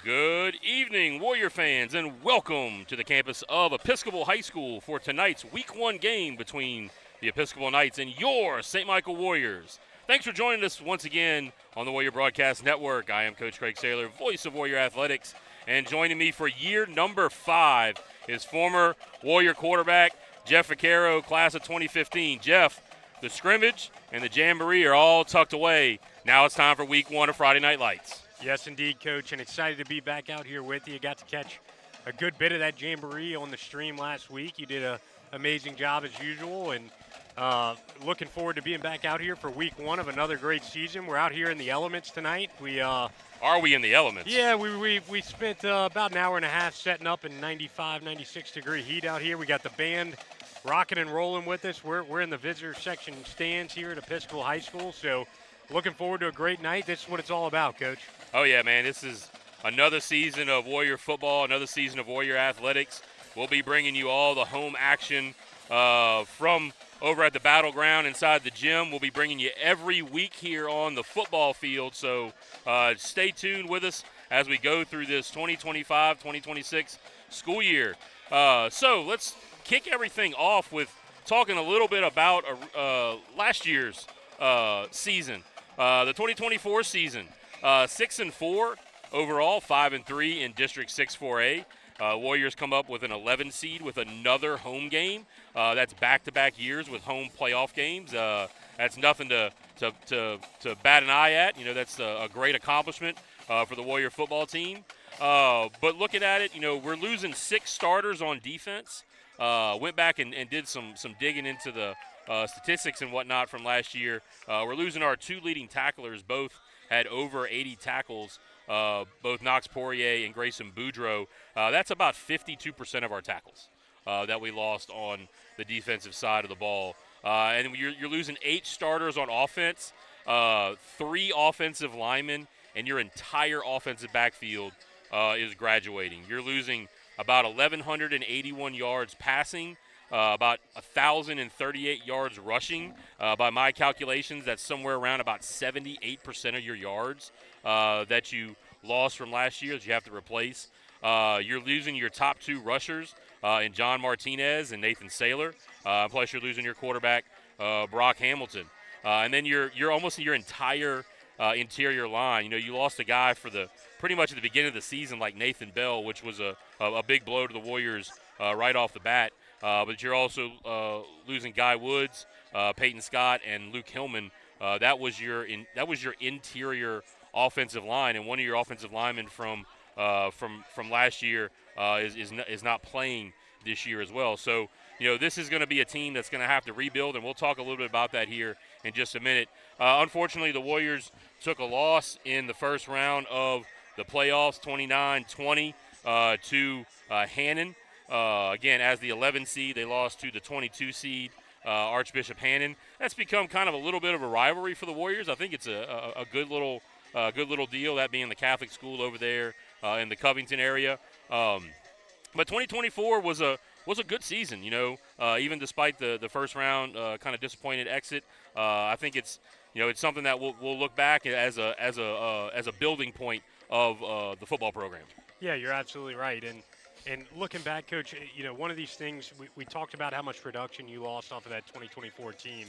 Good evening, Warrior fans, and welcome to the campus of Episcopal High School for tonight's Week 1 game between the Episcopal Knights and your St. Michael Warriors. Thanks for joining us once again on the Warrior Broadcast Network. I am Coach Craig Saylor, voice of Warrior Athletics, and joining me for year number 5 is former Warrior quarterback Jeff Vaccaro, class of 2015. Jeff, the scrimmage and the jamboree are all tucked away. Now it's time for Week 1 of Friday Night Lights. Yes, indeed, Coach, and excited to be back out here with you. Got to catch a good bit of that jamboree on the stream last week. You did an amazing job as usual, and looking forward to being back out here for Week 1 of another great season. We're out here in the elements tonight. Are we in the elements? Yeah, we spent about an hour and a half setting up in 95, 96-degree heat out here. We got the band rocking and rolling with us. We're in the visitor section stands here at Episcopal High School, so looking forward to a great night. This is what it's all about, Coach. Oh, yeah, man. This is another season of Warrior football, another season of Warrior athletics. We'll be bringing you all the home action from over at the Battleground inside the gym. We'll be bringing you every week here on the football field. So stay tuned with us as we go through this 2025-2026 school year. So let's kick everything off with talking a little bit about last year's season, the 2024 season. 6-4 overall, 5-3 in District 6-4A. Warriors come up with an 11 seed with another home game. That's back-to-back years with home playoff games. That's nothing to bat an eye at. You know, that's a great accomplishment for the Warrior football team. But looking at it, you know, we're losing 6 starters on defense. Went back and did some digging into the statistics and whatnot from last year. We're losing our 2 leading tacklers. Both had over 80 tackles, both Knox Poirier and Grayson Boudreaux. That's about 52% of our tackles that we lost on the defensive side of the ball. And you're losing 8 starters on offense, 3 offensive linemen, and your entire offensive backfield is graduating. You're losing about 1,181 yards passing, about 1,038 yards rushing. By my calculations, that's somewhere around about 78% of your yards that you lost from last year that you have to replace. You're losing your top 2 rushers in John Martinez and Nathan Saylor. Plus, you're losing your quarterback, Brock Hamilton. And then you're almost your entire interior line. You know, you lost a guy for pretty much at the beginning of the season like Nathan Bell, which was a big blow to the Warriors right off the bat. But you're also losing Guy Woods, Peyton Scott, and Luke Hillman. That was your interior offensive line, and one of your offensive linemen from last year is not playing this year as well. So, you know, this is going to be a team that's going to have to rebuild, and we'll talk a little bit about that here in just a minute. Unfortunately, the Warriors took a loss in the first round of the playoffs, 29-20 to Hannon. Again, as the 11 seed, they lost to the 22 seed, Archbishop Hannon. That's become kind of a little bit of a rivalry for the Warriors. I think it's a good little deal, that being the Catholic school over there in the Covington area. But 2024 was a good season, you know, even despite the first round kind of disappointed exit. I think it's something that we'll look back as a building point of the football program. Yeah, you're absolutely right. And looking back, Coach, you know, one of these things, we talked about how much production you lost off of that 2024 team.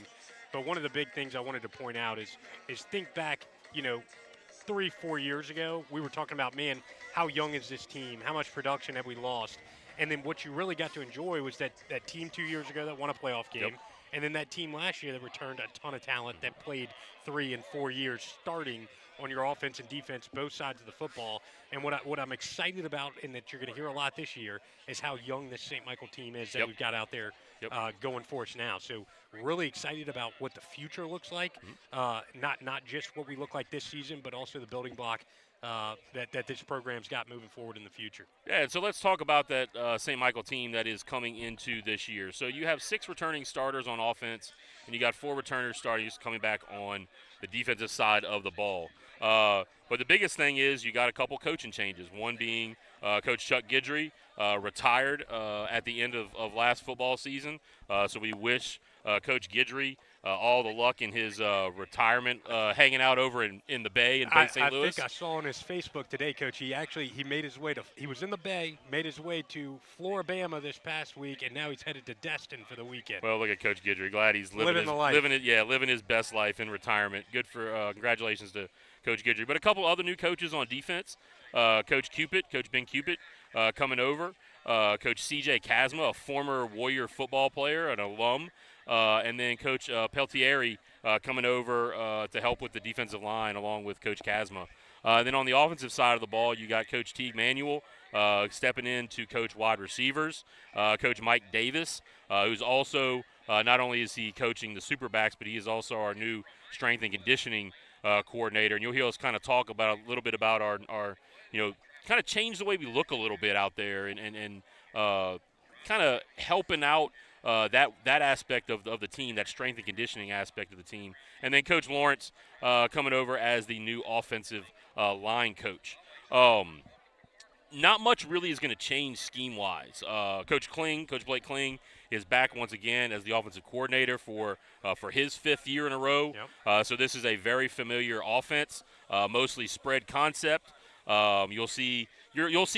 But one of the big things I wanted to point out is think back, you know, 3-4 years ago, we were talking about, man, how young is this team? How much production have we lost? And then what you really got to enjoy was that team 2 years ago that won a playoff game. Yep. And then that team last year that returned a ton of talent that played 3 and 4 years starting on your offense and defense, both sides of the football. And what I'm excited about, and that you're going to hear a lot this year, is how young this St. Michael team is that we've got out there going for us now. So really excited about what the future looks like, not just what we look like this season, but also the building block that this program's got moving forward in the future. Yeah, so let's talk about that St. Michael team that is coming into this year. So you have 6 returning starters on offense, and you got 4 returners starting coming back on the defensive side of the ball. But the biggest thing is you got a couple coaching changes, one being Coach Chuck Guidry retired at the end of last football season. So we wish Coach Guidry all the luck in his retirement, hanging out over in the Bay in Bay St. Louis. I think I saw on his Facebook today, Coach, he made his way he was in the Bay, made his way to Floribama this past week, and now he's headed to Destin for the weekend. Well, look at Coach Guidry. Glad he's living his best life in retirement. Good for congratulations to Coach Guidry. But a couple other new coaches on defense. Coach Ben Cupid, coming over. Coach C.J. Casma, a former Warrior football player, an alum. And then Coach Peltieri coming over to help with the defensive line along with Coach Casma. Then on the offensive side of the ball, you got Coach Teague Manuel stepping in to coach wide receivers. Coach Mike Davis, who's also not only is he coaching the Superbacks, but he is also our new strength and conditioning coordinator. And you'll hear us kind of talk about a little bit about our kind of change the way we look a little bit out there and kind of helping out that aspect of the team, that strength and conditioning aspect of the team. And then Coach Lawrence coming over as the new offensive line coach. Not much really is going to change scheme-wise. Coach Blake Kling, is back once again as the offensive coordinator for his 5th year in a row. Yep. So this is a very familiar offense, mostly spread concept. You'll see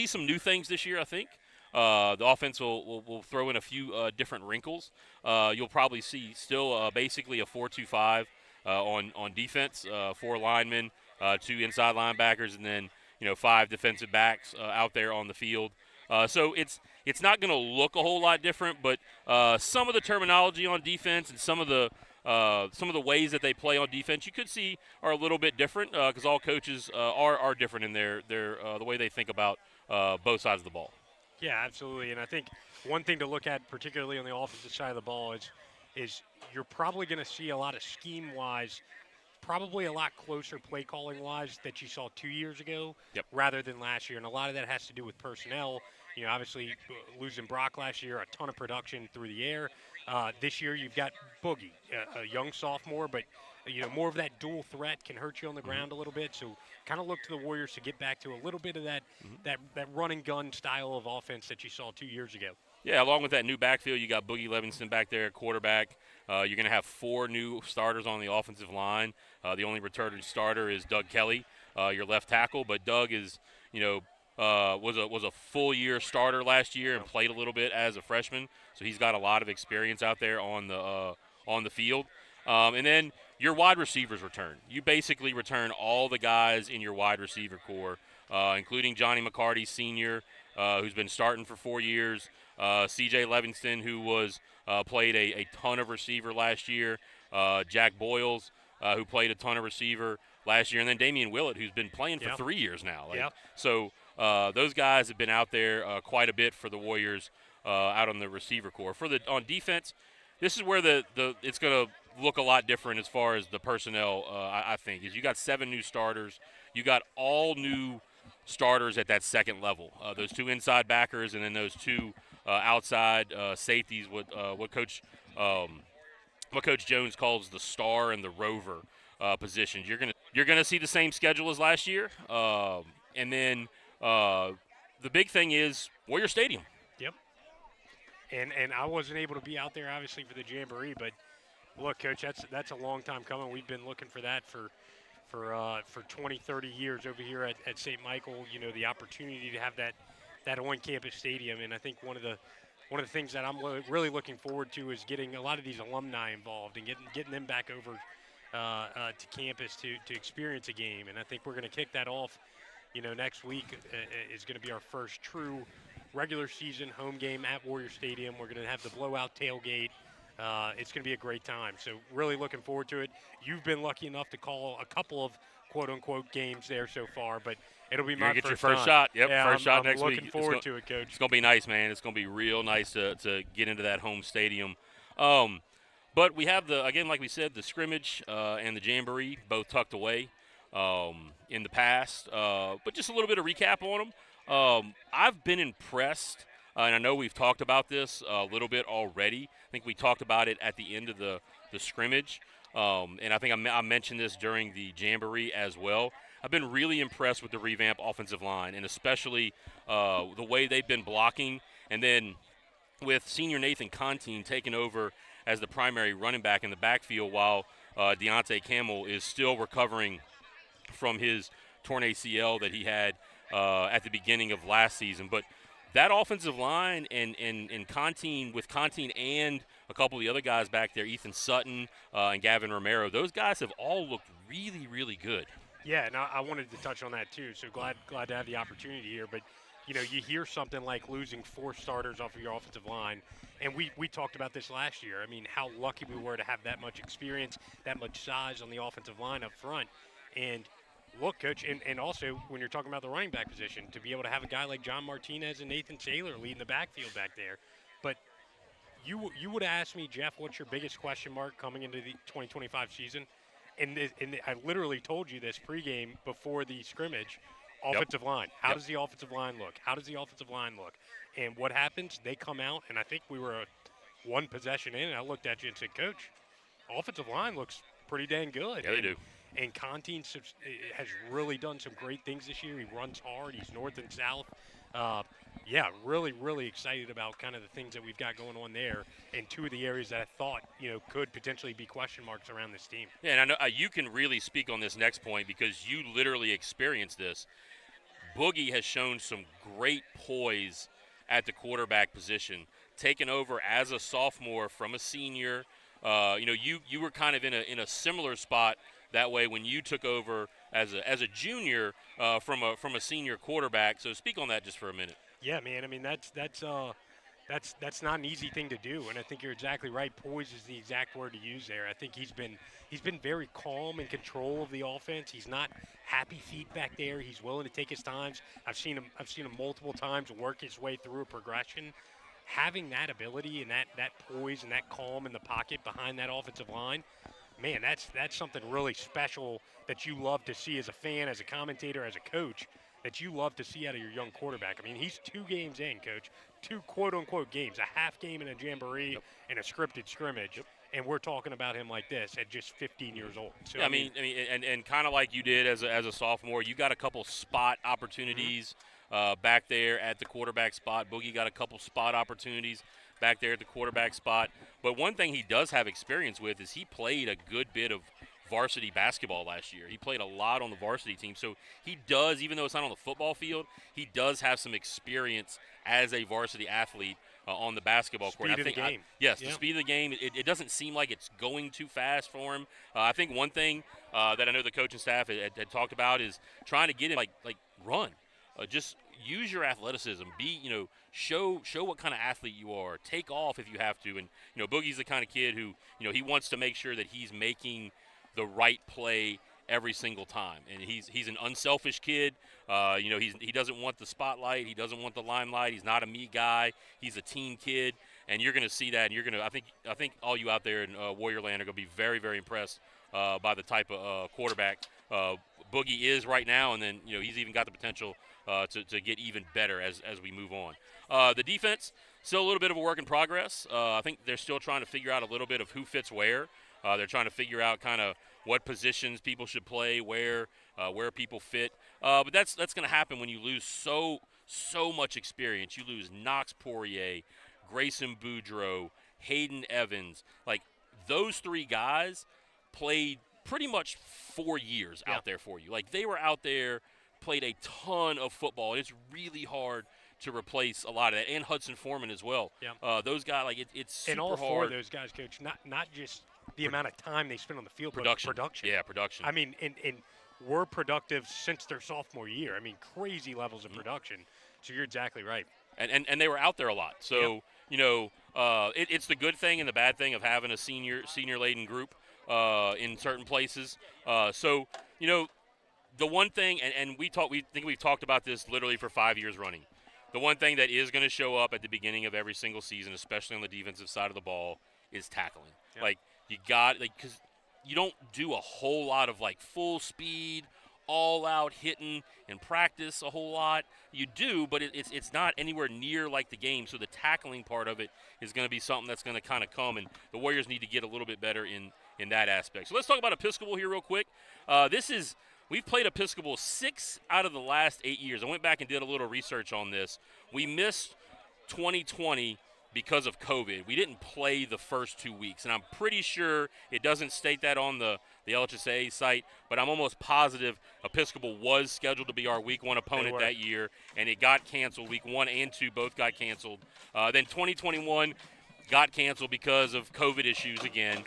some new things this year, I think. The offense will throw in a few different wrinkles. You'll probably see still basically a 4-2-5 on defense, 4 linemen, 2 inside linebackers, and then 5 defensive backs out there on the field. So it's not going to look a whole lot different, but some of the terminology on defense and some of the ways that they play on defense you could see are a little bit different because all coaches are different in their the way they think about both sides of the ball. Yeah, absolutely. And I think one thing to look at, particularly on the offensive side of the ball, is you're probably going to see a lot of scheme-wise, probably a lot closer play calling-wise that you saw 2 years ago rather than last year. And a lot of that has to do with personnel. Obviously losing Brock last year, a ton of production through the air. This year you've got Boogie, a young sophomore, but more of that dual threat can hurt you on the ground a little bit. So kind of look to the Warriors to get back to a little bit of that run and gun style of offense that you saw 2 years ago. Yeah, along with that new backfield, you got Boogie Levingston back there at quarterback. You're going to have 4 new starters on the offensive line. The only returning starter is Doug Kelly, your left tackle. But Doug is, was a full year starter last year and played a little bit as a freshman. So he's got a lot of experience out there on the field. And then your wide receivers return. You basically return all the guys in your wide receiver core, including Johnny McCarty Sr., who's been starting for 4 years. C.J. Livingston, who was played a ton of receiver last year. Jack Boyles, who played a ton of receiver last year. And then Damian Willett, who's been playing for 3 years now. So those guys have been out there quite a bit for the Warriors out on the receiver core. On defense, this is where it's going to look a lot different as far as the personnel, I think. Is you got 7 new starters. You got all new starters at that second level. Those 2 inside backers and then those 2 outside safeties, what Coach Jones calls the star and the rover positions. You're gonna see the same schedule as last year, and then the big thing is Warrior Stadium. Yep. And I wasn't able to be out there obviously for the Jamboree, but look, Coach, that's a long time coming. We've been looking for that for 20, 30 years over here at St. Michael. The opportunity to have that on-campus stadium, and I think one of the things that I'm really looking forward to is getting a lot of these alumni involved and getting them back over to campus to experience a game. And I think we're going to kick that off. Next week is going to be our first true regular season home game at Warrior Stadium. We're going to have the blowout tailgate. It's going to be a great time. So really looking forward to it. You've been lucky enough to call a couple of quote-unquote games there so far, but it'll be my first first your first shot. Yep, yeah, first shot next week. I'm looking forward to it, Coach. It's going to be nice, man. It's going to be real nice to get into that home stadium. But we have again, like we said, the scrimmage and the Jamboree both tucked away in the past. But just a little bit of recap on them. I've been impressed, and I know we've talked about this a little bit already. I think we talked about it at the end of the scrimmage. And I think I mentioned this during the Jamboree as well. I've been really impressed with the revamped offensive line, and especially the way they've been blocking. And then with senior Nathan Contine taking over as the primary running back in the backfield while Deontay Campbell is still recovering from his torn ACL that he had at the beginning of last season. But that offensive line and Contine, with Contine and a couple of the other guys back there, Ethan Sutton and Gavin Romero, those guys have all looked really, really good. Yeah, and I wanted to touch on that too. So glad to have the opportunity here. But you hear something like losing 4 starters off of your offensive line, and we talked about this last year. I mean, how lucky we were to have that much experience, that much size on the offensive line up front. And look, Coach, and also when you're talking about the running back position, to be able to have a guy like John Martinez and Nathan Taylor leading the backfield back there. But you would have asked me, Jeff, what's your biggest question mark coming into the 2025 season? And I literally told you this pregame before the scrimmage. Offensive line. How does the offensive line look? How does the offensive line look? And what happens? They come out, and I think we were one possession in, and I looked at you and said, Coach, offensive line looks pretty dang good. Yeah, they do. And Contine has really done some great things this year. He runs hard. He's north and south. Really, really excited about kind of the things that we've got going on there, and 2 of the areas that I thought, could potentially be question marks around this team. Yeah, and I know you can really speak on this next point because you literally experienced this. Boogie has shown some great poise at the quarterback position, taking over as a sophomore from a senior. You were kind of in a similar spot that way when you took over as a junior from a senior quarterback. So speak on that just for a minute. Yeah, man. I mean, that's not an easy thing to do, and I think you're exactly right. Poise is the exact word to use there. I think he's been very calm in control of the offense. He's not happy feet back there. He's willing to take his times. I've seen him multiple times work his way through a progression. Having that ability and that poise and that calm in the pocket behind that offensive line, man, that's something really special that you love to see as a fan, as a commentator, as a coach, that you love to see out of your young quarterback. I mean, he's 2 games in, Coach, 2 quote-unquote games, a half game in a jamboree and a scripted scrimmage, and we're talking about him like this at just 15 years old. So yeah, I mean, and kind of like you did as a sophomore, you got a couple spot opportunities back there at the quarterback spot. Boogie got a couple spot opportunities back there at the quarterback spot. But one thing he does have experience with is he played a good bit of varsity basketball last year. He played a lot on the varsity team. So he does, even though it's not on the football field, he does have some experience as a varsity athlete on the basketball court. Speed of the game. The speed of the game. It doesn't seem like it's going too fast for him. I think one thing that I know the coaching staff had talked about is trying to get him like run. Just use your athleticism. Show what kind of athlete you are. Take off if you have to. And Boogie's the kind of kid who he wants to make sure that he's making the right play every single time. And he's an unselfish kid. He doesn't want the spotlight. He doesn't want the limelight. He's not a me guy. He's a team kid. And you're going to see that. And I think all you out there in Warriorland are going to be very, very impressed by the type of quarterback Boogie is right now. And then he's even got the potential to get even better as we move on. The defense, still a little bit of a work in progress. I think they're still trying to figure out a little bit of who fits where. They're trying to figure out kind of what positions people should play, where people fit. But that's going to happen when you lose so much experience. You lose Knox Poirier, Grayson Boudreaux, Hayden Evans. Like, those 3 guys played pretty much 4 years out there for you. Like, they were out there, played a ton of football, and it's really hard to replace a lot of that. And Hudson Foreman as well. Yeah. Those guys, like, it's super hard. And all 4 of those guys, Coach, not just the amount of time they spend on the field, production. But production. Yeah, production. I mean, and were productive since their sophomore year. I mean, crazy levels of production. So you're exactly right. And they were out there a lot. So, it's the good thing and the bad thing of having a senior-laden group in certain places. The one thing, and we think we've talked about this literally for 5 years running. The one thing that is going to show up at the beginning of every single season, especially on the defensive side of the ball, is tackling. Yep. Like, you got, because you don't do a whole lot of, full speed, all-out hitting in practice a whole lot. You do, but it's not anywhere near like the game. So the tackling part of it is going to be something that's going to kind of come, and the Warriors need to get a little bit better in that aspect. So let's talk about Episcopal here real quick. We've played Episcopal 6 out of the last 8 years. I went back and did a little research on this. We missed 2020 because of COVID. We didn't play the first 2 weeks, and I'm pretty sure it doesn't state that on the LHSAA site, but I'm almost positive Episcopal was scheduled to be our Week 1 opponent that year, and it got canceled. Week 1 and 2 both got canceled. Then 2021 got canceled because of COVID issues again.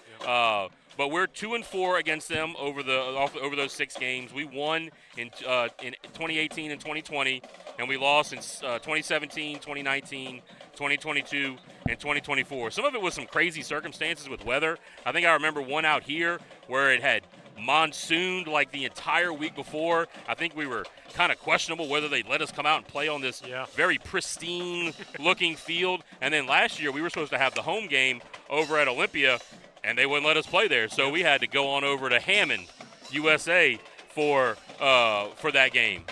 But we're 2-4 against them over those 6 games. We won in 2018 and 2020, and we lost in 2017, 2019, 2022, and 2024. Some of it was some crazy circumstances with weather. I think I remember one out here where it had monsooned like the entire week before. I think we were kind of questionable whether they'd let us come out and play on this very pristine-looking field. And then last year we were supposed to have the home game over at Olympia, and they wouldn't let us play there. So we had to go on over to Hammond, USA, for that game.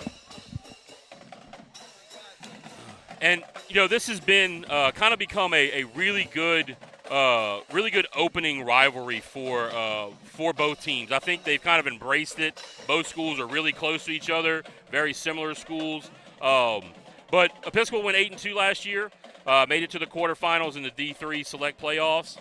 And this has been kind of become a really good opening rivalry for both teams. I think they've kind of embraced it. Both schools are really close to each other, very similar schools. But Episcopal went 8-2 last year, made it to the quarterfinals in the D3 Select Playoffs.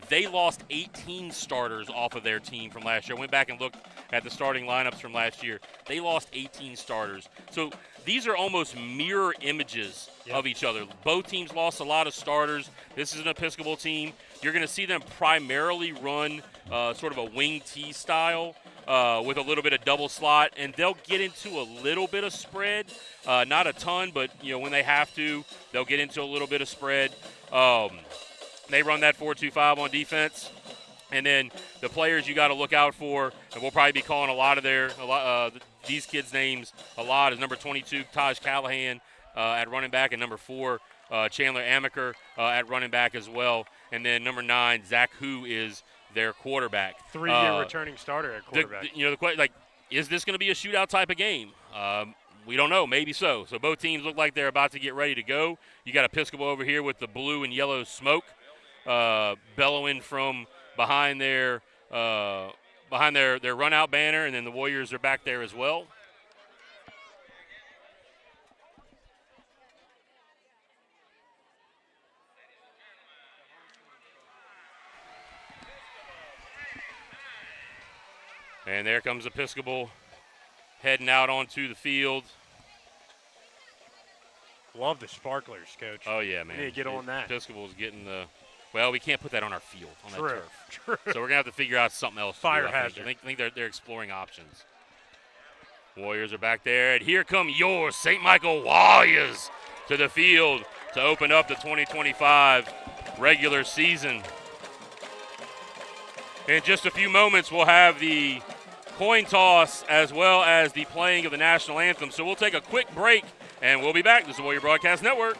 They lost 18 starters off of their team from last year. I went back and looked at the starting lineups from last year. They lost 18 starters. So these are almost mirror images of each other. Both teams lost a lot of starters. This is an Episcopal team. You're going to see them primarily run sort of a wing T style with a little bit of double slot, and they'll get into a little bit of spread. Not a ton, but when they have to, they'll get into a little bit of spread. They run that 4-2-5 on defense. And then the players you got to look out for, and we'll probably be calling a lot of these kids' names a lot, is number 22, Taj Callahan at running back, and number 4, Chandler Amaker at running back as well. And then number 9, Zach Hu is their quarterback. 3-year returning starter at quarterback. The question, is this going to be a shootout type of game? We don't know. Maybe so. So both teams look like they're about to get ready to go. You got Episcopal over here with the blue and yellow smoke bellowing from behind their run out banner, and then the Warriors are back there as well. And there comes Episcopal heading out onto the field. Love the sparklers, Coach. Oh, yeah, man. We need to get on that. Episcopal's getting the – well, we can't put that on our field, on that turf. True. So we're going to have to figure out something else. Fire hazard. I think they're exploring options. Warriors are back there, and here come your St. Michael Warriors to the field to open up the 2025 regular season. In just a few moments, we'll have the coin toss as well as the playing of the national anthem. So we'll take a quick break, and we'll be back. This is Warrior Broadcast Network.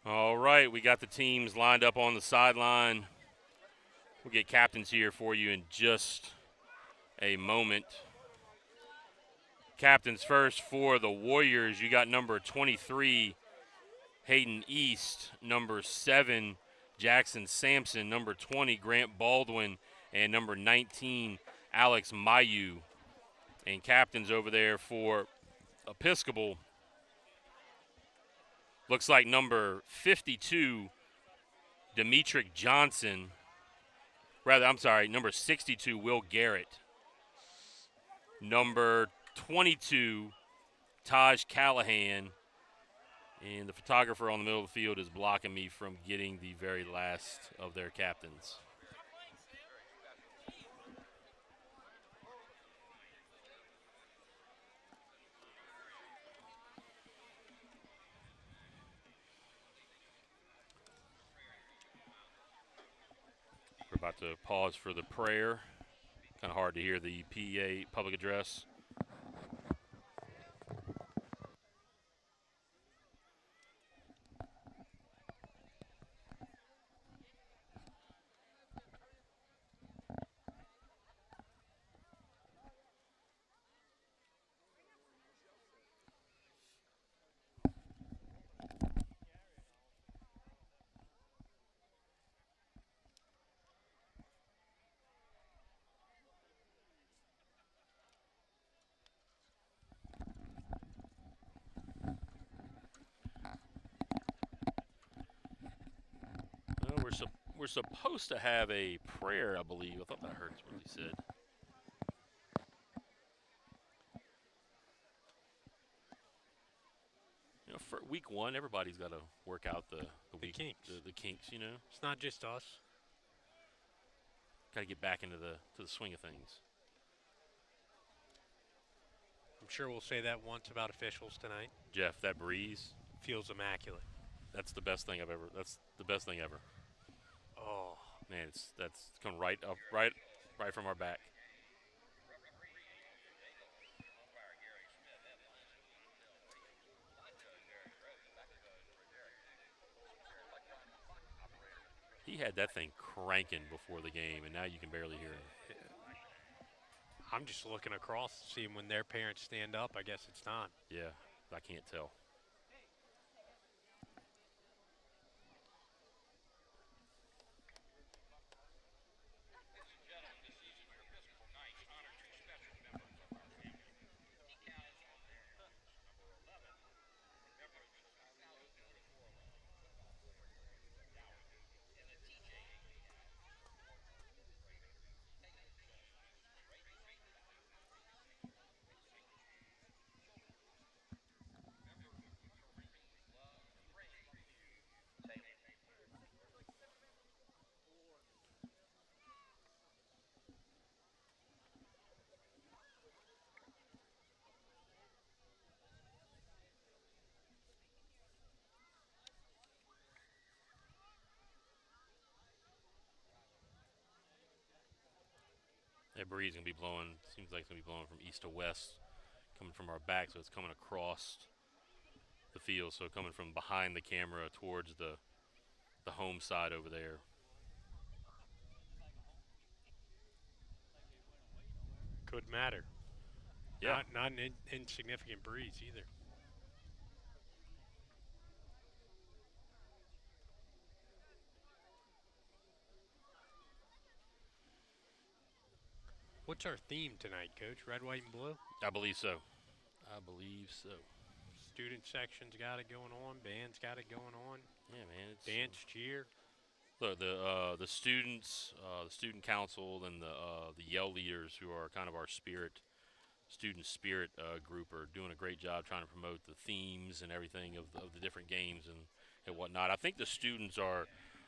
All right, we got the teams lined up on the sideline. We'll get captains here for you in just a moment. Captains first for the Warriors. You got number 23, Hayden East, number 7, Jackson Sampson, number 20, Grant Baldwin, and number 19, Alex Mayu. And captains over there for Episcopal. Looks like number 52, Demetric Johnson. Number 62, Will Garrett. Number 22, Taj Callahan. And the photographer on the middle of the field is blocking me from getting the very last of their captains. We're about to pause for the prayer. Kind of hard to hear the PA public address. Well, we're supposed to have a prayer, I believe. I thought I heard what he said. You know, for week one, everybody's got to work out the kinks. The kinks, you know. It's not just us. Got to get back into the swing of things. I'm sure we'll say that once about officials tonight. Jeff, that breeze feels immaculate. That's the best thing I've ever. That's the best thing ever. Oh man, that's coming right up, right from our back. He had that thing cranking before the game, and now you can barely hear him. I'm just looking across, seeing when their parents stand up. I guess it's not. Yeah, I can't tell. That breeze gonna be blowing. Seems like it's gonna be blowing from east to west, coming from our back, so it's coming across the field. So coming from behind the camera towards the home side over there. Could matter. Yeah. Not an insignificant breeze either. What's our theme tonight, Coach? Red, white, and blue? I believe so. I believe so. Student section's got it going on. Band's got it going on. Yeah, man. It's dance, cheer. Look, the students, the student council, and the yell leaders, who are kind of our student spirit group, are doing a great job trying to promote the themes and everything of the different games and whatnot. I think the students are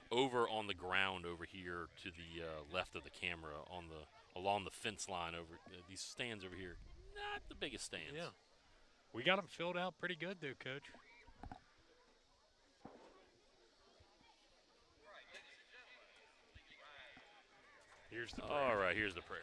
over on the ground over here to the left of the camera, along the fence line over these stands over here. Not the biggest stands. Yeah. We got them filled out pretty good, though, Coach. Here's the prayer. All right, here's the prayer.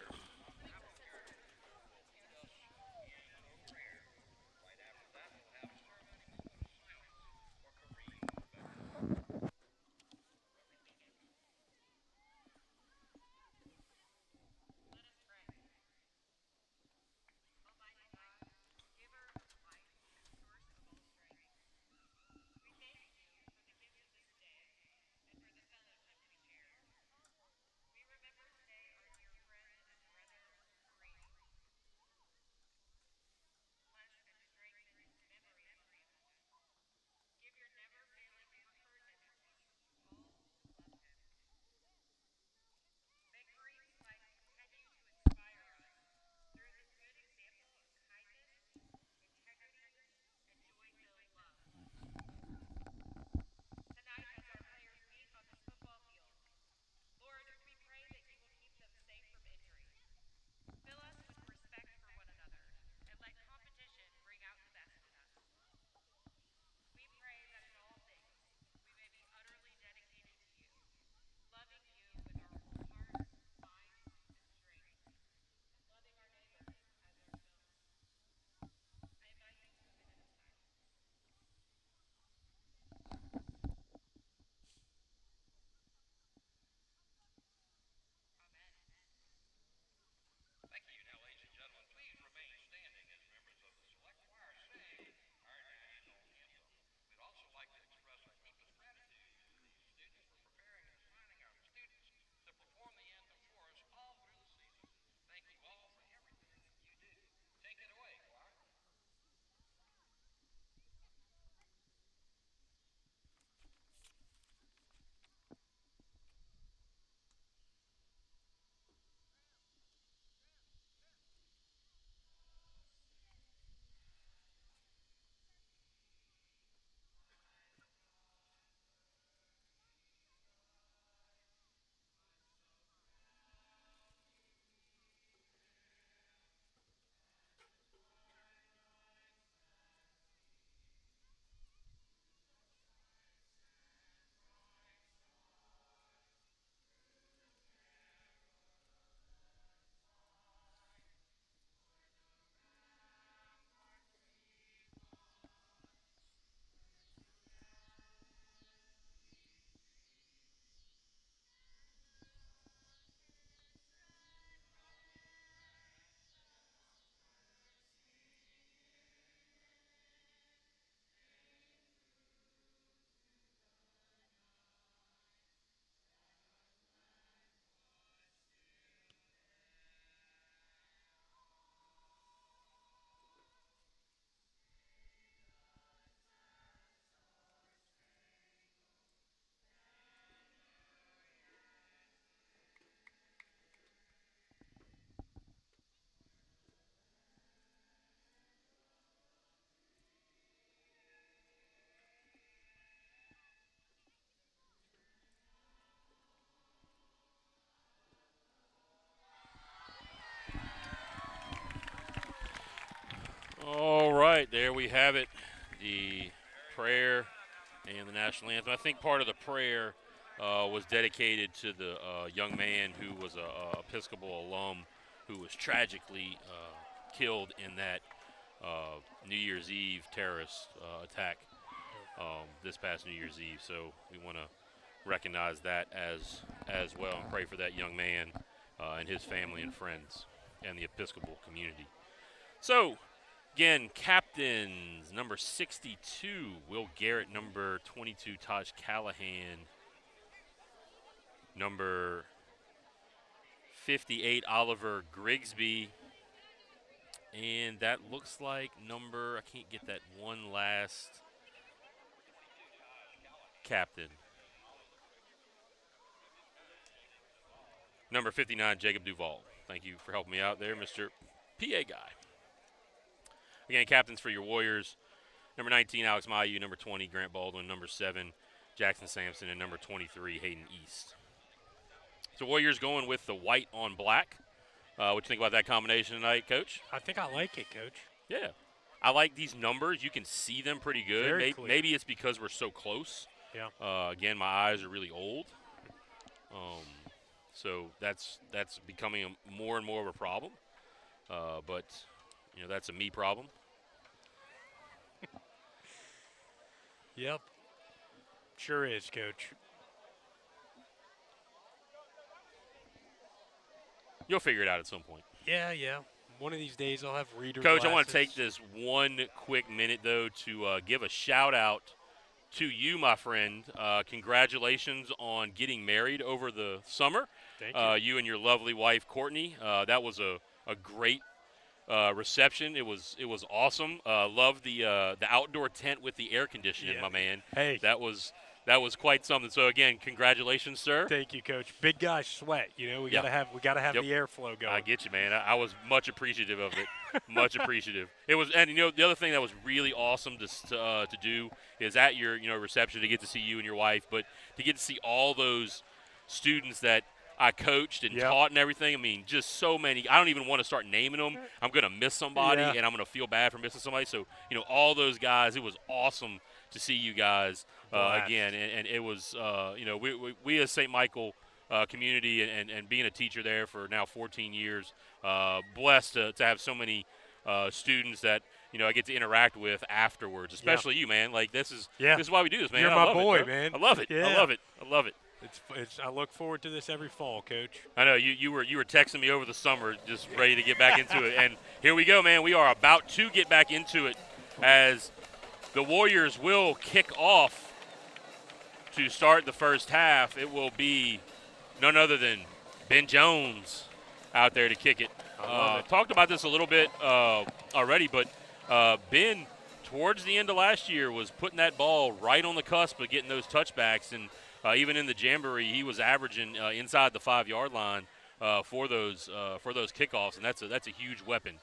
right, there we have it, the prayer and the national anthem. I think part of the prayer was dedicated to the young man who was a Episcopal alum who was tragically killed in that New Year's Eve terrorist attack this past New Year's Eve. So we want to recognize that as well and pray for that young man and his family and friends and the Episcopal community. So, again, captains, number 62, Will Garrett, number 22, Taj Callahan, number 58, Oliver Grigsby, and that looks like number, I can't get that one last captain. Number 59, Jacob Duvall. Thank you for helping me out there, Mr. PA guy. Again, captains for your Warriors. Number 19, Alex Mayu. Number 20, Grant Baldwin. Number 7, Jackson Sampson. And number 23, Hayden East. So Warriors going with the white on black. What you think about that combination tonight, Coach? I think I like it, Coach. Yeah. I like these numbers. You can see them pretty good. Very clear. Maybe it's because we're so close. Yeah. Again, my eyes are really old. So that's becoming more and more of a problem. But, that's a me problem. Yep. Sure is, Coach. You'll figure it out at some point. Yeah. One of these days I'll have reader Coach, glasses. I want to take this one quick minute, though, to give a shout-out to you, my friend. Congratulations on getting married over the summer. Thank you. You and your lovely wife, Courtney. That was a great reception. It was awesome. Loved the outdoor tent with the air conditioning, my man. Hey. That was quite something. So again, congratulations, sir. Thank you, Coach. Big guys sweat. We gotta have the airflow going. I get you, man. I was much appreciative of it. Much appreciative. It was, and the other thing that was really awesome to do is at your reception to get to see you and your wife, but to get to see all those students that I coached and taught and everything. I mean, just so many. I don't even want to start naming them. I'm going to miss somebody, and I'm going to feel bad for missing somebody. So, all those guys, it was awesome to see you guys again. And it was, we as St. Michael community and being a teacher there for now 14 years, blessed to have so many students that, I get to interact with afterwards, especially you, man. Like, this is why we do this, man. You're my boy, man. I love it. Yeah. I love it. I love it. I look forward to this every fall, Coach. I know you were texting me over the summer, just ready to get back into it, and here we go, man. We are about to get back into it as the Warriors will kick off to start the first half. It will be none other than Ben Jones out there to kick it. Talked about this a little bit already, but Ben, towards the end of last year, was putting that ball right on the cusp of getting those touchbacks, and even in the Jamboree, he was averaging inside the 5-yard line for those kickoffs, and that's a huge weapon.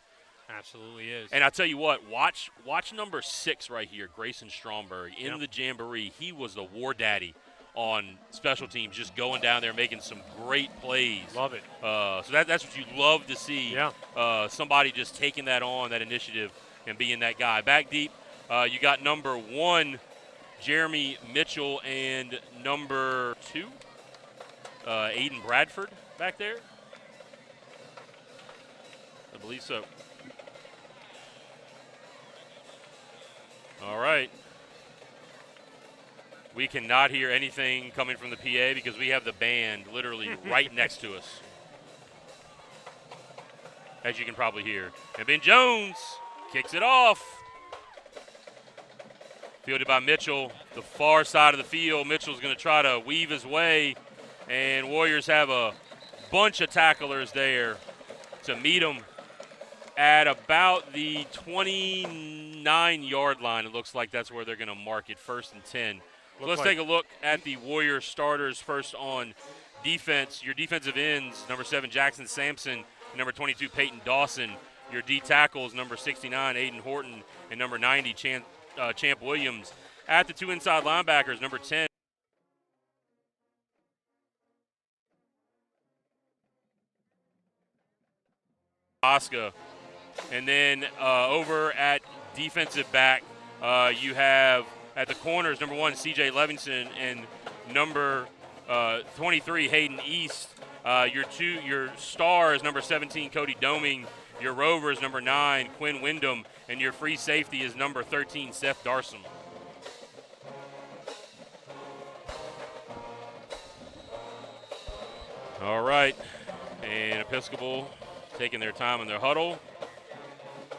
Absolutely is. And I tell you what, watch number 6 right here, Grayson Stromberg in the Jamboree. He was the war daddy on special teams, just going down there making some great plays. Love it. So that's what you love to see. Yeah. Somebody just taking that on, that initiative, and being that guy. Back deep, you got number 1. Jeremy Mitchell and number 2, Aiden Bradford back there. I believe so. All right. We cannot hear anything coming from the PA because we have the band literally right next to us, as you can probably hear. And Ben Jones kicks it off. Fielded by Mitchell, the far side of the field. Mitchell's going to try to weave his way, and Warriors have a bunch of tacklers there to meet him at about the 29-yard line. It looks like that's where they're going to mark it, 1st and 10. So let's take a look at the Warriors starters first on defense. Your defensive ends, number 7, Jackson Sampson, number 22, Peyton Dawson. Your D tackles, number 69, Aiden Horton, and number 90, Champ Williams. At the 2 inside linebackers, number 10, Oscar. And then over at defensive back, you have at the corners, number 1, C.J. Levinson, and number 23, Hayden East. Your star is number 17, Cody Doming. Your rover is number 9, Quinn Wyndham. And your free safety is number 13, Seth Darsom. All right. And Episcopal taking their time in their huddle.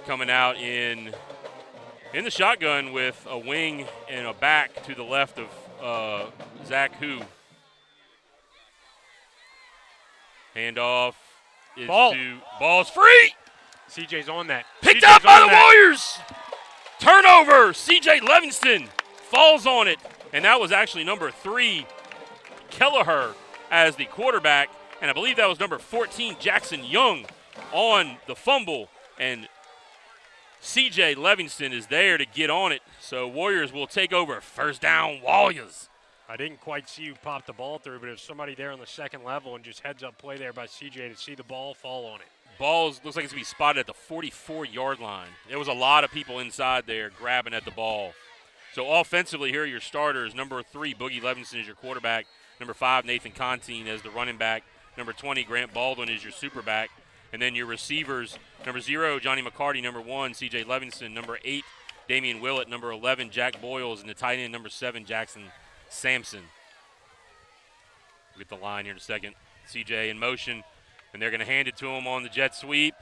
Coming out in the shotgun with a wing and a back to the left of Zach Hu. Handoff is ball's free. CJ's on that. Picked up by the Warriors. Turnover. CJ Levingston falls on it. And that was actually number 3, Kelleher, as the quarterback. And I believe that was number 14, Jackson Young, on the fumble. And CJ Levingston is there to get on it. So Warriors will take over. First down, Warriors. I didn't quite see you pop the ball through, but there's somebody there on the second level and just heads up play there by CJ to see the ball fall on it. Ball's looks like it's going to be spotted at the 44-yard line. There was a lot of people inside there grabbing at the ball. So offensively, here are your starters. Number 3, Boogie Levinson is your quarterback. Number 5, Nathan Contine as the running back. Number 20, Grant Baldwin is your super back. And then your receivers, number 0, Johnny McCarty. Number 1, C.J. Levinson. Number 8, Damian Willett. Number 11, Jack Boyles. And the tight end, number 7, Jackson Sampson. We'll get the line here in a second. CJ in motion, and they're going to hand it to him on the jet sweep.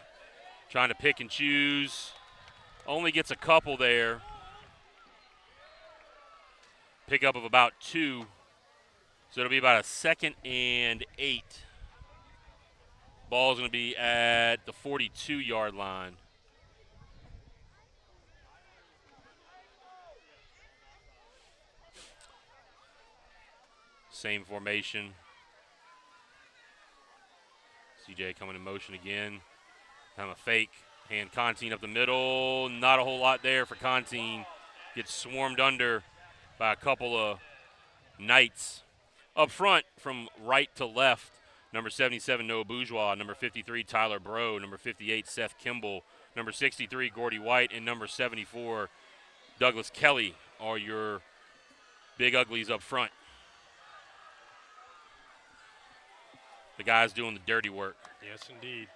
Trying to pick and choose. Only gets a couple there. Pickup of about 2. So it'll be about a 2nd and 8. Ball's going to be at the 42-yard line. Same formation. CJ coming in motion again. Time a fake. Hand Contine up the middle. Not a whole lot there for Contine. Gets swarmed under by a couple of Knights. Up front from right to left, number 77, Noah Bourgeois. Number 53, Tyler Bro. Number 58, Seth Kimball. Number 63, Gordy White. And number 74, Douglas Kelly are your big uglies up front. The guys doing the dirty work. Yes, indeed.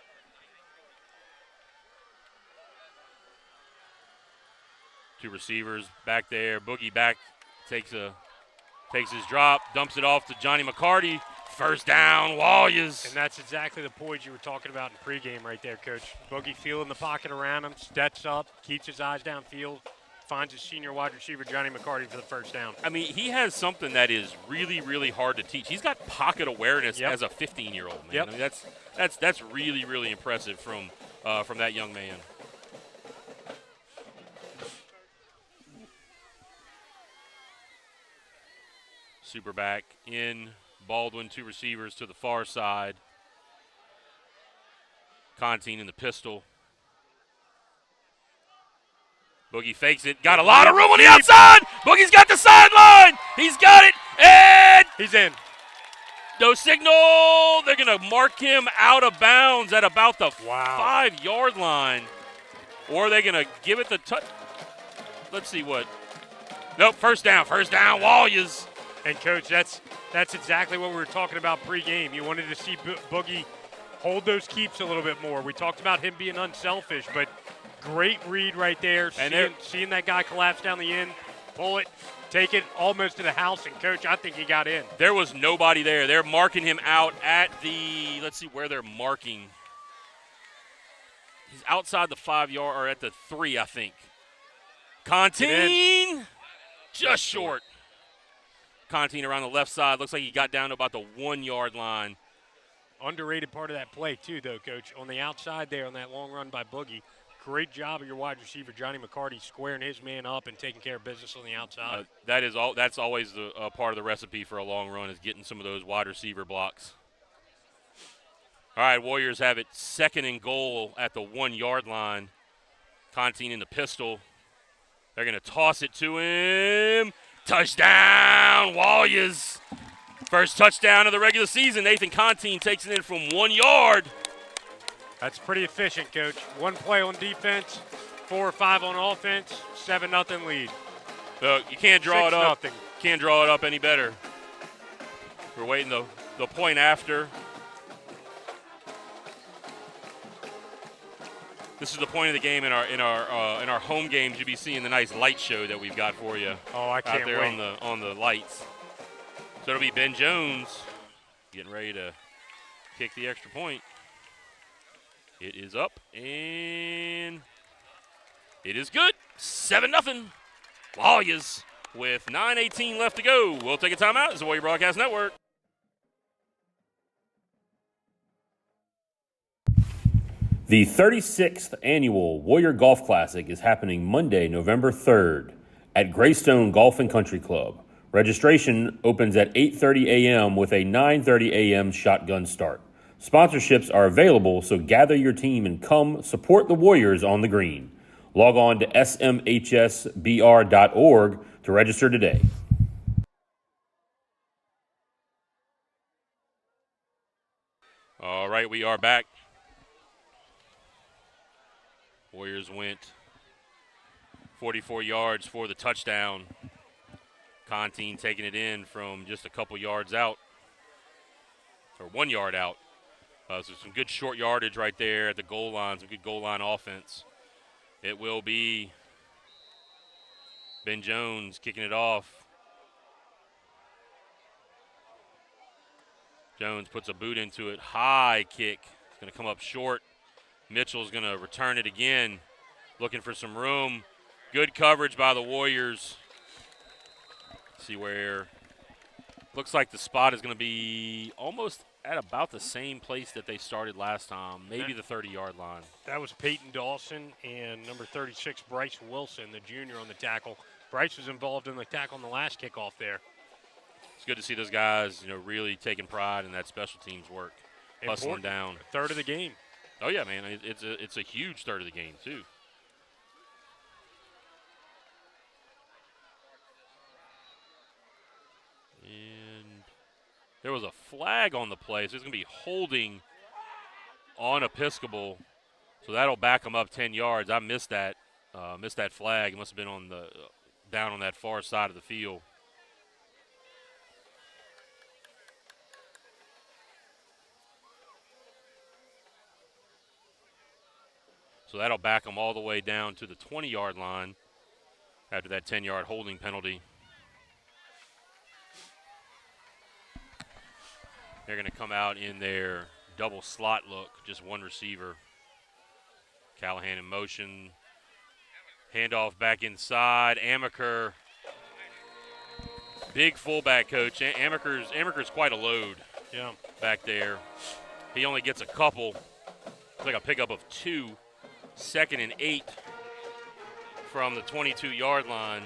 Two receivers back there. Boogie back takes his drop, dumps it off to Johnny McCarty. First down, Warriors. And that's exactly the poise you were talking about in pregame right there, Coach. Boogie feeling the pocket around him, steps up, keeps his eyes downfield, finds his senior wide receiver, Johnny McCarty, for the first down. I mean, he has something that is really, really hard to teach. He's got pocket awareness as a 15-year-old, man. Yep. I mean, that's really, really impressive from that young man. Super back in. Baldwin, 2 receivers to the far side. Contine in the pistol. Boogie fakes it. Got a lot of room on the outside. Boogie's got the sideline. He's got it. And he's in. No signal. They're going to mark him out of bounds at about the 5-yard line. Or are they going to give it the touch? Let's see what. Nope, first down. First down, Warriors. And, Coach, that's exactly what we were talking about pregame. You wanted to see Boogie hold those keeps a little bit more. We talked about him being unselfish, but great read right there. And seeing that guy collapse down the end, pull it, take it almost to the house. And, Coach, I think he got in. There was nobody there. They're marking him out at the – let's see where they're marking. He's outside the 5-yard – or at the 3, I think. Contine, just short. Contine around the left side. Looks like he got down to about the 1-yard line. Underrated part of that play, too, though, Coach. On the outside there on that long run by Boogie, great job of your wide receiver, Johnny McCarty, squaring his man up and taking care of business on the outside. That's always the part of the recipe for a long run, is getting some of those wide receiver blocks. All right, Warriors have it 2nd and goal at the 1-yard line. Contine in the pistol. They're going to toss it to him. Touchdown, Warriors. First touchdown of the regular season. Nathan Contine takes it in from 1 yard. That's pretty efficient, Coach. One play on defense, 4 or 5 on offense, 7-0 lead. You can't draw it up. 6-0. Can't draw it up any better. We're waiting the point after. This is the point of the game in our home games. You'll be seeing the nice light show that we've got for you. Oh, I can't out there wait. on the lights. So it'll be Ben Jones getting ready to kick the extra point. It is up and it is good. 7-0. Warriors with 9:18 left to go. We'll take a timeout. It's the Warrior Broadcast Network. The 36th annual Warrior Golf Classic is happening Monday, November 3rd at Greystone Golf and Country Club. Registration opens at 8:30 a.m. with a 9:30 a.m. shotgun start. Sponsorships are available, so gather your team and come support the Warriors on the green. Log on to smhsbr.org to register today. All right, we are back. Warriors went 44 yards for the touchdown. Contine taking it in from just a couple yards out, or 1 yard out. So some good short yardage right there at the goal line, some good goal line offense. It will be Ben Jones kicking it off. Jones puts a boot into it. High kick. It's going to come up short. Mitchell's going to return it again, looking for some room. Good coverage by the Warriors. See where looks like the spot is going to be almost at about the same place that they started last time, maybe the 30-yard line. That was Peyton Dawson and number 36, Bryce Wilson, the junior, on the tackle. Bryce was involved in the tackle on the last kickoff there. It's good to see those guys, really taking pride in that special teams work, hustling down. Third of the game. Oh yeah, man, it's a huge third of the game too. And there was a flag on the play, so it's going to be holding on Episcopal. So that'll back them up 10 yards. I missed that flag. It must have been on the down on that far side of the field. So that'll back them all the way down to the 20-yard line after that 10-yard holding penalty. They're going to come out in their double slot look, just one receiver. Callahan in motion. Handoff back inside. Amaker, big fullback coach. Amaker's quite a load back there. He only gets a couple. It's like a pickup of 2. 2nd and 8 from the 22-yard line.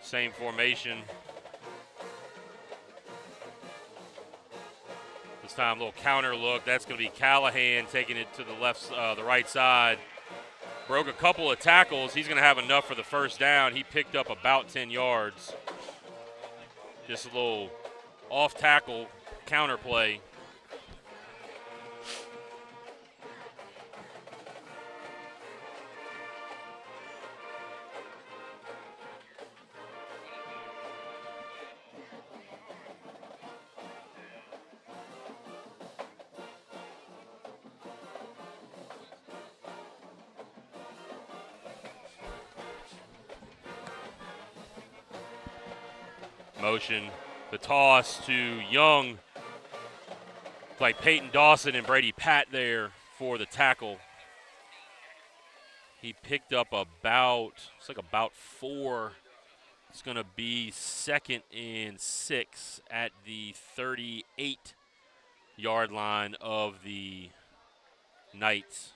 Same formation. This time, a little counter look. That's going to be Callahan taking it to the right side. Broke a couple of tackles. He's going to have enough for the first down. He picked up about 10 yards. Just a little off-tackle counter play. Motion, the toss to Young, like Peyton Dawson and Brady Patt there for the tackle. He picked up about 4. It's going to be 2nd and 6 at the 38-yard line of the Knights.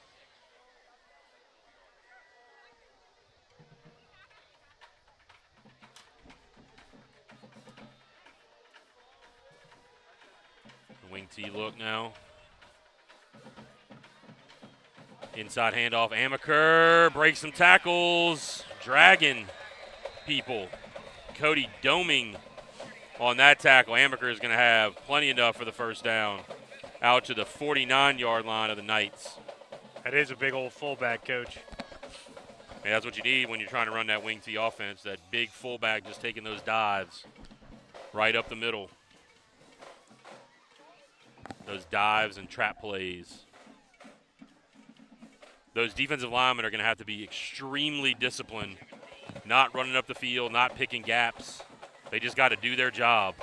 Wing T look now. Inside handoff. Amaker breaks some tackles. Dragon people. Cody doming on that tackle. Amaker is going to have plenty enough for the first down out to the 49-yard line of the Knights. That is a big old fullback, Coach. And that's what you need when you're trying to run that wing T offense, that big fullback just taking those dives right up the middle. Those dives and trap plays. Those defensive linemen are going to have to be extremely disciplined, not running up the field, not picking gaps. They just got to do their job.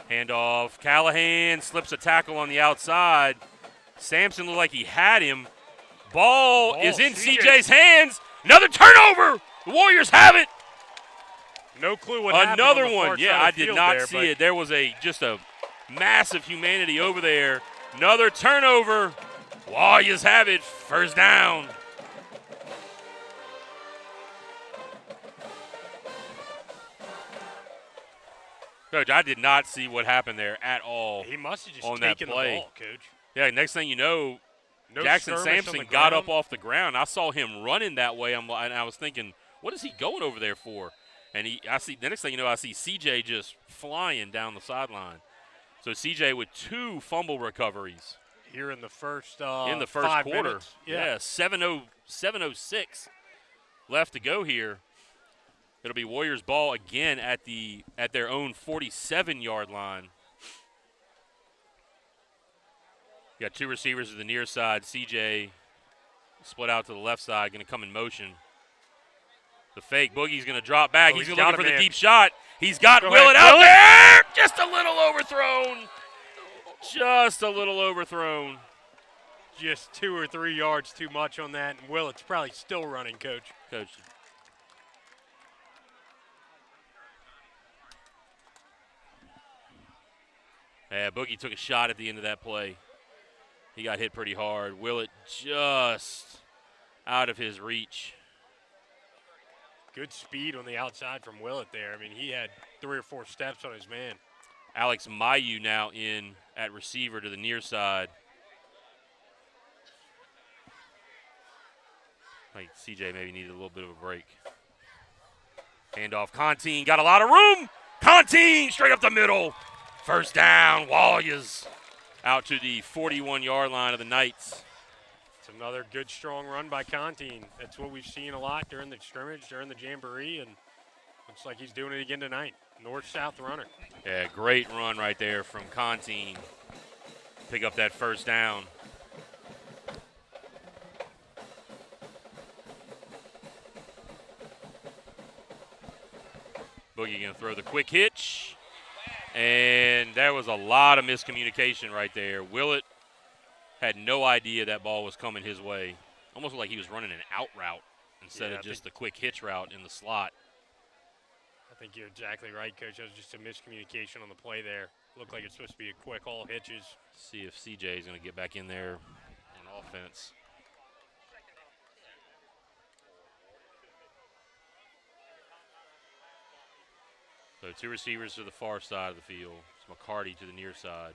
Handoff. Callahan slips a tackle on the outside. Sampson looked like he had him. Ball is in CJ's hands. Another turnover. The Warriors have it. No clue what happened. Another on the one. far Yeah, side I of the did field not there, see it. There was just a massive humanity over there. Another turnover. Warriors have it. First down. Coach, I did not see what happened there at all. He must have just on that taken play. the ball, Coach. Yeah, next thing you know, No Jackson skirmish on Sampson the got ground. up off the ground. I saw him running that way, and I was thinking, what is he going over there for? And the next thing you know, I see CJ just flying down the sideline. So CJ with 2 fumble recoveries Here in the first in the 5 quarter. minutes. Yeah. 7:06 left to go here. It'll be Warriors ball again at their own 47-yard line. You got 2 receivers to the near side. CJ split out to the left side, going to come in motion. The fake. Boogie's going to drop back. Oh, he's he's looking got for him, the man. deep shot. He's got Go Willett ahead, out Willett. there. Just a little overthrown. Just a little overthrown. Just 2 or 3 yards too much on that, and Willett's probably still running, Coach. Coach. Yeah, Boogie took a shot at the end of that play. He got hit pretty hard. Willett just out of his reach. Good speed on the outside from Willett there. I mean, he had 3 or 4 steps on his man. Alex Mayu now in at receiver to the near side. I think CJ maybe needed a little bit of a break. Handoff. Contine got a lot of room. Contine straight up the middle. First down. Warriors out to the 41-yard line of the Knights. It's another good, strong run by Contine. That's what we've seen a lot during the scrimmage, during the jamboree, and looks like he's doing it again tonight. North-south runner. Yeah, great run right there from Contine. Pick up that first down. Boogie going to throw the quick hitch. And there was a lot of miscommunication right there. Willett had no idea that ball was coming his way. Almost like he was running an out route instead of just the quick hitch route in the slot. I think you're exactly right, Coach. That was just a miscommunication on the play there. Looked like it's supposed to be a quick all hitches. See if CJ is going to get back in there on offense. So 2 receivers to the far side of the field. It's McCarty to the near side.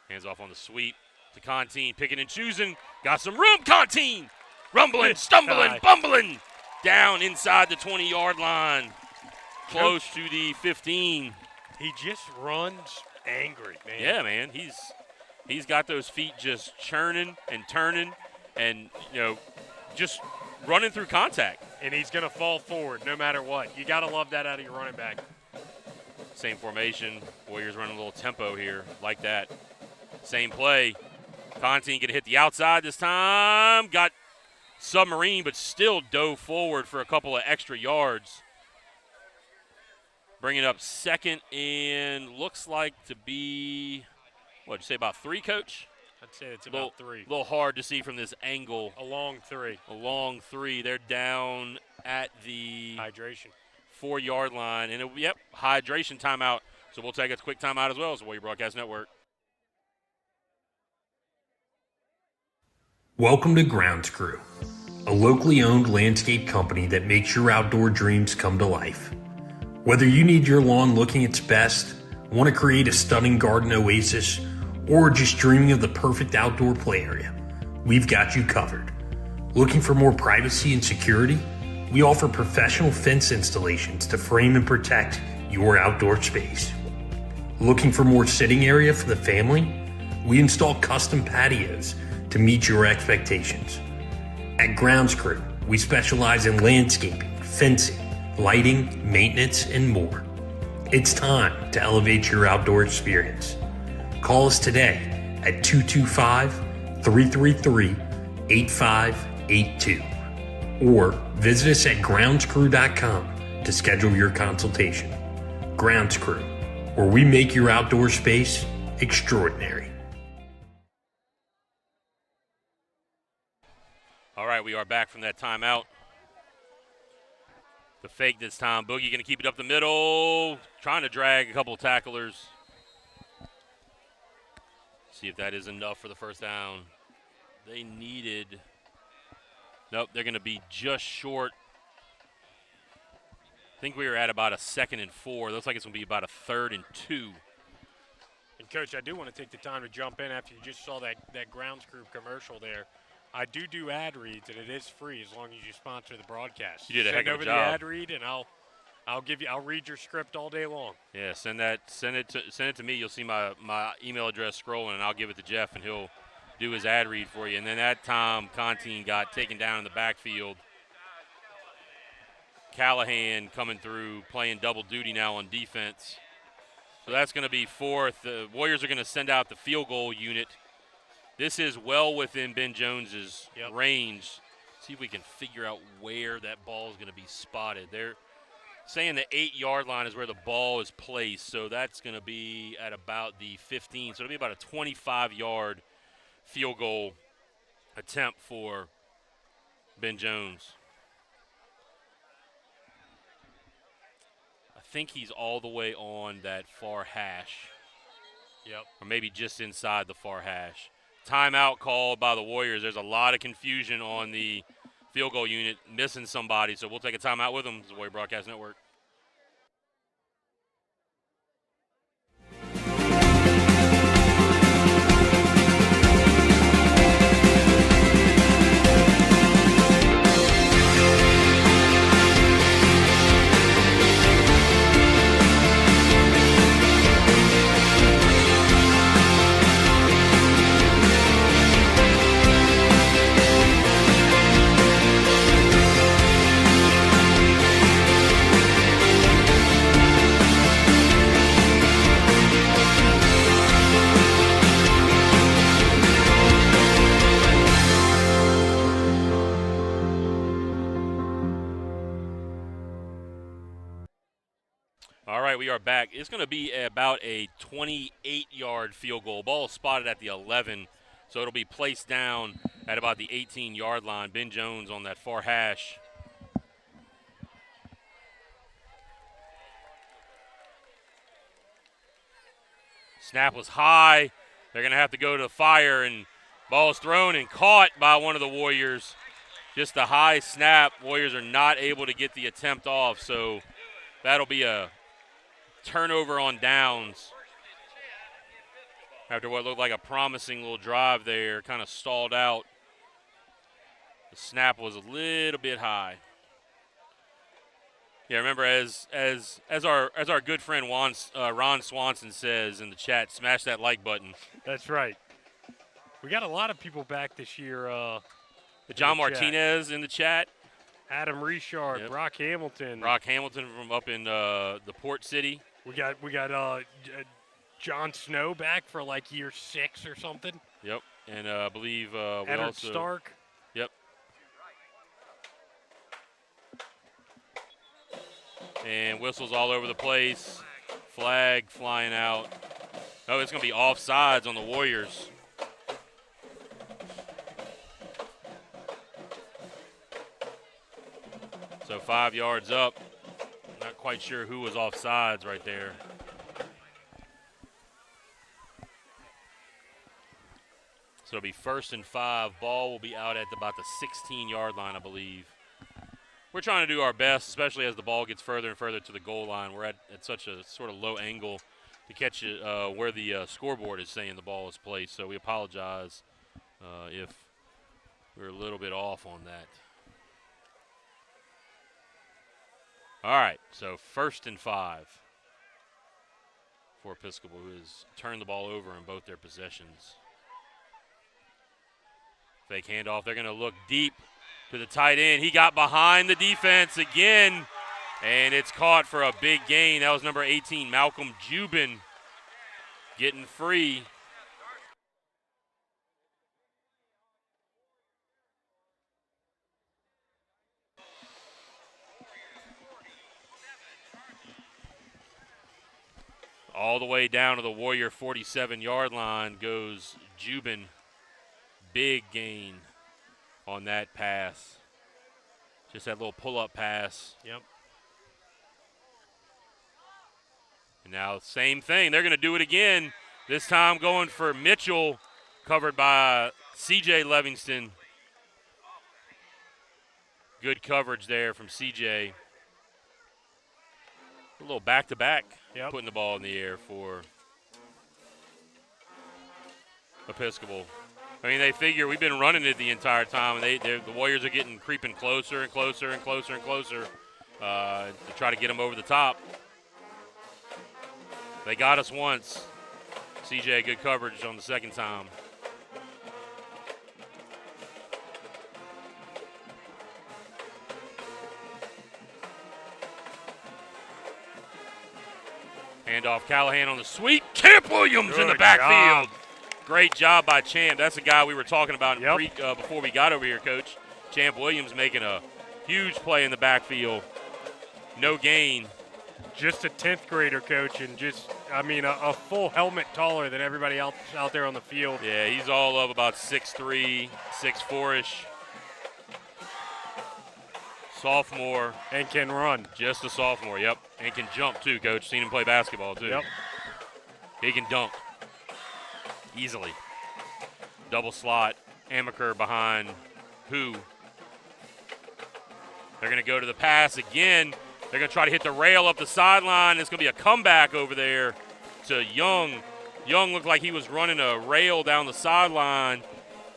Hands off on the sweep to Contine, picking and choosing. Got some room, Contine! Rumbling, stumbling, bumbling. Down inside the 20-yard line. Close to the 15. He just runs angry, man. Yeah, man. He's got those feet just churning and turning and, just running through contact. And he's going to fall forward no matter what. You got to love that out of your running back. Same formation. Warriors running a little tempo here, like that. Same play. Contine going to hit the outside this time. Got submarine, but still dove forward for a couple of extra yards. Bringing up second and looks like to be, what'd you say, about 3, Coach? I'd say it's about 3. A little hard to see from this angle. A long 3. A long 3. They're down at the Hydration. 4-yard line. And, hydration timeout. So we'll take a quick timeout as well as the Warrior Broadcast Network. Welcome to Grounds Crew, a locally owned landscape company that makes your outdoor dreams come to life. Whether you need your lawn looking its best, want to create a stunning garden oasis, or just dreaming of the perfect outdoor play area, we've got you covered. Looking for more privacy and security? We offer professional fence installations to frame and protect your outdoor space. Looking for more sitting area for the family? We install custom patios to meet your expectations. At Grounds Crew, we specialize in landscaping, fencing, lighting, maintenance, and more. It's time to elevate your outdoor experience. Call us today at 225-333-8582 or visit us at groundscrew.com to schedule your consultation. Grounds Crew, where we make your outdoor space extraordinary. All right, we are back from that timeout. The fake this time. Boogie going to keep it up the middle, trying to drag a couple of tacklers. See if that is enough for the first down. They needed. Nope, they're going to be just short. I think we were at about a 2nd and 4. Looks like it's going to be about a 3rd and 2. And, Coach, I do want to take the time to jump in after you just saw that Grounds Crew commercial there. I do ad reads, and it is free as long as you sponsor the broadcast. You did a heck of a job. Send over the ad read, and I'll read your script all day long. Yeah, send it to me. You'll see my email address scrolling, and I'll give it to Jeff, and he'll do his ad read for you. And then that time, Contine got taken down in the backfield. Callahan coming through, playing double duty now on defense. So that's going to be 4th. The Warriors are going to send out the field goal unit. This is well within Ben Jones's range. See if we can figure out where that ball is going to be spotted. They're saying the 8-yard line is where the ball is placed, so that's going to be at about the 15. So it'll be about a 25-yard field goal attempt for Ben Jones. I think he's all the way on that far hash. Yep. Or maybe just inside the far hash. Timeout called by the Warriors. There's a lot of confusion on the field goal unit, missing somebody, so we'll take a timeout with them. This is the Warrior Broadcast Network. All right, we are back. It's going to be about a 28-yard field goal. Ball spotted at the 11, so it'll be placed down at about the 18-yard line. Ben Jones on that far hash. Snap was high. They're going to have to go to the fire, and ball is thrown and caught by one of the Warriors. Just a high snap. Warriors are not able to get the attempt off, so that'll be a turnover on downs after what looked like a promising little drive there, kind of stalled out. The snap was a little bit high. Yeah, remember as our good friend Ron Swanson says in the chat, smash that like button. That's right. We got a lot of people back this year. John Martinez in the chat. Adam Richard, Yep. Brock Hamilton. Brock Hamilton from up in the Port City. We got Jon Snow back for like year 6 or something. Yep, and I believe we Eddard also Stark. Yep. And whistles all over the place. Flag flying out. Oh, it's going to be offsides on the Warriors. So 5 yards up. Not quite sure who was offsides right there. So it'll be 1st and 5. Ball will be out at about the 16-yard line, I believe. We're trying to do our best, especially as the ball gets further and further to the goal line. We're at such a sort of low angle to catch it where the scoreboard is saying the ball is placed. So we apologize if We were a little bit off on that. All right, so 1st and 5 for Episcopal, who has turned the ball over in both their possessions. Fake handoff. They're going to look deep to the tight end. He got behind the defense again, and it's caught for a big gain. That was number 18, Malcolm Jubin, getting free. All the way down to the Warrior 47-yard line goes Jubin. Big gain on that pass. Just that little pull-up pass. Yep. And now same thing. They're going to do it again. This time going for Mitchell, covered by C.J. Livingston. Good coverage there from C.J. A little back-to-back, putting the ball in the air for Episcopal. I mean, they figure we've been running it the entire time, and the Warriors are creeping closer and closer and closer and closer to try to get them over the top. They got us once. CJ, good coverage on the second time. Handoff, Callahan on the sweep. Champ Williams in the backfield. Great job by Champ. That's the guy we were talking about before we got over here, Coach. Champ Williams making a huge play in the backfield. No gain. Just a 10th grader, Coach, and a full helmet taller than everybody else out there on the field. Yeah, he's all of about 6'3", 6'4"-ish. Sophomore. And can run. Just a sophomore, yep. And can jump, too, Coach. Seen him play basketball, too. Yep. He can dunk easily. Double slot. Amaker behind who? They're going to go to the pass again. They're going to try to hit the rail up the sideline. It's going to be a comeback over there to Young. Young looked like he was running a rail down the sideline,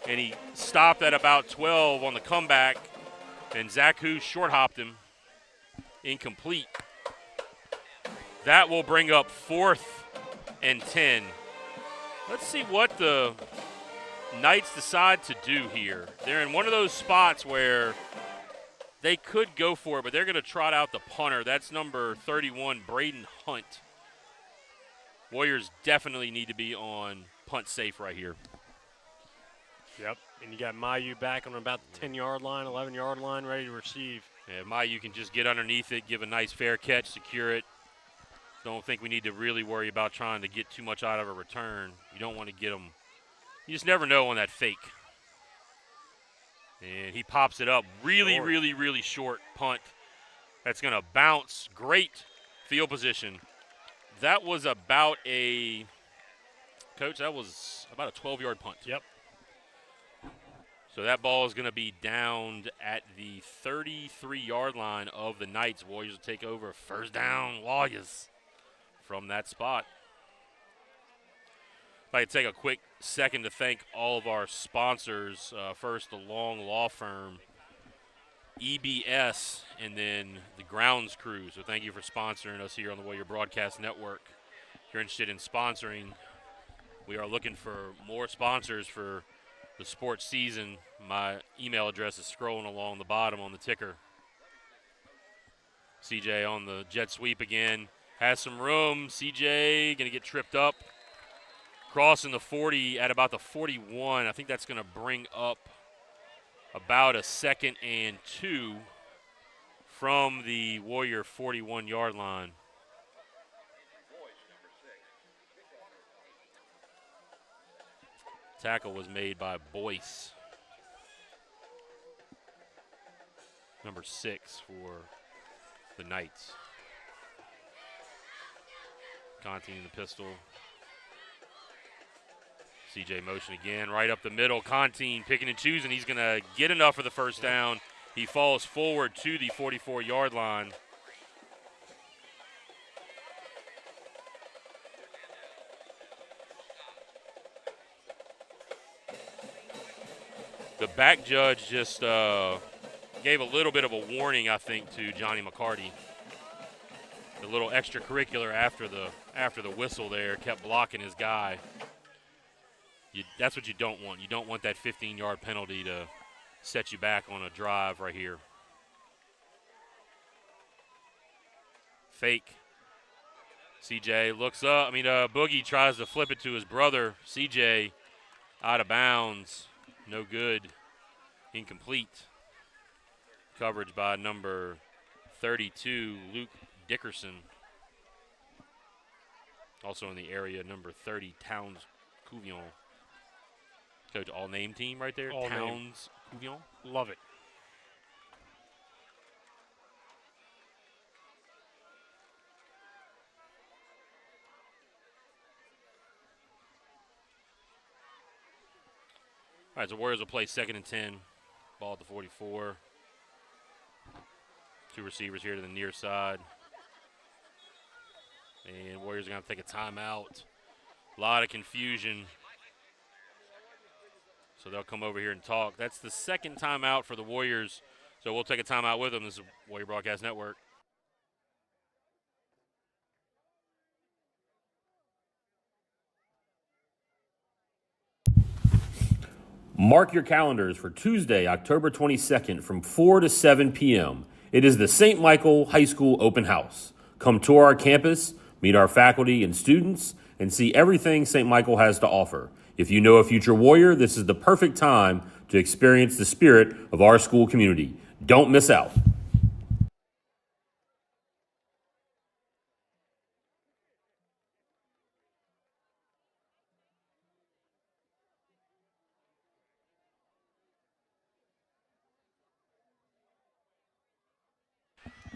and he stopped at about 12 on the comeback. And Zach Hu short-hopped him. Incomplete. That will bring up 4th and 10. Let's see what the Knights decide to do here. They're in one of those spots where they could go for it, but they're going to trot out the punter. That's number 31, Braden Hunt. Warriors definitely need to be on punt safe right here. Yep, and you got Mayu back on about the 10-yard line, 11-yard line, ready to receive. Yeah, Mayu can just get underneath it, give a nice fair catch, secure it. Don't think we need to really worry about trying to get too much out of a return. You don't want to get them. You just never know on that fake. And he pops it up really, really, really short punt. That's going to bounce. Great field position. That was about a 12-yard punt. Yep. So that ball is going to be downed at the 33-yard line of the Knights. Warriors will take over. First down, Warriors from that spot. I'd like to take a quick second to thank all of our sponsors. First, the Long Law Firm, EBS, and then the Grounds Crew. So thank you for sponsoring us here on the Warrior Broadcast Network. If you're interested in sponsoring, we are looking for more sponsors for the sports season. My email address is scrolling along the bottom on the ticker. CJ on the jet sweep again. Has some room. CJ going to get tripped up. Crossing the 40 at about the 41. I think that's going to bring up about a 2nd and 2 from the Warrior 41-yard line. Tackle was made by Boyce. Number 6 for the Knights. Conti in the pistol. CJ motion again, right up the middle. Contine picking and choosing. He's going to get enough for the first down. He falls forward to the 44-yard line. The back judge just gave a little bit of a warning, I think, to Johnny McCarty. The little extracurricular after the whistle there kept blocking his guy. That's what you don't want. You don't want that 15-yard penalty to set you back on a drive right here. Fake. CJ looks up. Boogie tries to flip it to his brother. CJ out of bounds. No good. Incomplete. Coverage by number 32, Luke Dickerson. Also in the area, number 30, Towns Couvion. Coach, all-name team right there. All Towns Couvion. Love it. All right, so Warriors will play 2nd and 10. Ball at the 44. Two receivers here to the near side. And Warriors are going to take a timeout. A lot of confusion. So they'll come over here and talk. That's the second timeout for the Warriors. So we'll take a timeout with them. This is Warrior Broadcast Network. Mark your calendars for Tuesday, October 22nd from 4 to 7 p.m. It is the St. Michael High School Open House. Come tour our campus, meet our faculty and students, and see everything St. Michael has to offer. If you know a future Warrior, this is the perfect time to experience the spirit of our school community. Don't miss out.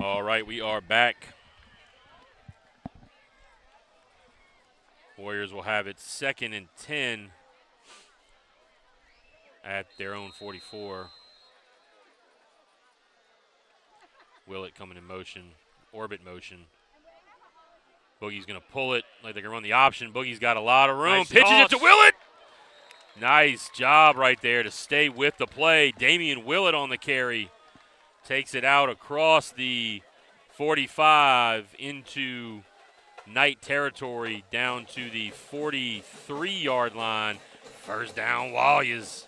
All right, we are back. Warriors will have it 2nd and 10 at their own 44. Willett coming in motion, orbit motion. Boogie's going to pull it like they're going to run the option. Boogie's got a lot of room. Nice Pitches toss. it to Willett. Nice job right there to stay with the play. Damian Willett on the carry. Takes it out across the 45 into Knight territory down to the 43-yard line. First down, Warriors.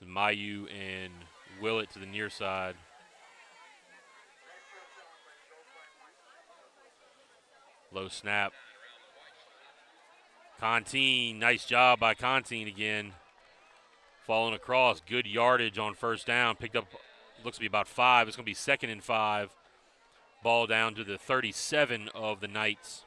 Mayu and Willett to the near side. Low snap. Contine, nice job by Contine again. Falling across, good yardage on first down. Picked up, looks to be about 5. It's going to be 2nd and 5. Ball down to the 37 of the Knights.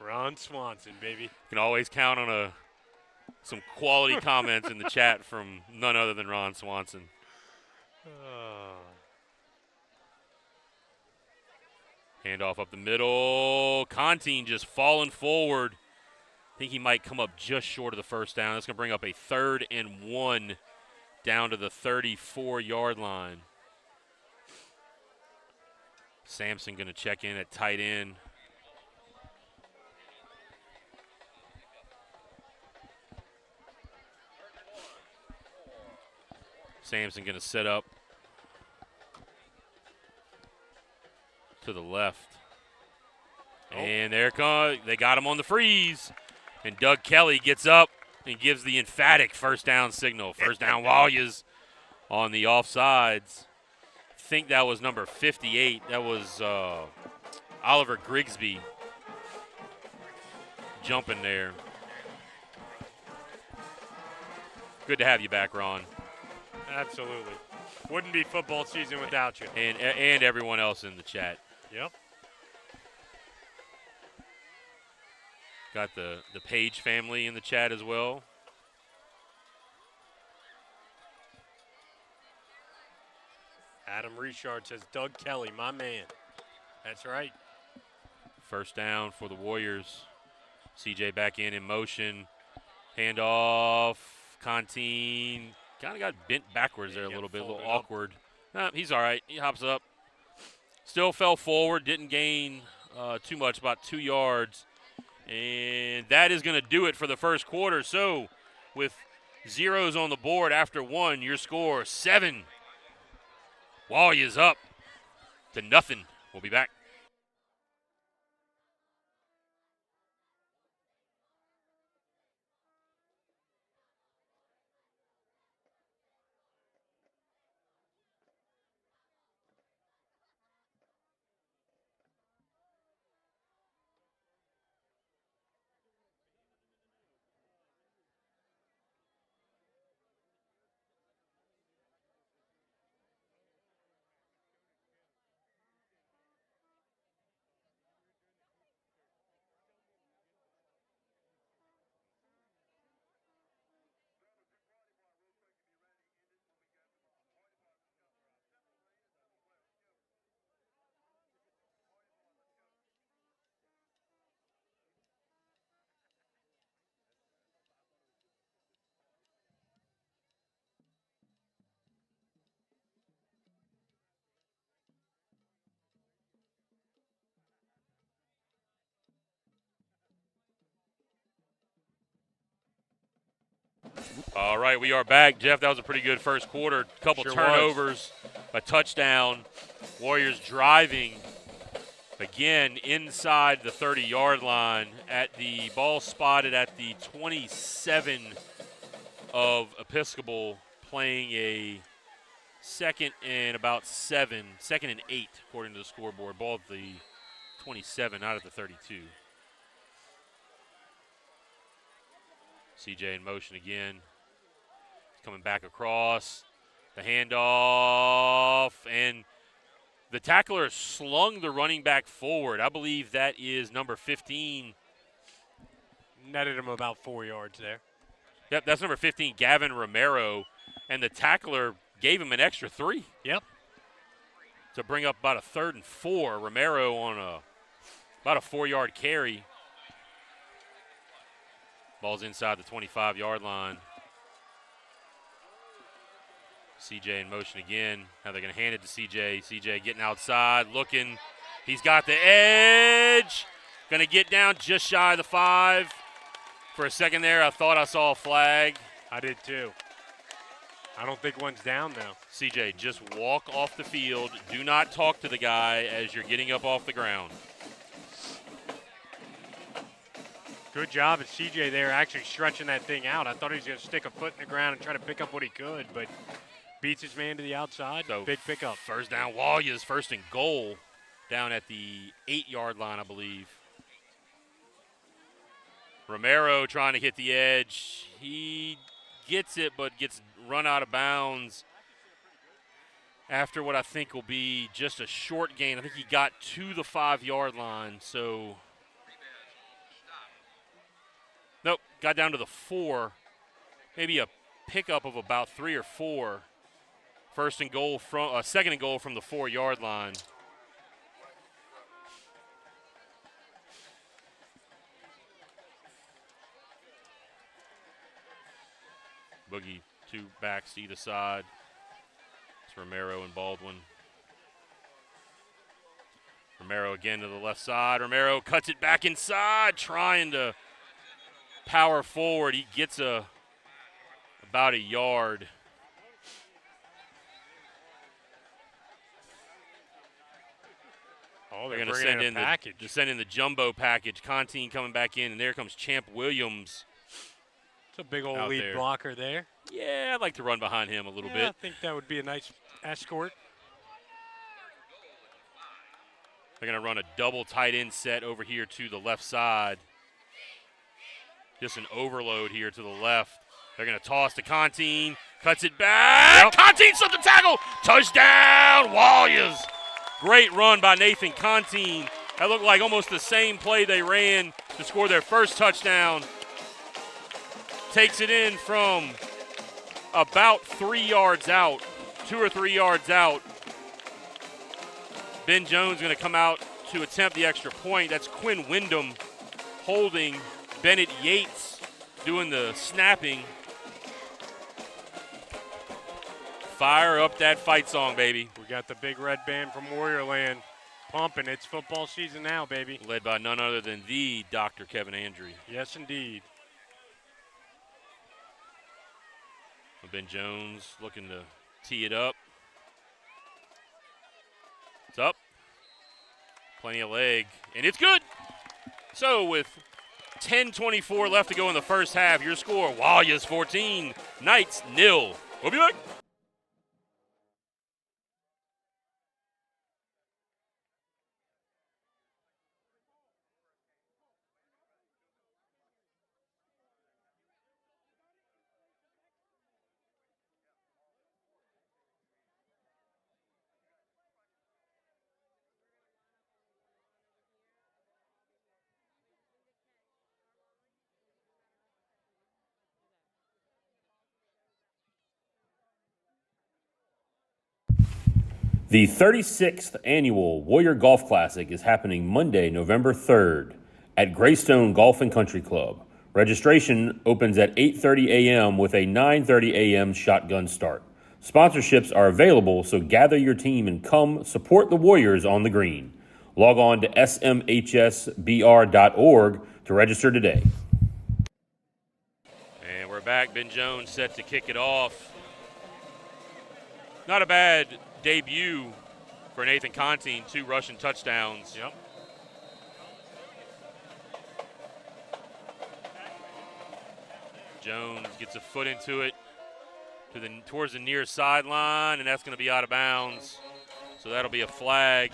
Ron Swanson, baby. Can always count on some quality comments in the chat from none other than Ron Swanson. Handoff up the middle. Contine just falling forward. I think he might come up just short of the first down. That's going to bring up a 3rd and 1 down to the 34-yard line. Sampson going to check in at tight end. Sampson going to set up to the left. And there it comes. They got him on the freeze. And Doug Kelly gets up and gives the emphatic first down signal. First down Warriors on the offsides. I think that was number 58. That was Oliver Grigsby jumping there. Good to have you back, Ron. Absolutely. Wouldn't be football season without you. And everyone else in the chat. Yep. Got the Page family in the chat as well. Adam Richard says, Doug Kelly, my man. That's right. First down for the Warriors. CJ back in motion. Handoff. Contine kind of got bent backwards there a little bit, a little awkward. He's all right. He hops up. Still fell forward. Didn't gain too much, about 2 yards. And that is going to do it for the first quarter. So with zeros on the board after 1, your score 7. Warriors up to nothing. We'll be back. All right, we are back. Jeff, that was a pretty good first quarter. A couple turnovers, a touchdown. Warriors driving again inside the 30-yard line at the ball spotted at the 27 of Episcopal, playing a second and 8, according to the scoreboard. Ball at the 27, not at the 32. CJ in motion again. Coming back across. The handoff. And the tackler slung the running back forward. I believe that is number 15. Netted him about 4 yards there. Yep, that's number 15, Gavin Romero. And the tackler gave him an extra 3. Yep. To bring up about a 3rd and 4. Romero on about a 4-yard carry. Ball's inside the 25-yard line. CJ in motion again. Now they're going to hand it to CJ. CJ getting outside, looking. He's got the edge. Going to get down just shy of the 5. For a second there, I thought I saw a flag. I did too. I don't think one's down though. CJ, just walk off the field. Do not talk to the guy as you're getting up off the ground. Good job at CJ there, actually stretching that thing out. I thought he was going to stick a foot in the ground and try to pick up what he could, but beats his man to the outside. So big pickup. First down, Warriors, 1st and goal down at the 8-yard line, I believe. Romero trying to hit the edge. He gets it, but gets run out of bounds after what I think will be just a short gain. I think he got to the 5-yard line, so nope, got down to the 4. Maybe a pickup of about 3 or 4. 2nd and goal from the 4-yard line. Boogie, 2 backs to either side. It's Romero and Baldwin. Romero again to the left side. Romero cuts it back inside, trying to power forward. He gets about a yard. Oh, they're going to send in the jumbo package. Contine coming back in, and there comes Champ Williams. It's a big old lead blocker there. Yeah, I'd like to run behind him a little bit. I think that would be a nice escort. They're going to run a double tight end set over here to the left side. Just an overload here to the left. They're going to toss to Contine. Cuts it back. Yep. Contine slipped the tackle. Touchdown, Warriors. Great run by Nathan Contine. That looked like almost the same play they ran to score their first touchdown. Takes it in from about 3 yards out, 2 or 3 yards out. Ben Jones going to come out to attempt the extra point. That's Quinn Wyndham holding Bennett Yates doing the snapping. Fire up that fight song, baby. We got the big red band from Warrior Land pumping. It's football season now, baby. Led by none other than the Dr. Kevin Andrew. Yes, indeed. Ben Jones looking to tee it up. It's up. Plenty of leg, and it's good. So with 10:24 left to go in the first half, your score, Warriors 14, Knights 0. We'll be back. The 36th Annual Warrior Golf Classic is happening Monday, November 3rd at Greystone Golf and Country Club. Registration opens at 8:30 a.m. with a 9:30 a.m. shotgun start. Sponsorships are available, so gather your team and come support the Warriors on the green. Log on to smhsbr.org to register today. And we're back. Ben Jones set to kick it off. Not a bad debut for Nathan Conti, 2 rushing touchdowns. Yep. Jones gets a foot into it towards the near sideline, and that's going to be out of bounds. So that'll be a flag.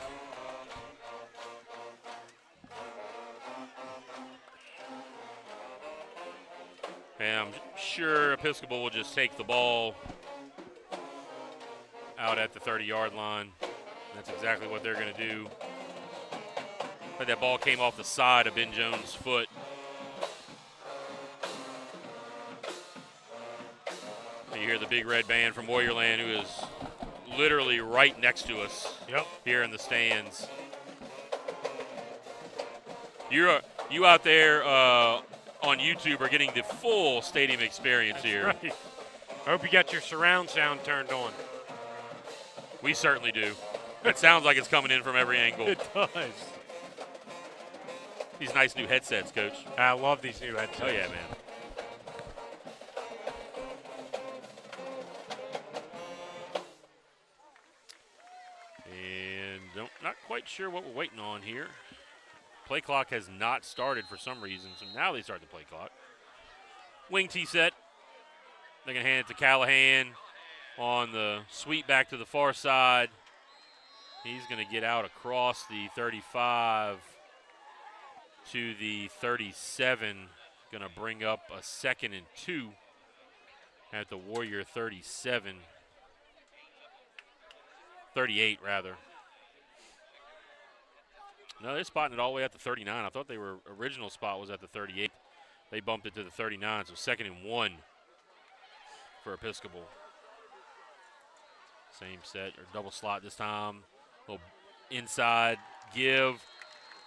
And I'm sure Episcopal will just take the ball out at the 30-yard line. That's exactly what they're going to do. But that ball came off the side of Ben Jones' foot. You hear the big red band from Warrior Land, who is literally right next to us here in the stands. You out there on YouTube are getting the full stadium experience here. Right. I hope you got your surround sound turned on. We certainly do. It sounds like it's coming in from every angle. It does. These nice new headsets, Coach. I love these new headsets. Oh, yeah, man. And not quite sure what we're waiting on here. Play clock has not started for some reason, so now they start the play clock. Wing tee set. They're going to hand it to Callahan on the sweep back to the far side. He's going to get out across the 35 to the 37. Going to bring up a 2nd and 2 at the Warrior 37. 38, rather. No, they're spotting it all the way at the 39. I thought their original spot was at the 38. They bumped it to the 39, so 2nd and 1 for Episcopal. Same set, or double slot this time. Little inside give.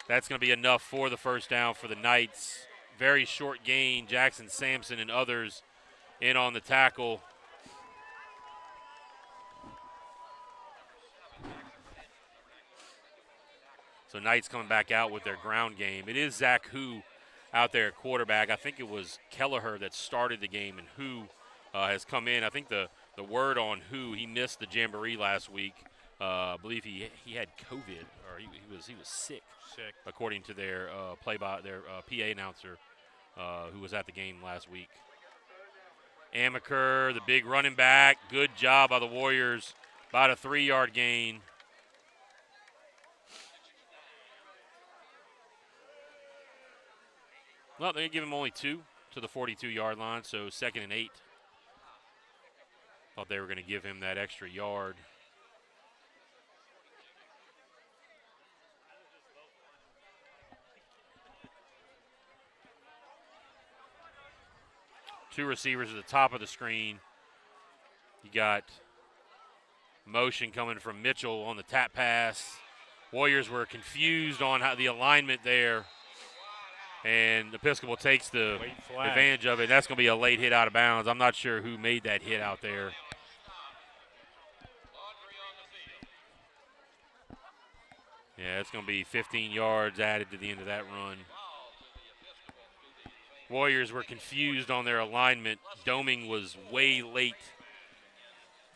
That's going to be enough for the first down for the Knights. Very short gain. Jackson Sampson and others in on the tackle. So Knights coming back out with their ground game. It is Zach Hu out there at quarterback. I think it was Kelleher that started the game, and Hu has come in. I think the word on Hu, he missed the jamboree last week. I believe he had COVID, or he was sick, according to their PA announcer who was at the game last week. Amaker, the big running back. Good job by the Warriors. About a 3-yard gain. Well, they're going to give him only 2 to the 42-yard line, so 2nd and 8. Thought they were going to give him that extra yard. Two receivers at the top of the screen. You got motion coming from Mitchell on the tap pass. Warriors were confused on how the alignment there. And Episcopal takes the Late flag. advantage of it. That's going to be a late hit out of bounds. I'm not sure who made that hit out there. Yeah, it's going to be 15 yards added to the end of that run. Warriors were confused on their alignment. Doming was way late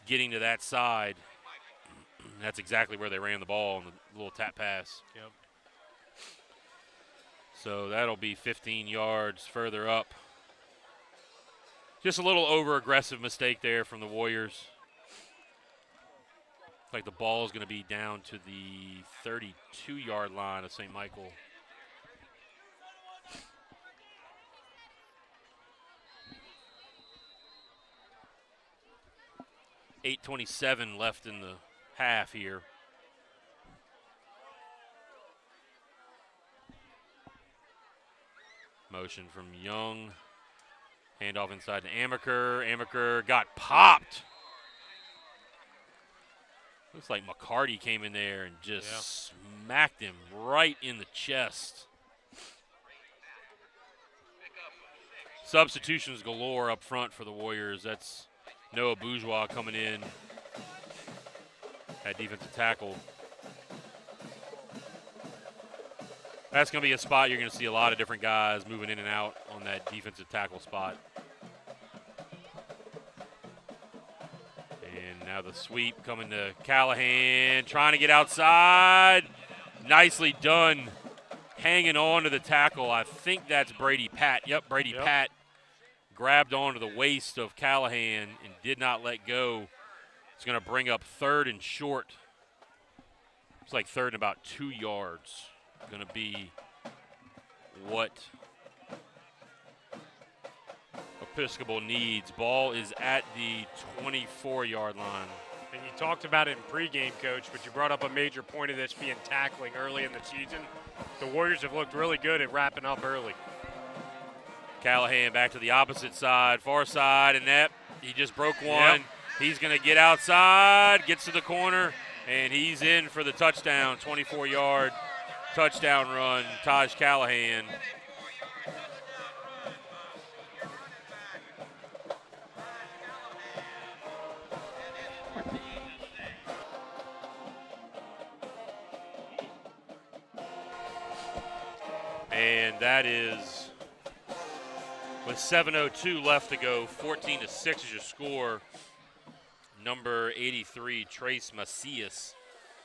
getting to that side. That's exactly where they ran the ball on the little tap pass. Yep. So that'll be 15 yards further up. Just a little over-aggressive mistake there from the Warriors. Like the ball is going to be down to the 32-yard line of St. Michael. .8:27 left in the half here. Motion from Young. Handoff inside to Amaker. Amaker got popped. Looks like McCarty came in there and just smacked him right in the chest. Substitutions galore up front for the Warriors. That's Noah Bourgeois coming in at defensive tackle. That's going to be a spot you're going to see a lot of different guys moving in and out on that defensive tackle spot. And now the sweep coming to Callahan, trying to get outside. Nicely done, hanging on to the tackle. I think that's Brady Pat. Yep, Brady Pat grabbed onto the waist of Callahan and did not let go. It's going to bring up 3rd and short. It's like 3rd and about 2 yards. Going to be what Episcopal needs. Ball is at the 24-yard line. And you talked about it in pregame, Coach, but you brought up a major point of this being tackling early in the season. The Warriors have looked really good at wrapping up early. Callahan back to the opposite side, far side, and that he just broke one. Yep. He's going to get outside, gets to the corner, and he's in for the touchdown, 24-yard touchdown run, Taj Callahan. And that is, with 7:02 left to go, 14-6 is your score. Number 83, Trace Macias,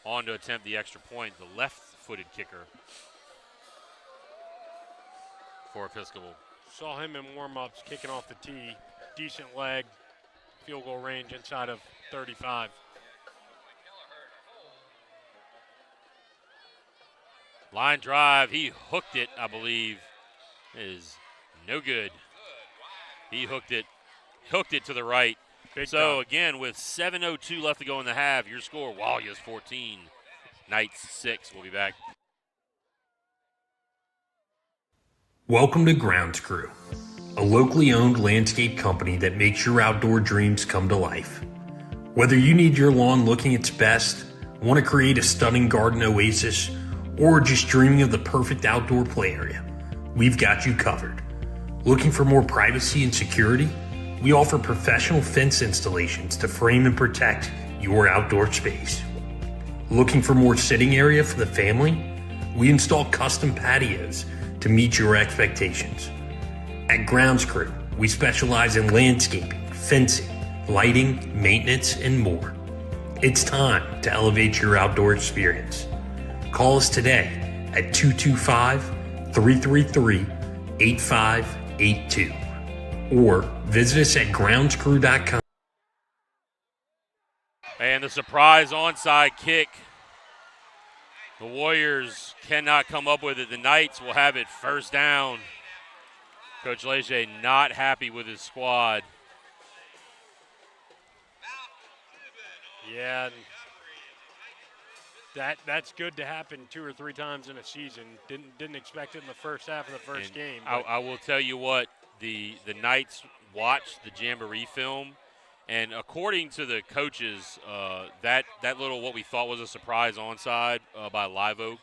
on to attempt the extra point, the left-footed kicker for Episcopal. Saw him in warm-ups kicking off the tee. Decent leg, field goal range inside of 35. Line drive, he hooked it, I believe, is no good. He hooked it to the right. Big so, time. Again, with 7:02 left to go in the half, your score, Warriors 14, Knights 6. We'll be back. Welcome to Grounds Crew, a locally owned landscape company that makes your outdoor dreams come to life. Whether you need your lawn looking its best, want to create a stunning garden oasis, or just dreaming of the perfect outdoor play area, we've got you covered. Looking for more privacy and security? We offer professional fence installations to frame and protect your outdoor space. Looking for more sitting area for the family? We install custom patios to meet your expectations. At Grounds Crew, we specialize in landscaping, fencing, lighting, maintenance, and more. It's time to elevate your outdoor experience. Call us today at 225-333-8582 or visit us at groundscrew.com. And the surprise onside kick. The Warriors cannot come up with it. The Knights will have it first down. Coach Leger not happy with his squad. Yeah, that's good to happen 2 or 3 times in a season. Didn't expect it in the first half of the first game. I will tell you what, the Knights watched the Jamboree film, and according to the coaches, that little what we thought was a surprise onside by Live Oak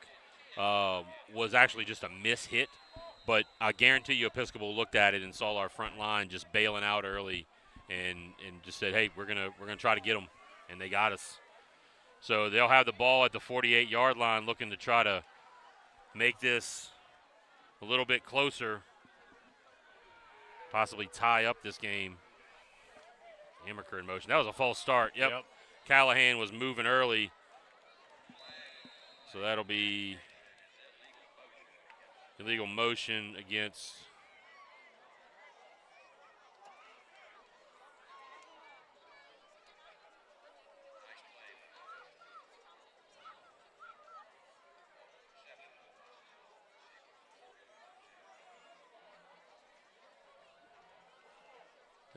was actually just a miss hit. But I guarantee you Episcopal looked at it and saw our front line just bailing out early and just said, hey, we're gonna try to get them, and they got us. So they'll have the ball at the 48-yard line looking to try to make this a little bit closer, possibly tie up this game. Amaker in motion. That was a false start. Yep. Callahan was moving early. So that'll be illegal motion against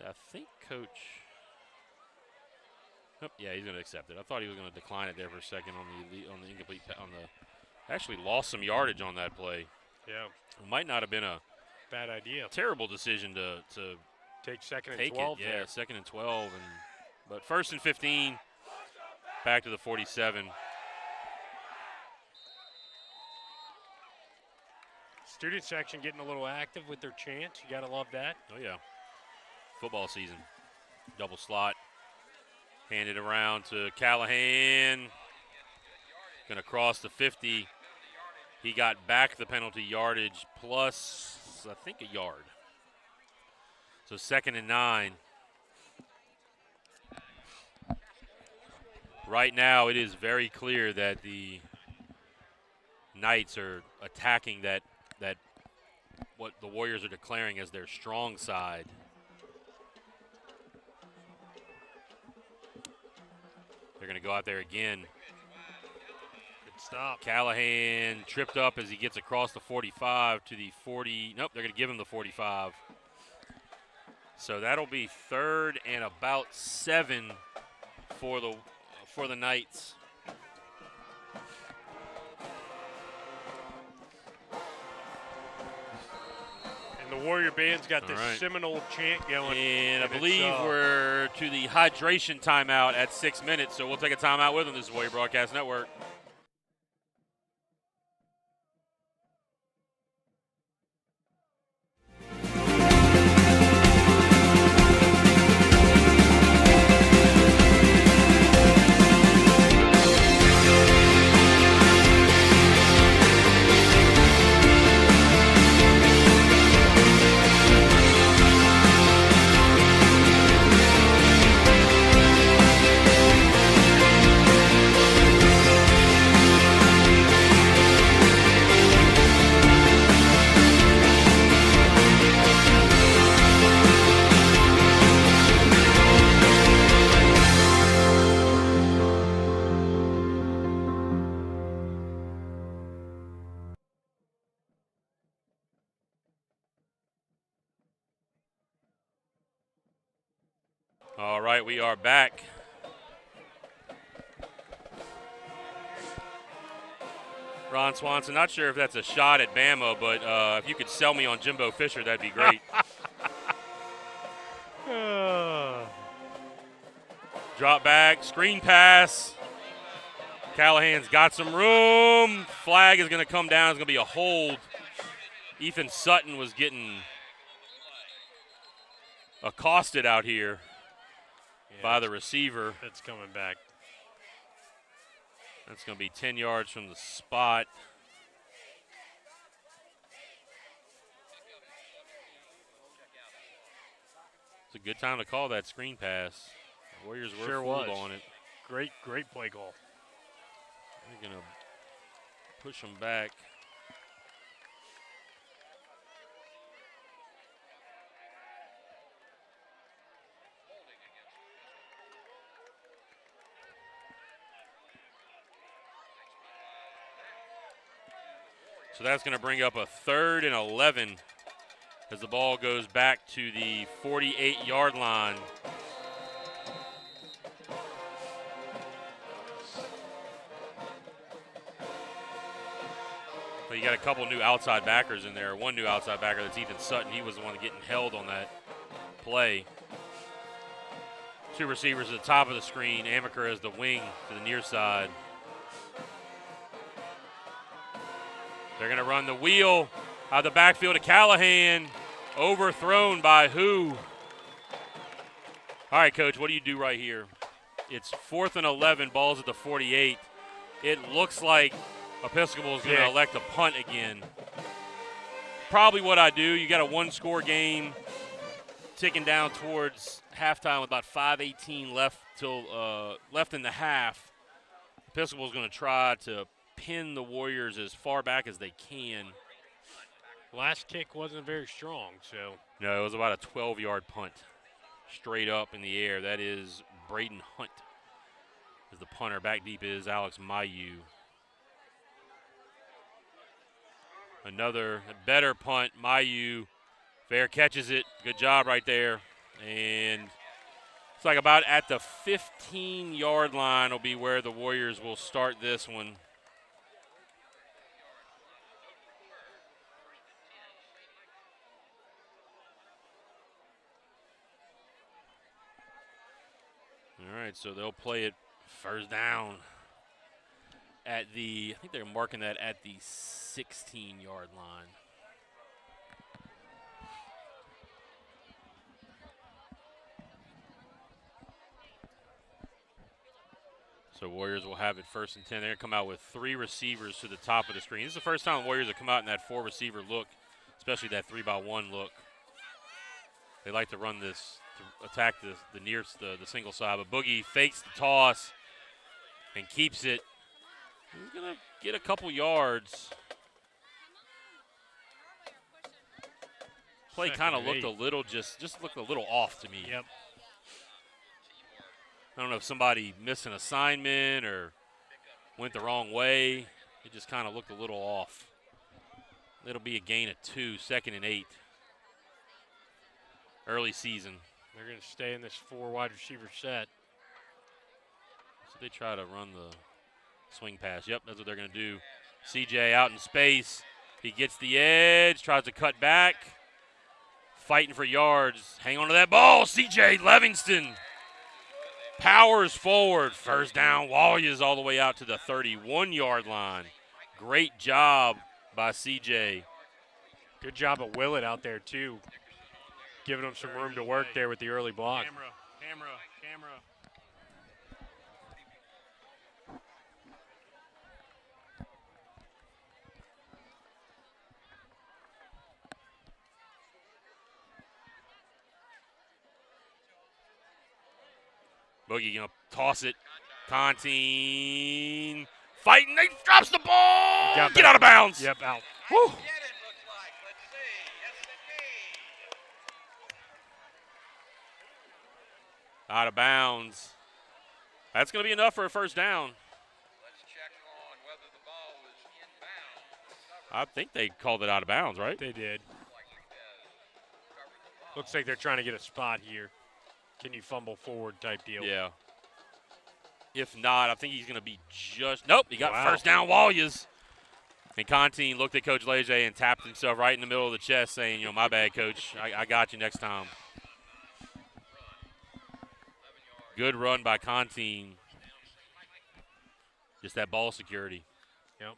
I think Coach. Oh, yeah, he's going to accept it. I thought he was going to decline it there for a second on the incomplete actually lost some yardage on that play. Yeah, it might not have been a bad idea. Terrible decision to take second and 12. Yeah, second and 12, but first and 15, back to the 47. Student section getting a little active with their chants. You got to love that. Oh yeah, football season. Double slot. Handed around to Callahan. Going to cross the 50. He got back the penalty yardage plus, I think, a yard. So 2nd and 9. Right now, it is very clear that the Knights are attacking that what the Warriors are declaring as their strong side. They're going to go out there again. Good stop. Callahan tripped up as he gets across the 45 to the 40. Nope, they're going to give him the 45. So that'll be 3rd and about 7 for the Knights. And the Warrior Band's got this Seminole chant going. And I believe we're to the hydration timeout at 6 minutes, so we'll take a timeout with them. This is Warrior Broadcast Network. All right, we are back. Ron Swanson, not sure if that's a shot at Bama, but if you could sell me on Jimbo Fisher, that'd be great. Drop back, screen pass. Callahan's got some room. Flag is going to come down. It's going to be a hold. Ethan Sutton was getting accosted out here by the receiver. That's coming back. That's going to be 10 yards from the spot. It's a good time to call that screen pass. The Warriors were fooled on it. Great play call. They're going to push them back. So that's going to bring up a 3rd and 11 as the ball goes back to the 48-yard line. But you got a couple new outside backers in there. One new outside backer, that's Ethan Sutton. He was the one getting held on that play. 2 receivers at the top of the screen. Amaker as the wing to the near side. They're going to run the wheel. Out of the backfield to Callahan. Overthrown by who? All right, Coach, what do you do right here? It's 4th and 11, ball's at the 48. It looks like Episcopal is going to elect a punt again. Probably what I do. You got a one-score game ticking down towards halftime with about 5:18 left left in the half. Episcopal is going to try to pin the Warriors as far back as they can. Last kick wasn't very strong, so. No, it was about a 12-yard punt. Straight up in the air. That is Braden Hunt. As the punter, back deep is Alex Mayu. Another better punt. Mayu, fair catches it. Good job right there. And it's like about at the 15-yard line will be where the Warriors will start this one. All right, so they'll play it first down at the, I think they're marking that at the 16-yard line. So Warriors will have it 1st and 10. They're going to come out with 3 receivers to the top of the screen. This is the first time the Warriors have come out in that 4-receiver look, especially that 3-by-1 look. They like to run this, to attack the single side. But Boogie fakes the toss and keeps it. He's going to get a couple yards. Play kind of looked a little, just looked a little off to me. Yep. I don't know if somebody missed an assignment or went the wrong way. It just kind of looked a little off. It'll be a gain of 2, 2nd and 8. Early season. They're going to stay in this 4 wide receiver set. So they try to run the swing pass. Yep, that's what they're going to do. CJ out in space. He gets the edge, tries to cut back. Fighting for yards. Hang on to that ball. CJ Livingston powers forward. First down. Wallias all the way out to the 31-yard line. Great job by CJ. Good job of Willett out there, too. Giving him some room to work there with the early block. Camera. Boogie gonna toss it. Contine fighting. He drops the ball. Get out of bounds. Yep, out. Whew. Out of bounds. That's going to be enough for a first down. Let's check on whether the ball was inbounds. I think they called it out of bounds, right? They did. Looks like they're trying to get a spot here. Can you fumble forward type deal? Yeah. If not, I think he's going to be just – nope, he got first down Wallias. And Contine looked at Coach Leger and tapped himself right in the middle of the chest saying, you know, my bad, Coach. I got you next time. Good run by Contine. Just that ball security. Yep.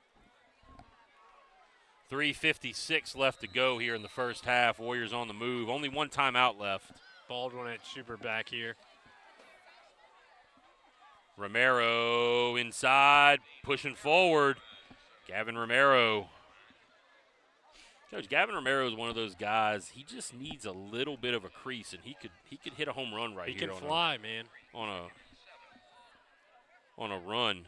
3:56 left to go here in the first half. Warriors on the move. Only one timeout left. Baldwin at super back here. Romero inside, pushing forward. Gavin Romero. Coach, Gavin Romero is one of those guys. He just needs a little bit of a crease, and he could hit a home run right here. He can fly, man. On a run.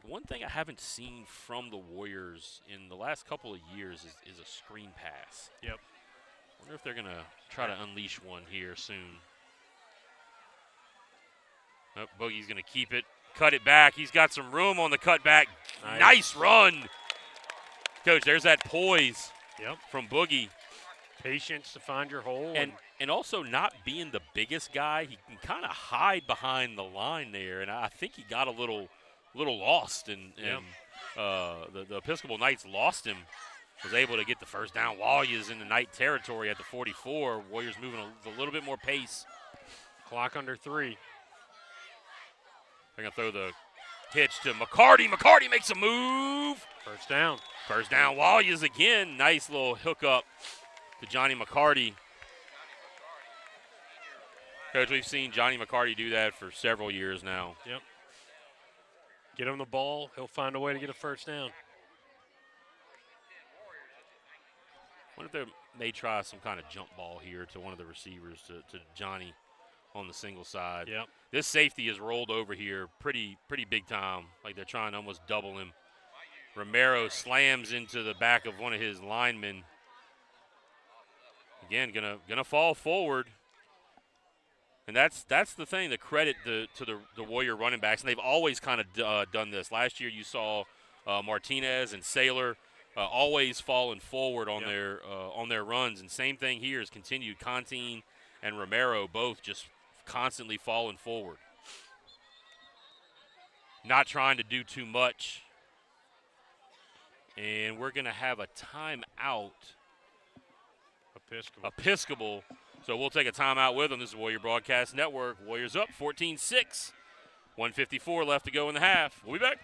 One thing I haven't seen from the Warriors in the last couple of years is a screen pass. Yep. Wonder if they're going to try to unleash one here soon. Oh, Boogie's going to keep it, cut it back. He's got some room on the cutback. Nice run. Coach, there's that poise from Boogie. Patience to find your hole. And also not being the biggest guy, he can kind of hide behind the line there. And I think he got a little lost. And the Episcopal Knights lost him. Was able to get the first down. Wallias in the Knight territory at the 44. Warriors moving a little bit more pace. Clock under 3. They're going to throw the Pitch to McCarty. McCarty makes a move. First down. First down, Warriors again. Nice little hookup to Johnny McCarty. Coach, we've seen Johnny McCarty do that for several years now. Yep. Get him the ball, he'll find a way to get a first down. I wonder if they may try some kind of jump ball here to one of the receivers, to Johnny on the single side. Yep. This safety is rolled over here pretty big time, like they're trying to almost double him. Romero slams into the back of one of his linemen. Again, gonna fall forward. And that's the thing, the credit to the Warrior running backs, and they've always kind of done this. Last year you saw Martinez and Saylor always falling forward on their runs, and same thing here is continued. Contine and Romero both just constantly falling forward, not trying to do too much. And we're going to have a timeout. Episcopal. So we'll take a timeout with them. This is Warrior Broadcast Network. Warriors up 14-6. 1:54 left to go in the half. We'll be back.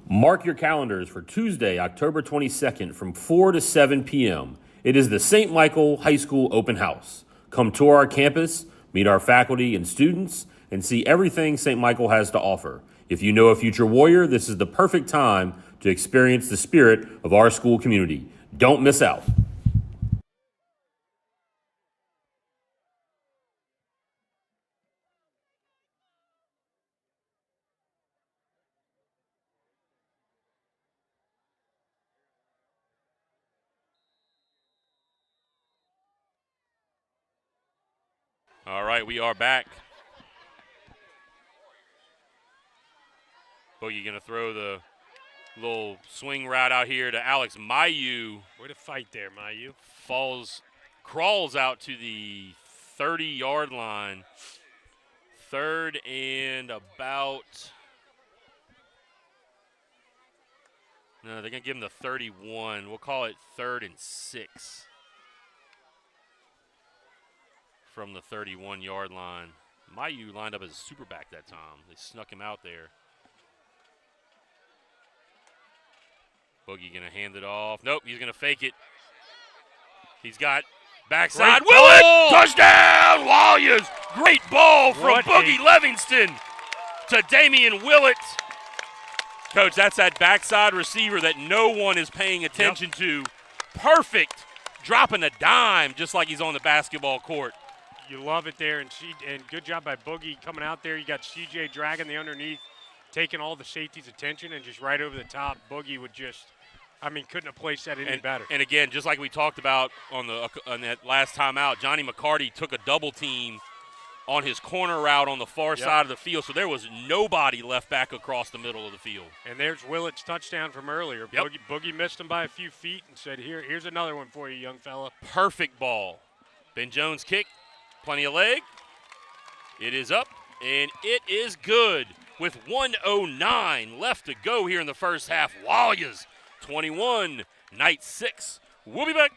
Mark your calendars for Tuesday, October 22nd from 4 to 7 p.m. It is the St. Michael High School Open House. Come tour our campus, meet our faculty and students, and see everything St. Michael has to offer. If you know a future Warrior, this is the perfect time to experience the spirit of our school community. Don't miss out. All right, we are back. Boogie going to throw the little swing route out here to Alex Mayu. Way to fight there, Mayu. Crawls out to the 30-yard line. Third and about. No, they're going to give him the 31. We'll call it 3rd and 6. From the 31-yard line. Mayu lined up as a super back that time. They snuck him out there. Boogie going to hand it off. Nope, he's going to fake it. He's got backside. Willett! Touchdown, Warriors! Great ball from Boogie Livingston to Damian Willett. Coach, that's that backside receiver that no one is paying attention to. Perfect. Dropping a dime just like he's on the basketball court. You love it there, and good job by Boogie coming out there. You got CJ dragging the underneath, taking all the safety's attention, and just right over the top, Boogie would just, couldn't have placed that any better. And again, just like we talked about on that last time out, Johnny McCarty took a double team on his corner route on the far side of the field, so there was nobody left back across the middle of the field. And there's Willett's touchdown from earlier. Yep. Boogie missed him by a few feet and said, here's another one for you, young fella. Perfect ball. Ben Jones kick. Plenty of leg. It is up, and it is good with 1:09 left to go here in the first half. Warriors 21, Knights 6. We'll be back.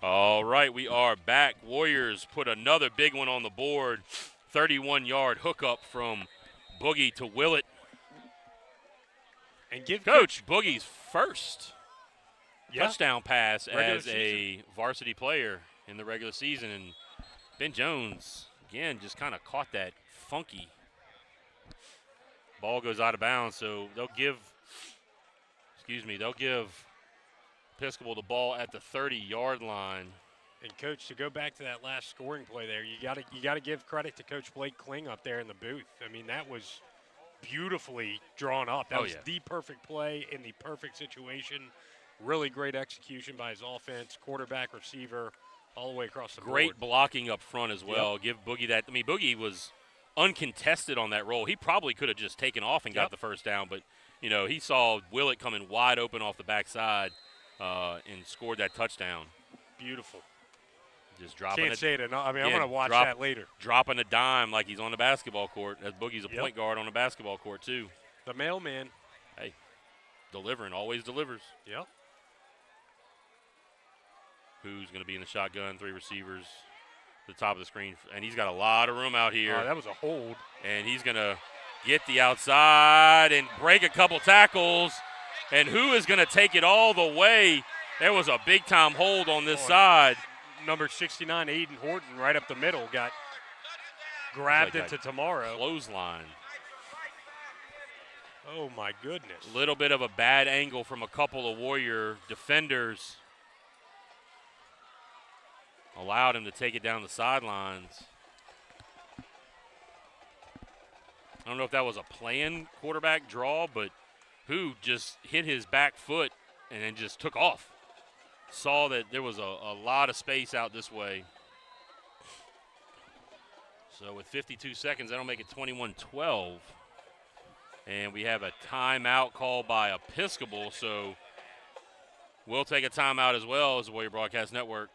All right, we are back. Warriors put another big one on the board. 31-yard hookup from Boogie to Willett. And give Coach Boogie's first touchdown pass as a varsity player in the regular season. And Ben Jones, again, just kind of caught that funky. Ball goes out of bounds, so they'll give Episcopal the ball at the 30-yard line. And Coach, to go back to that last scoring play there, you gotta give credit to Coach Blake Kling up there in the booth. I mean, that was beautifully drawn up. That was the perfect play in the perfect situation. Really great execution by his offense, quarterback, receiver, all the way across the board. Great blocking up front as well. Give Boogie that. I mean, Boogie was uncontested on that roll. He probably could have just taken off and got the first down, but, you know, he saw Willett coming wide open off the backside and scored that touchdown. Beautiful. Just dropping Can't say it enough. I mean, I'm going to watch that later. Dropping a dime like he's on the basketball court. As Boogie's a point guard on the basketball court, too. The mailman. Hey, delivering, always delivers. Yep. Who's going to be in the shotgun? 3 receivers. The top of the screen. And he's got a lot of room out here. Oh, that was a hold. And he's going to get the outside and break a couple tackles. And who is going to take it all the way? There was a big-time hold on this side. Number 69, Aiden Horton, right up the middle, got grabbed into tomorrow. Clothesline. Oh, my goodness. A little bit of a bad angle from a couple of Warrior defenders. Allowed him to take it down the sidelines. I don't know if that was a planned quarterback draw, but who just hit his back foot and then just took off. Saw that there was a lot of space out this way. So with 52 seconds, that'll make it 21-12. And we have a timeout called by Episcopal, so we'll take a timeout as well as the Warrior Broadcast Network.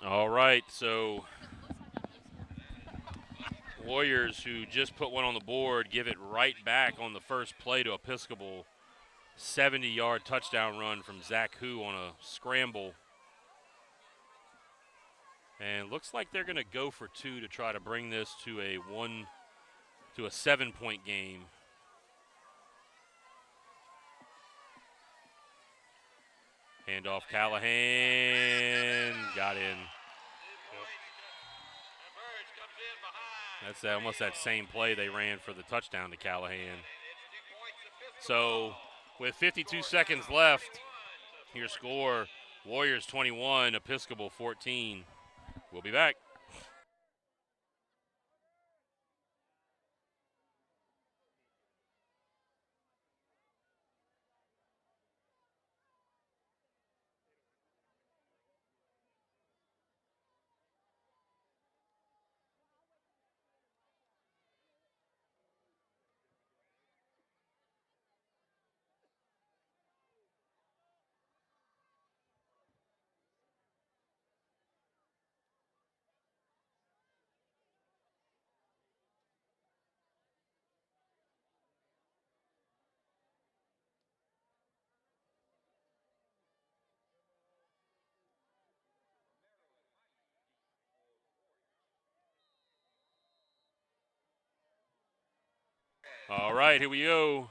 All right, so Warriors, who just put one on the board, give it right back on the first play to Episcopal. 70-yard touchdown run from Zach Hu on a scramble. And looks like they're going to go for 2 to try to bring this to a 7-point game. Handoff Callahan, got in. That's almost that same play they ran for the touchdown to Callahan. So with 52 seconds left, your score, Warriors 21, Episcopal 14. We'll be back. All right, here we go.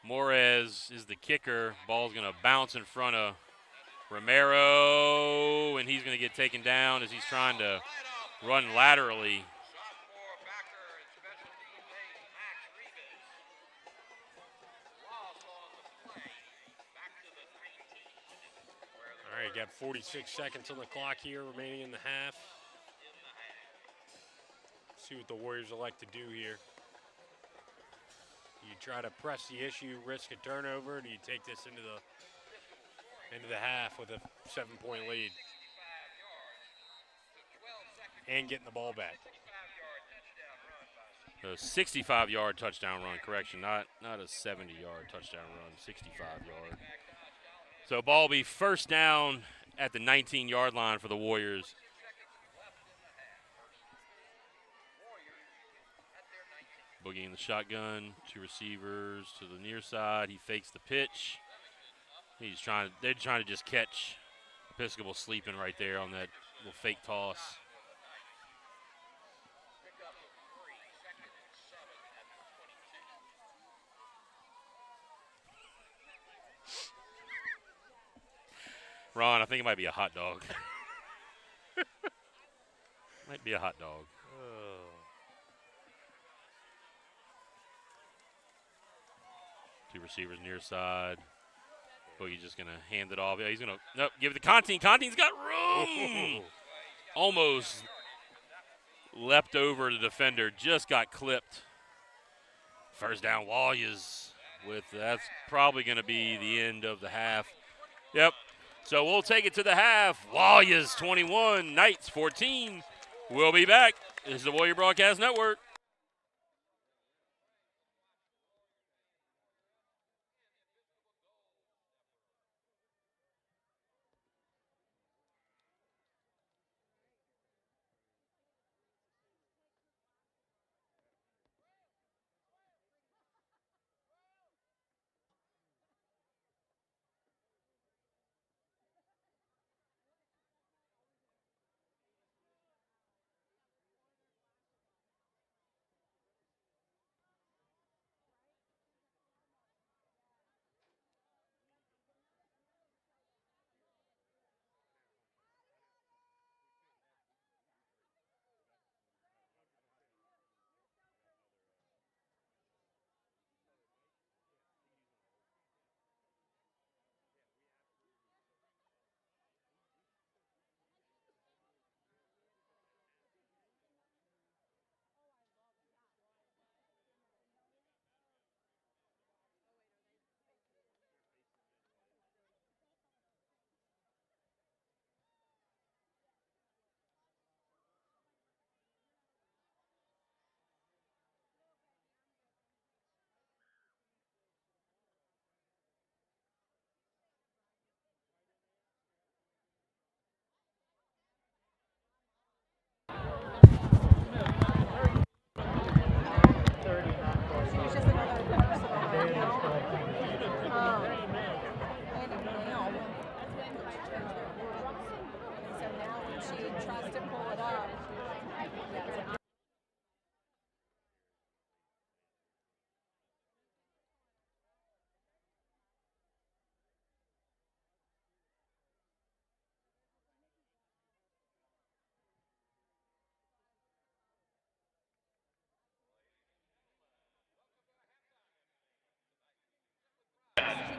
Morez is the kicker. Ball's going to bounce in front of Romero, and he's going to get taken down as he's trying to run laterally. All right, got 46 seconds on the clock here remaining in the half. See what the Warriors elect to do here. You try to press the issue, risk a turnover, or do you take this into the half with a 7-point lead and getting the ball back? A 65-yard touchdown run, correction, not a 70-yard touchdown run, 65-yard. So ball will be first down at the 19-yard line for the Warriors. Boogie in the shotgun, 2 receivers to the near side. He fakes the pitch. They're trying to just catch Episcopal sleeping right there on that little fake toss. Ron, I think it might be a hot dog. Might be a hot dog. Two receivers near side. Boogie's just going to hand it off. Yeah, he's going to nope, give it to Contine. Contine's got room. Almost leapt over the defender. Just got clipped. First down, Warriors. That's probably going to be the end of the half. Yep. So we'll take it to the half. Warriors 21, Knights 14. We'll be back. This is the Warrior Broadcast Network.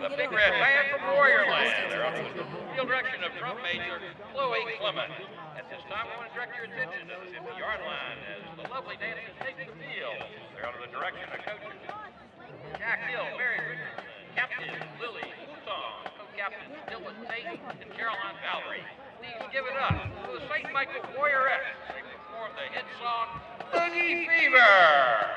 The Big Red Band from Warriorland. They're under the field direction of drum major Chloe Clement. At this time, we want to direct your attention to the 50-yard line as the lovely dancers take the field. They're under the direction of coaches Jack Hill, Mary Richardson, Captain Lily Mouton, co-captains Dylan Tate and Caroline Valerie. Please give it up to the St. Michael Warriorettes. They perform the hit song, Boogie Fever.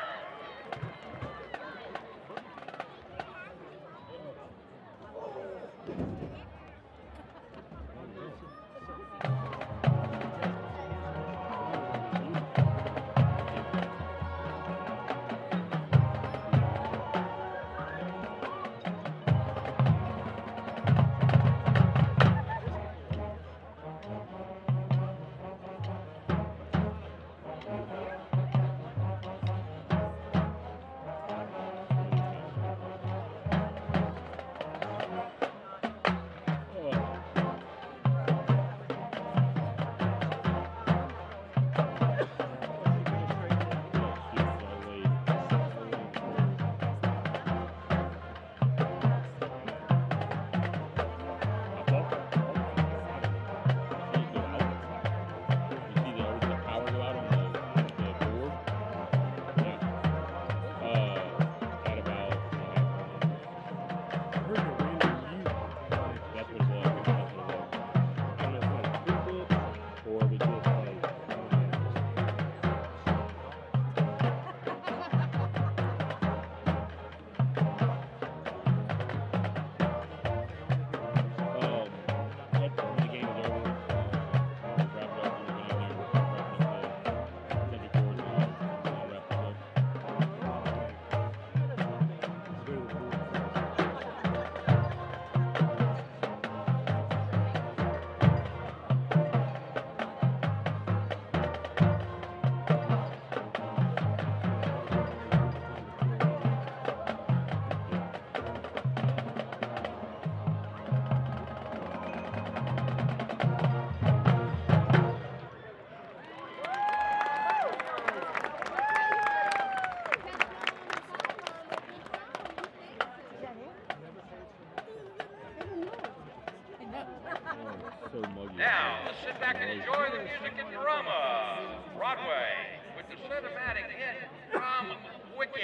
the music in drama, Broadway, with the cinematic hit from Wicked.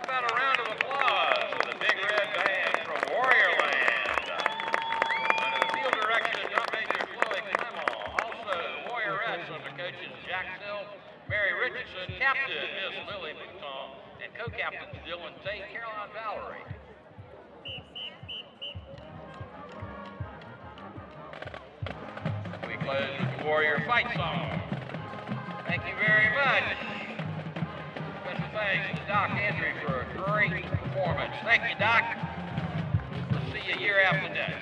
About a round of applause for the Big Red Band from Warriorland. Under the field direction of drum major Floyd Clement. Also, the Warriorettes under coaches Jack Sill, Mary Richardson, captain Miss Lily Mouton, and co-captains Dylan Tate, Caroline Valerie. We close with the Warrior Fight Song. Thank you very much. Special thanks to Doc Andrew for a great performance. Thank you, Doc. We'll see you year after next.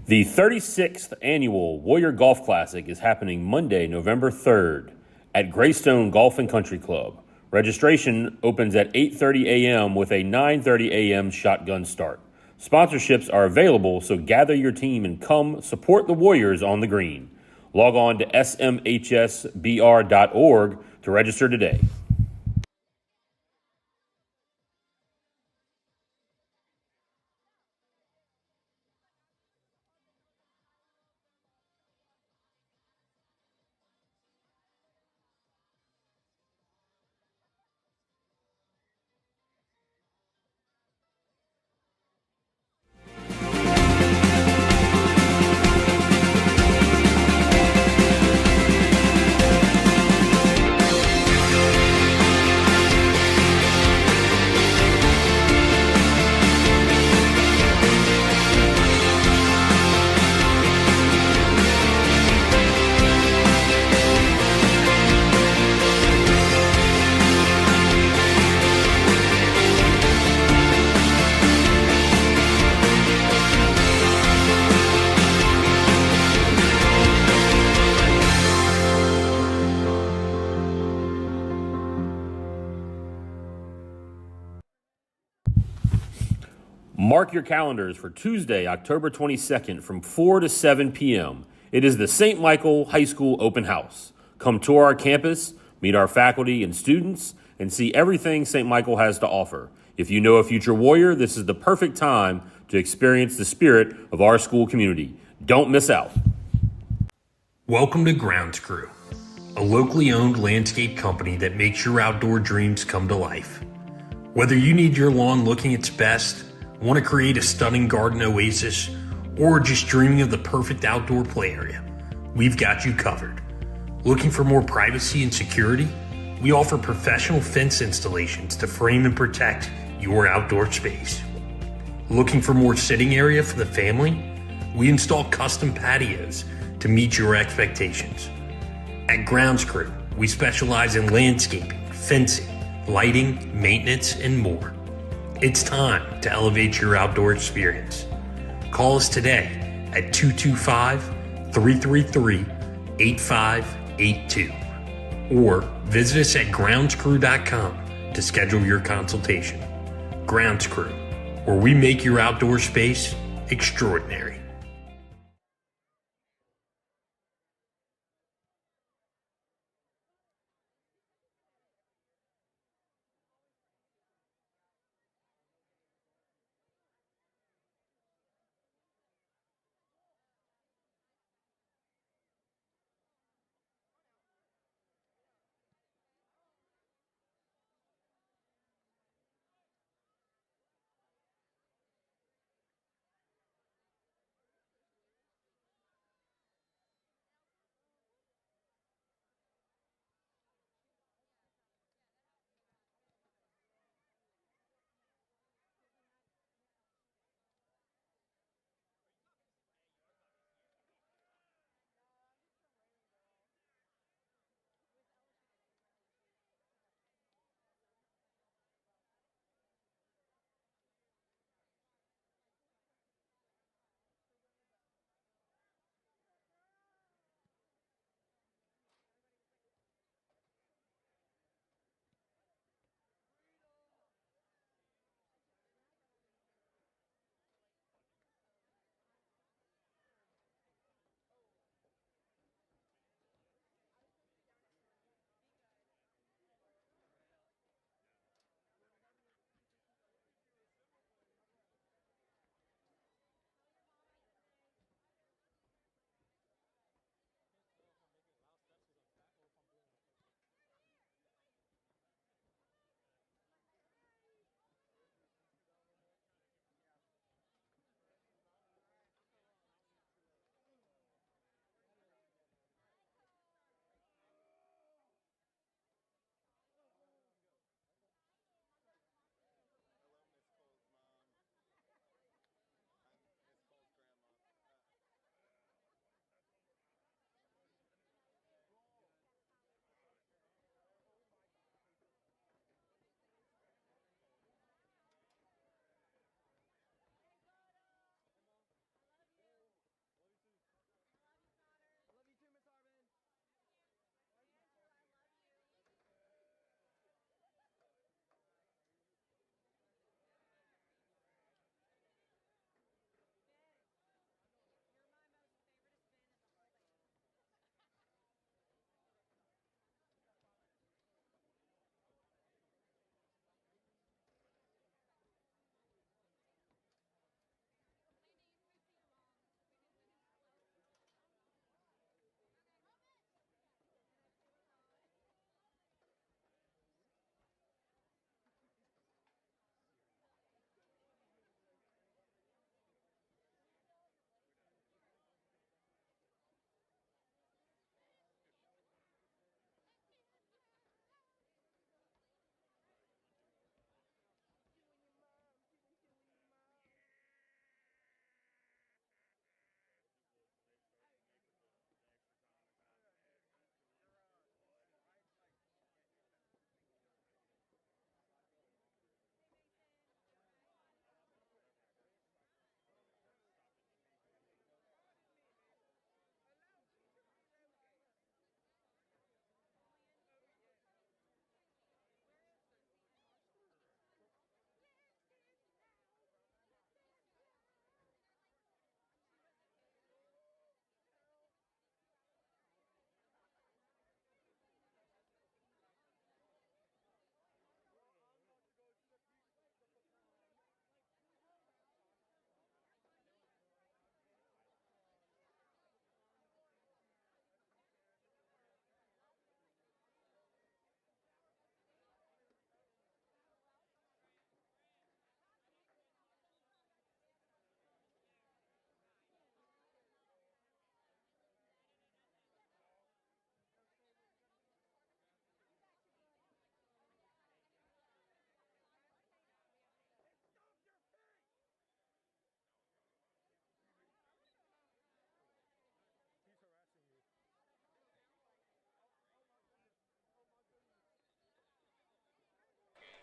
The 36th annual Warrior Golf Classic is happening Monday, November 3rd at Greystone Golf and Country Club. Registration opens at 8:30 a.m. with a 9:30 a.m. shotgun start. Sponsorships are available, so gather your team and come support the Warriors on the green. Log on to smhsbr.org to register today. Mark your calendars for Tuesday, October 22nd from 4 to 7 p.m. It is the St. Michael High School Open House. Come tour our campus, meet our faculty and students, and see everything St. Michael has to offer. If you know a future Warrior, this is the perfect time to experience the spirit of our school community. Don't miss out. Welcome to Grounds Crew, a locally owned landscape company that makes your outdoor dreams come to life. Whether you need your lawn looking its best, want to create a stunning garden oasis, or just dreaming of the perfect outdoor play area, we've got you covered. Looking for more privacy and security? We offer professional fence installations to frame and protect your outdoor space. Looking for more sitting area for the family? We install custom patios to meet your expectations. At Grounds Crew, we specialize in landscaping, fencing, lighting, maintenance, and more. It's time to elevate your outdoor experience. Call us today at 225-333-8582 or visit us at groundscrew.com to schedule your consultation. Grounds Crew, where we make your outdoor space extraordinary.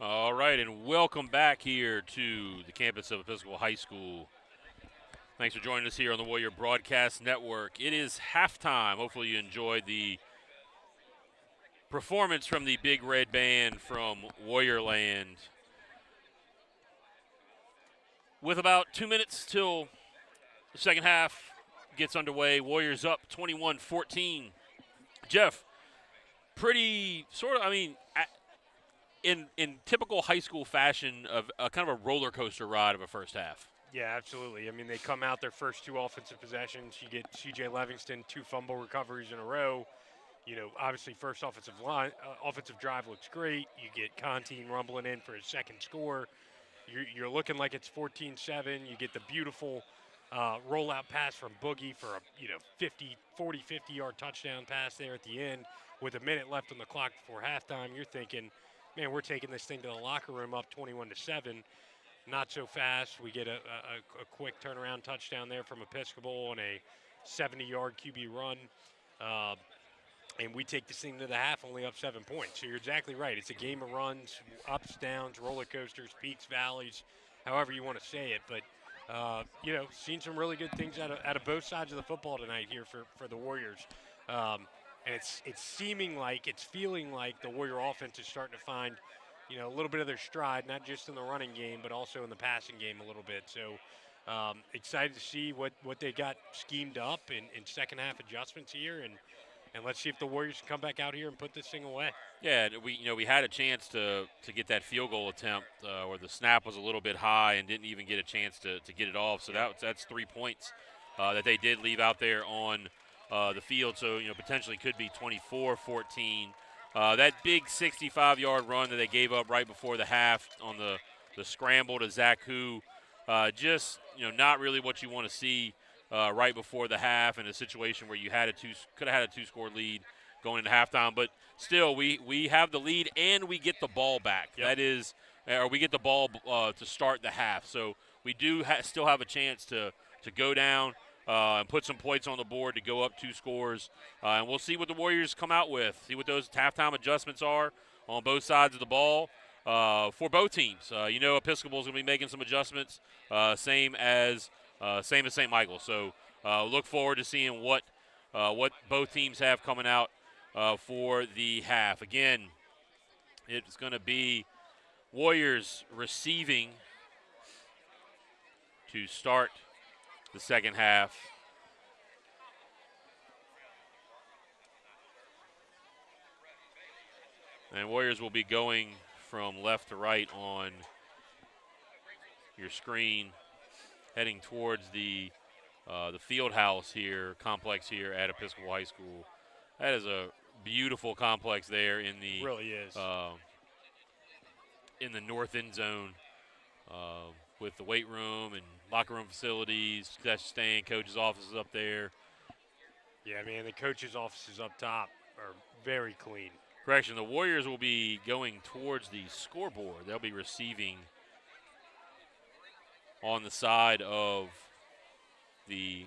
All right, and welcome back here to the campus of Episcopal High School. Thanks for joining us here on the Warrior Broadcast Network. It is halftime. Hopefully you enjoyed the performance from the Big Red Band from Warriorland. With about 2 minutes till the second half gets underway, Warriors up 21-14. Jeff, pretty sort of, in typical high school fashion of a kind of a roller coaster ride of a first half. Yeah, absolutely. I mean, they come out their first 2 offensive possessions. You get C.J. Livingston 2 fumble recoveries in a row. You know, obviously, first offensive drive looks great. You get Contine rumbling in for his second score. You're looking like it's 14-7. You get the beautiful rollout pass from Boogie for a 50-yard touchdown pass there at the end with a minute left on the clock before halftime. You're thinking, man, we're taking this thing to the locker room up 21-7. Not so fast. We get a quick turnaround touchdown there from Episcopal on a 70-yard QB run. And we take this thing to the half only up 7 points. So you're exactly right. It's a game of runs, ups, downs, roller coasters, peaks, valleys, however you want to say it. But, seen some really good things out of both sides of the football tonight here for the Warriors. And it's feeling like the Warrior offense is starting to find – a little bit of their stride, not just in the running game, but also in the passing game a little bit. So excited to see what they got schemed up in second half adjustments here, and let's see if the Warriors can come back out here and put this thing away. Yeah, we had a chance to get that field goal attempt where the snap was a little bit high and didn't even get a chance to get it off. So that's 3 points that they did leave out there on the field. So potentially could be 24-14. That big 65-yard run that they gave up right before the half on the scramble to Zach Hu, just not really what you want to see right before the half in a situation where you could have had a 2-score lead going into halftime. But still, we have the lead and we get the ball back. Yep. That is, or we get the ball to start the half. So we do still have a chance to go down. And put some points on the board to go up 2 scores. And we'll see what the Warriors come out with, see what those halftime adjustments are on both sides of the ball for both teams. Episcopal is going to be making some adjustments, same as St. Michael. So look forward to seeing what both teams have coming out for the half. Again, it's going to be Warriors receiving to start the second half. And Warriors will be going from left to right on your screen, heading towards the field house complex here at Episcopal High School. That is a beautiful complex there in the really is. In the north end zone. With the weight room and locker room facilities, stand, coach's offices up there. Yeah, man, the coach's offices up top are very clean. Correction, the Warriors will be going towards the scoreboard. They'll be receiving on the side of the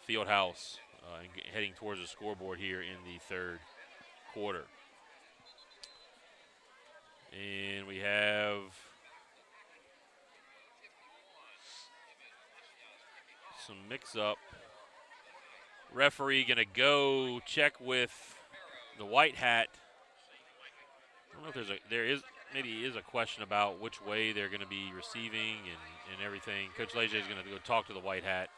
field house and heading towards the scoreboard here in the third quarter. And we have some mix-up. Referee going to go check with the white hat. I don't know if there is a question about which way they're going to be receiving and everything. Coach Leger is going to go talk to the white hat.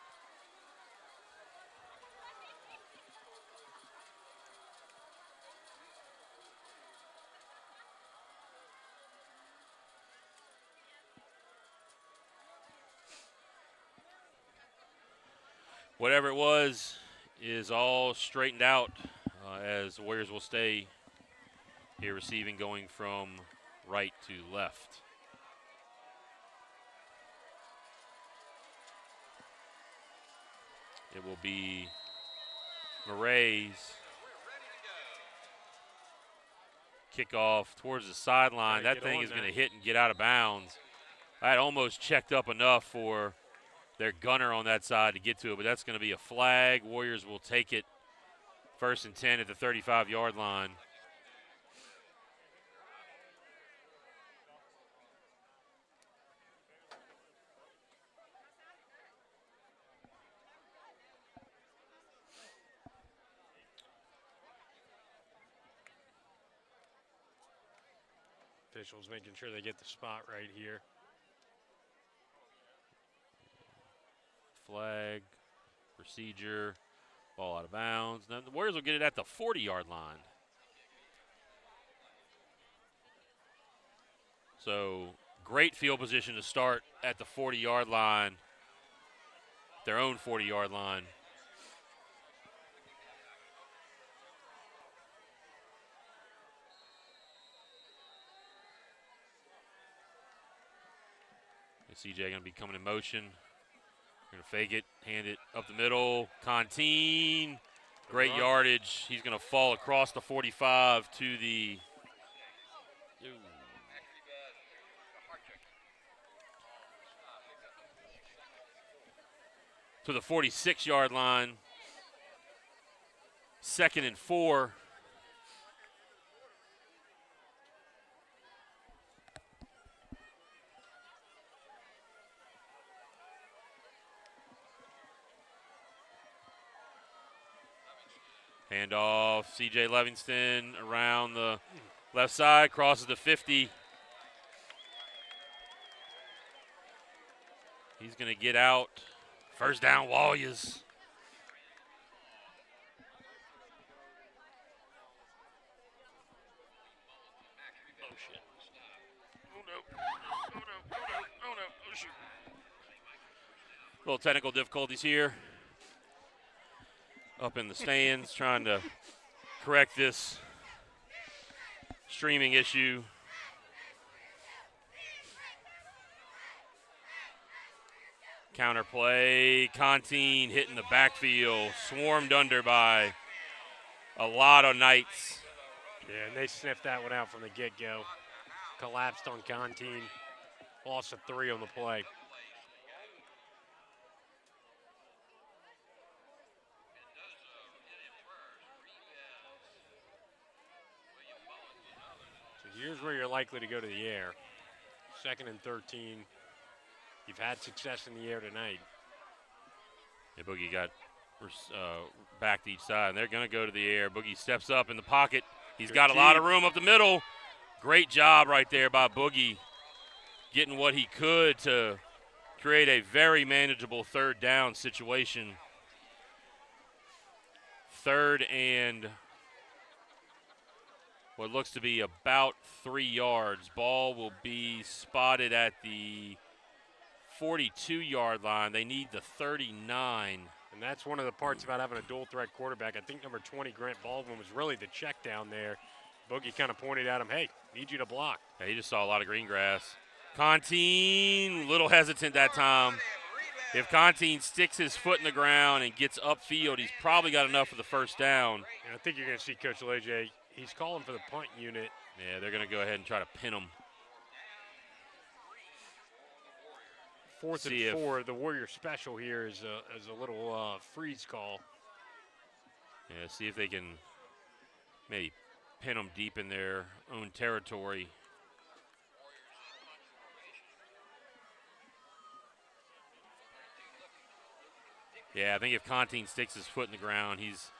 Whatever it was is all straightened out as the Warriors will stay here receiving, going from right to left. It will be Murray's kickoff towards the sideline. That thing is going to hit and get out of bounds. I had almost checked up enough for their gunner on that side to get to it, but that's going to be a flag. Warriors will take it 1st and 10 at the 35-yard line. Officials making sure they get the spot right here. Flag, procedure, ball out of bounds. Now the Warriors will get it at the 40-yard line. So great field position to start at the 40-yard line, their own 40-yard line. CJ going to be coming in motion. Going to fake it, hand it up the middle. Contine, great yardage. He's going to fall across the 45 to the to the 46-yard line. 2nd and 4. Handoff, C.J. Livingston around the left side, crosses the 50. He's going to get out. First down, Warriors. Oh, shit. Oh, no. Oh, no. Oh, no. Oh, no. Oh, shoot. Little technical difficulties here. Up in the stands, trying to correct this streaming issue. Counter play, Contine hitting the backfield, swarmed under by a lot of Knights. Yeah, and they sniffed that one out from the get-go. Collapsed on Contine, loss of 3 on the play. Here's where you're likely to go to the air. 2nd and 13. You've had success in the air tonight. Yeah, Boogie got back to each side, and they're going to go to the air. Boogie steps up in the pocket. He's got a lot of room up the middle. Great job right there by Boogie, getting what he could to create a very manageable 3rd down situation. 3rd and what looks to be about 3 yards. Ball will be spotted at the 42-yard line. They need the 39. And that's one of the parts about having a dual-threat quarterback. I think number 20, Grant Baldwin, was really the check down there. Boogie kind of pointed at him, hey, need you to block. Yeah, he just saw a lot of green grass. Contine, little hesitant that time. If Contine sticks his foot in the ground and gets upfield, he's probably got enough for the 1st down. And I think you're going to see Coach Leger. He's calling for the punt unit. Yeah, they're going to go ahead and try to pin him. 4th and 4. The Warrior special here is a little freeze call. Yeah, see if they can maybe pin them deep in their own territory. Yeah, I think if Contine sticks his foot in the ground, he's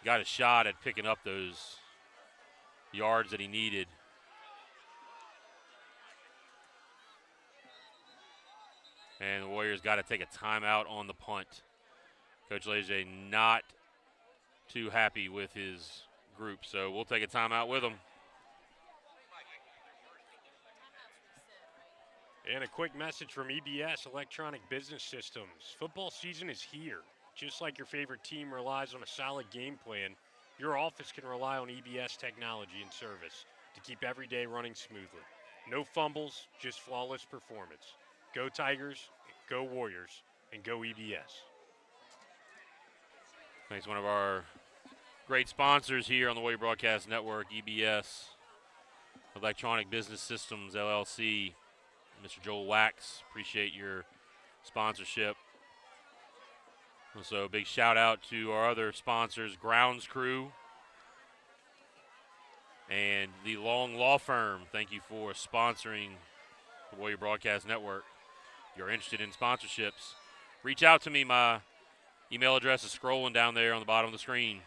got a shot at picking up those yards that he needed. And the Warriors got to take a timeout on the punt. Coach Leger not too happy with his group, so we'll take a timeout with him. And a quick message from EBS, Electronic Business Systems. Football season is here. Just like your favorite team relies on a solid game plan, your office can rely on EBS technology and service to keep every day running smoothly. No fumbles, just flawless performance. Go Tigers, go Warriors, and go EBS. Thanks, one of our great sponsors here on the Warrior Broadcast Network, EBS, Electronic Business Systems, LLC. Mr. Joel Wax, appreciate your sponsorship. Also, a big shout out to our other sponsors, Grounds Crew and the Long Law Firm. Thank you for sponsoring the Warrior Broadcast Network. If you're interested in sponsorships, reach out to me. My email address is scrolling down there on the bottom of the screen.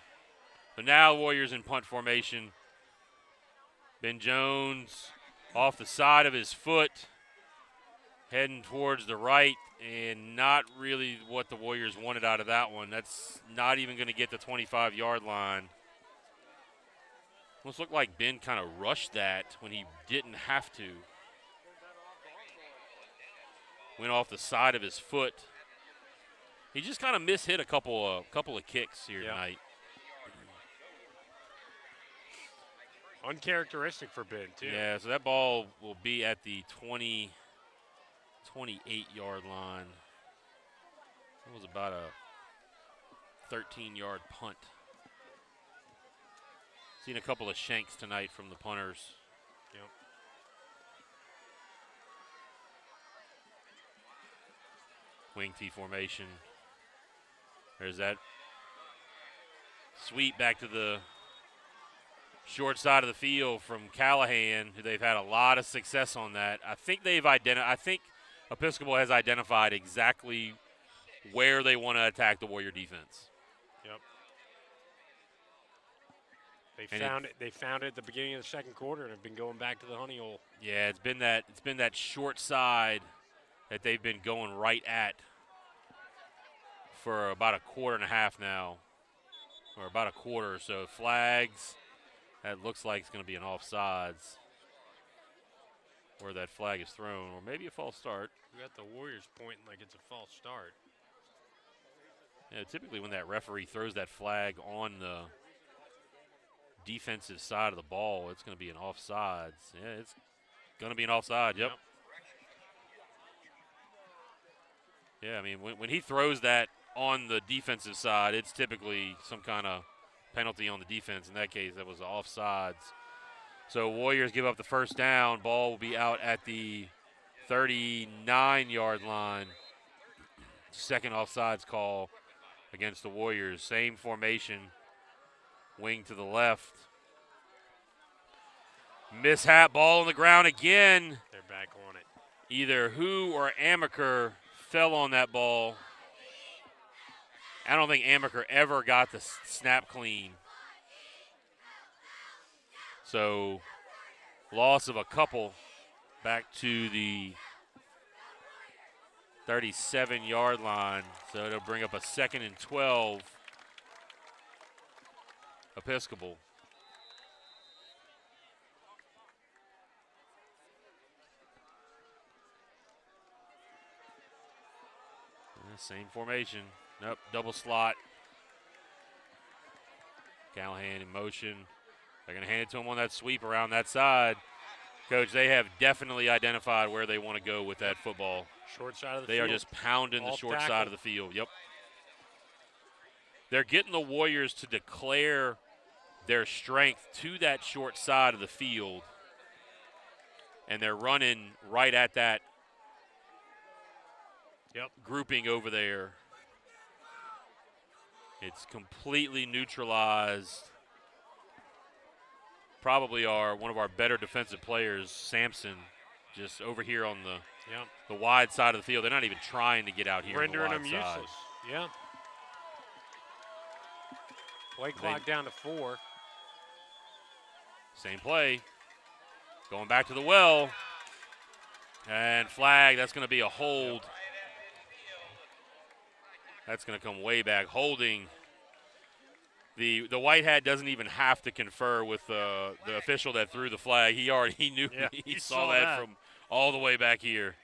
So now Warriors in punt formation. Ben Jones off the side of his foot, heading towards the right, and not really what the Warriors wanted out of that one. That's not even going to get the 25-yard line. Almost looked like Ben kind of rushed that when he didn't have to. Went off the side of his foot. He just kind of mishit a couple of kicks here tonight. Uncharacteristic for Ben, too. Yeah, so that ball will be at the 28-yard line. It was about a 13-yard punt. Seen a couple of shanks tonight from the punters. Yep. Wing T formation. There's that sweep back to the short side of the field from Callahan, who they've had a lot of success on that. I think Episcopal has identified exactly where they want to attack the Warrior defense. Yep. They found it at the beginning of the second quarter and have been going back to the honey hole. Yeah, it's been that short side that they've been going right at for about a quarter and a half now, or about a quarter or so. Flags. That looks like it's going to be an offsides where that flag is thrown, or maybe a false start. We got the Warriors pointing like it's a false start. Yeah, typically when that referee throws that flag on the defensive side of the ball, it's going to be an offsides. Yeah, it's going to be an offside, yep. Yeah, I mean, when he throws that on the defensive side, it's typically some kind of penalty on the defense. In that case, that was offsides. So Warriors give up the first down. Ball will be out at the 39-yard line. Second offsides call against the Warriors. Same formation. Wing to the left. Mishap, ball on the ground again. They're back on it. Either Who or Amaker fell on that ball. I don't think Amaker ever got the snap clean. So, loss of a couple back to the 37-yard line. So, it'll bring up a 2nd and 12. Episcopal. Same formation. Nope, double slot. Callahan in motion. They're going to hand it to him on that sweep around that side. Coach, they have definitely identified where they want to go with that football. Short side of the field. They are just pounding the short side of the field. Yep. They're getting the Warriors to declare their strength to that short side of the field. And they're running right at that grouping over there. It's completely neutralized. Probably one of our better defensive players, Sampson, just over here on the wide side of the field. They're not even trying to get out here. Rendering on the them wide side. useless. Yeah. Play clock down to 4. Same play. Going back to the well. And flag. That's going to be a hold. That's going to come way back. Holding. The white hat doesn't even have to confer with the official that threw the flag. He knew. Yeah, he saw that from all the way back here.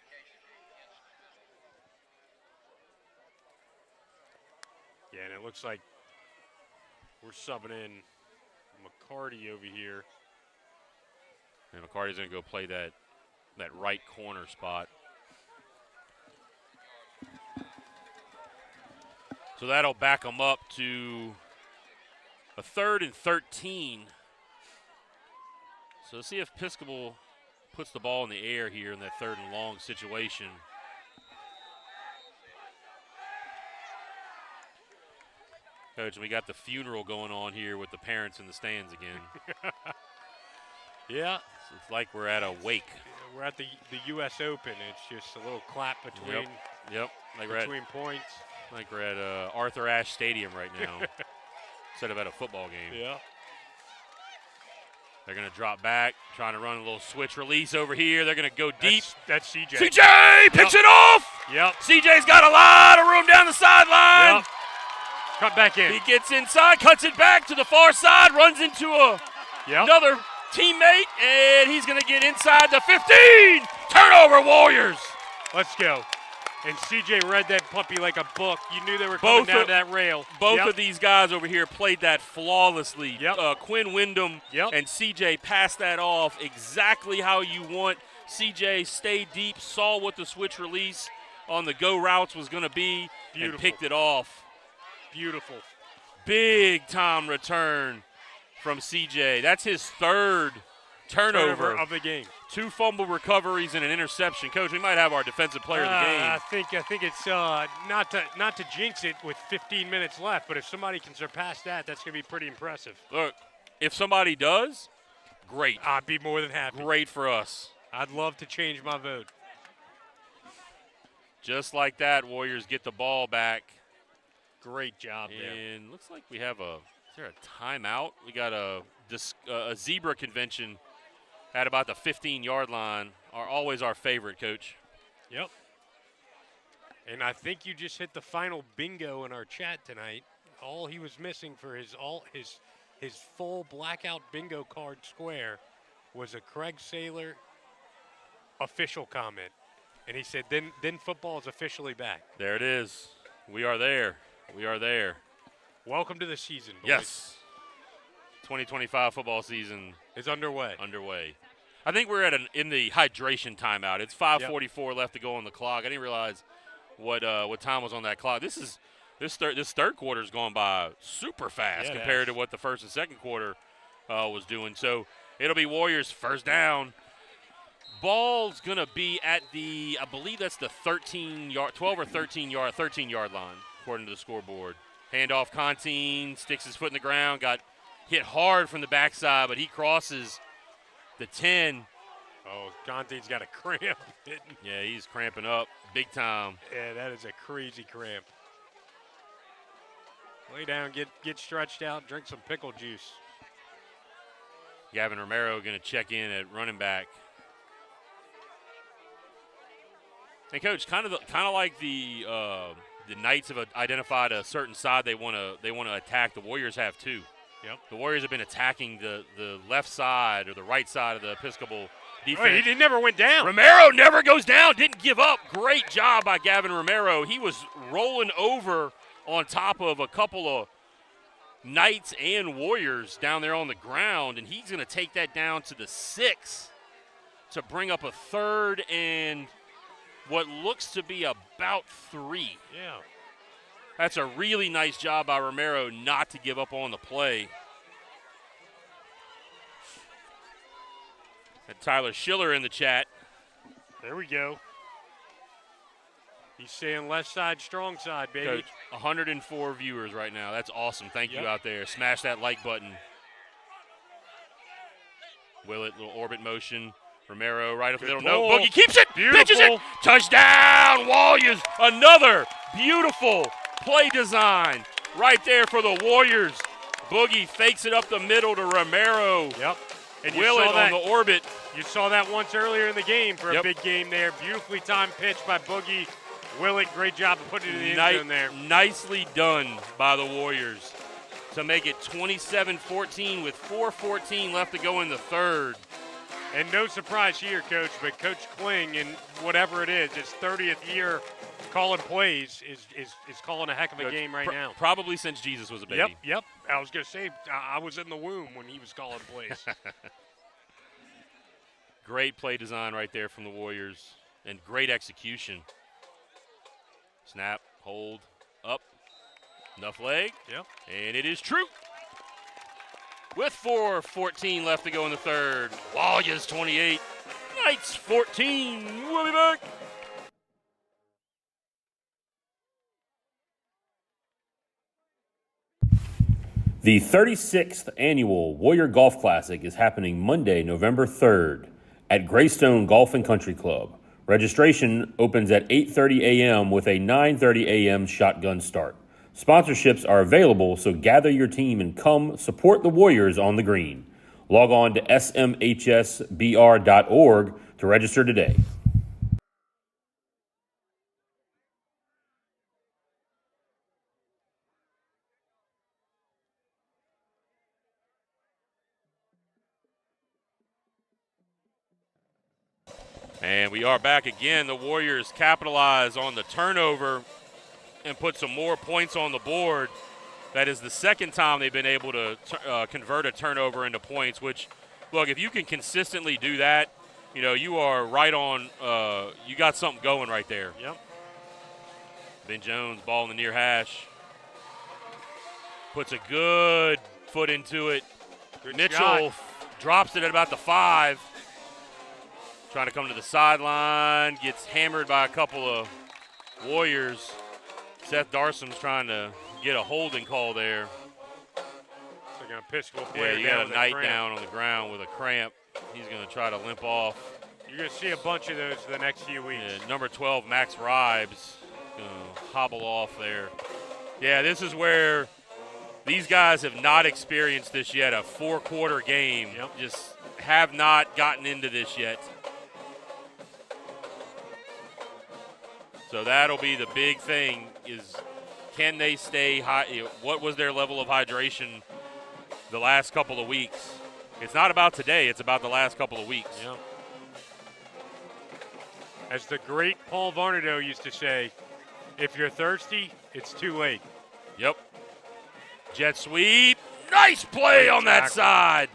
Yeah, and it looks like we're subbing in McCarty over here. And McCarty's going to go play that right corner spot. So that'll back them up to a 3rd and 13. So let's see if Episcopal puts the ball in the air here in that 3rd and long situation. Coach, we got the funeral going on here with the parents in the stands again. Yeah. So it's like we're at a wake. We're at the U.S. Open. It's just a little clap between Like between points. Like we're at Arthur Ashe Stadium right now instead of at a football game. Yeah. They're going to drop back, trying to run a little switch release over here. They're going to go deep. That's CJ. CJ picks it off. Yep. CJ's got a lot of room down the sideline. Yep. Cut back in. He gets inside, cuts it back to the far side, runs into another teammate, and he's going to get inside the 15. Turnover, Warriors. Let's go. And CJ read that puppy like a book. You knew they were coming down to that rail. Both of these guys over here played that flawlessly. Yep. Quinn Wyndham and CJ passed that off exactly how you want. CJ stayed deep, saw what the switch release on the go routes was going to be, and picked it off. Beautiful. Big time return from CJ. That's his third turnover of the game. 2 fumble recoveries and an interception. Coach, we might have our defensive player of the game. I think it's not to jinx it with 15 minutes left, but if somebody can surpass that, that's going to be pretty impressive. Look, if somebody does, great. I'd be more than happy. Great for us. I'd love to change my vote. Just like that, Warriors get the ball back. Great job there. And looks like we have is there a timeout? We got a zebra convention at about the 15-yard line. Always our favorite, Coach. Yep. And I think you just hit the final bingo in our chat tonight. All he was missing for his full blackout bingo card square was a Craig Saylor official comment. And he said, then football is officially back. There it is. We are there. We are there. Welcome to the season, boys. Yes. 2025 football season is underway. I think we're in the hydration timeout. It's 5:44 left to go on the clock. I didn't realize what time was on that clock. This third quarter's gone by super fast compared to what the first and second quarter was doing. So it'll be Warriors first down. Ball's gonna be at I believe that's the 12 or 13-yard line according to the scoreboard. Handoff, Contine sticks his foot in the ground, got hit hard from the backside, but he crosses the 10. Oh, Contine's got a cramp. Yeah, he's cramping up big time. Yeah, that is a crazy cramp. Lay down, get stretched out, drink some pickle juice. Gavin Romero going to check in at running back. And Coach, kind of like the Knights have identified a certain side they want to attack. The Warriors have too. Yep. The Warriors have been attacking the left side or the right side of the Episcopal defense. Oh, he never went down. Romero never goes down. Didn't give up. Great job by Gavin Romero. He was rolling over on top of a couple of Knights and Warriors down there on the ground, and he's going to take that down to the 6 to bring up a third and what looks to be about 3. Yeah. That's a really nice job by Romero not to give up on the play. And Tyler Schiller in the chat. There we go. He's saying left side, strong side, baby. Coach, 104 viewers right now. That's awesome. Thank you out there. Smash that like button. Willett, little orbit motion. Romero right up the middle. No, Boogie keeps it. Beautiful. Pitches it. Touchdown, Warriors. Another beautiful play design right there for the Warriors. Boogie fakes it up the middle to Romero. Yep. And Willett on the orbit. You saw that once earlier in the game for a big game there. Beautifully timed pitch by Boogie. Willett, great job of putting it in the end zone there. Nicely done by the Warriors to make it 27-14 with 4:14 left to go in the third. And no surprise here, Coach, but Coach Kling, in whatever it is, his 30th year calling plays, is calling a heck of a game right now. Probably since Jesus was a baby. Yep. I was going to say, I was in the womb when he was calling plays. Great play design right there from the Warriors, and great execution. Snap, hold, up, enough leg, and it is true. With 4:14 left to go in the third, Warriors 28, Knights 14. We'll be back. The 36th Annual Warrior Golf Classic is happening Monday, November 3rd at Greystone Golf and Country Club. Registration opens at 8:30 a.m. with a 9:30 a.m. shotgun start. Sponsorships are available, so gather your team and come support the Warriors on the green. Log on to smhsbr.org to register today. And we are back again. The Warriors capitalize on the turnover and put some more points on the board. That is the second time they've been able to convert a turnover into points, which, look, if you can consistently do that, you know, you are right on, you got something going right there. Yep. Ben Jones, ball in the near hash. Puts a good foot into it. Good Mitchell shot. drops it at about the 5. Trying to come to the sideline. Gets hammered by a couple of Warriors. Seth Darson's trying to get a holding call there. It's like an Episcopal Yeah, player you down got a with night cramp. down on the ground with a cramp. He's going to try to limp off. You're going to see a bunch of those the next few weeks. Yeah, number 12, Max Ribes, going to hobble off there. Yeah, this is where these guys have not experienced this yet, a 4-quarter game. Yep. Just have not gotten into this yet. So that'll be the big thing is can they stay high? What was their level of hydration the last couple of weeks? It's not about today. It's about the last couple of weeks. Yep. As the great Paul Varnado used to say, if you're thirsty, it's too late. Yep. Jet sweep. Nice play on that side.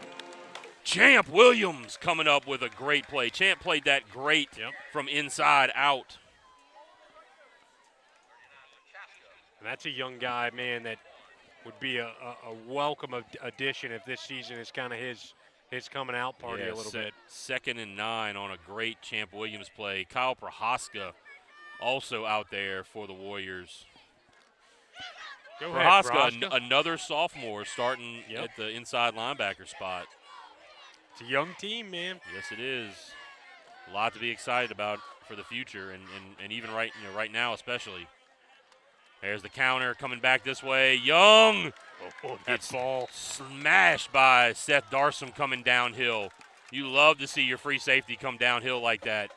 Champ Williams coming up with a great play. Champ played that great from inside out. And that's a young guy, man, that would be a welcome addition if this season is kind of his coming out party a little bit. 2nd and 9 on a great Champ Williams play. Kyle Prohaska also out there for the Warriors. Go ahead, Prohaska, another sophomore starting at the inside linebacker spot. It's a young team, man. Yes, it is. A lot to be excited about for the future, and even right now especially. There's the counter coming back this way. Young gets ball smashed by Seth Darsom coming downhill. You love to see your free safety come downhill like that.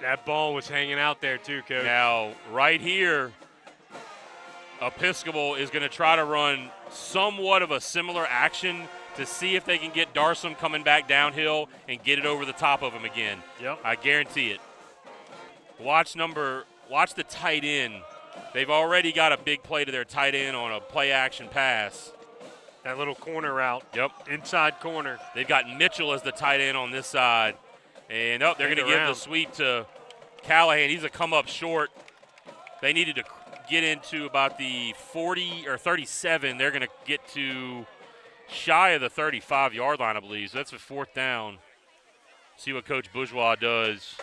That ball was hanging out there too, Coach. Now, right here, Episcopal is going to try to run somewhat of a similar action to see if they can get Darsom coming back downhill and get it over the top of him again. Yep. I guarantee it. Watch the tight end. They've already got a big play to their tight end on a play-action pass. That little corner route. Yep. Inside corner. They've got Mitchell as the tight end on this side. And they're going to give the sweep to Callahan. He's a come up short. They needed to get into about the 40 or 37. They're going to get to shy of the 35-yard line, I believe. So that's a 4th down. See what Coach Bourgeois does.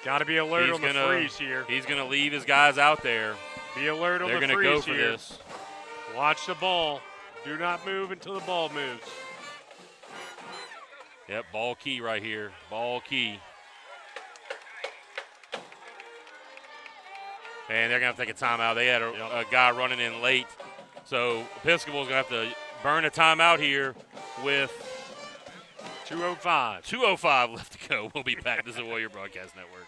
Got to be alert on the freeze here. He's going to leave his guys out there. Be alert on the freeze here. They're going to go for this. Watch the ball. Do not move until the ball moves. Yep, ball key right here. Ball key. And they're going to have to take a timeout. They had a guy running in late. So Episcopal's going to have to burn a timeout here with 2:05. 2:05 left to go. We'll be back. This is the Warrior Broadcast Network.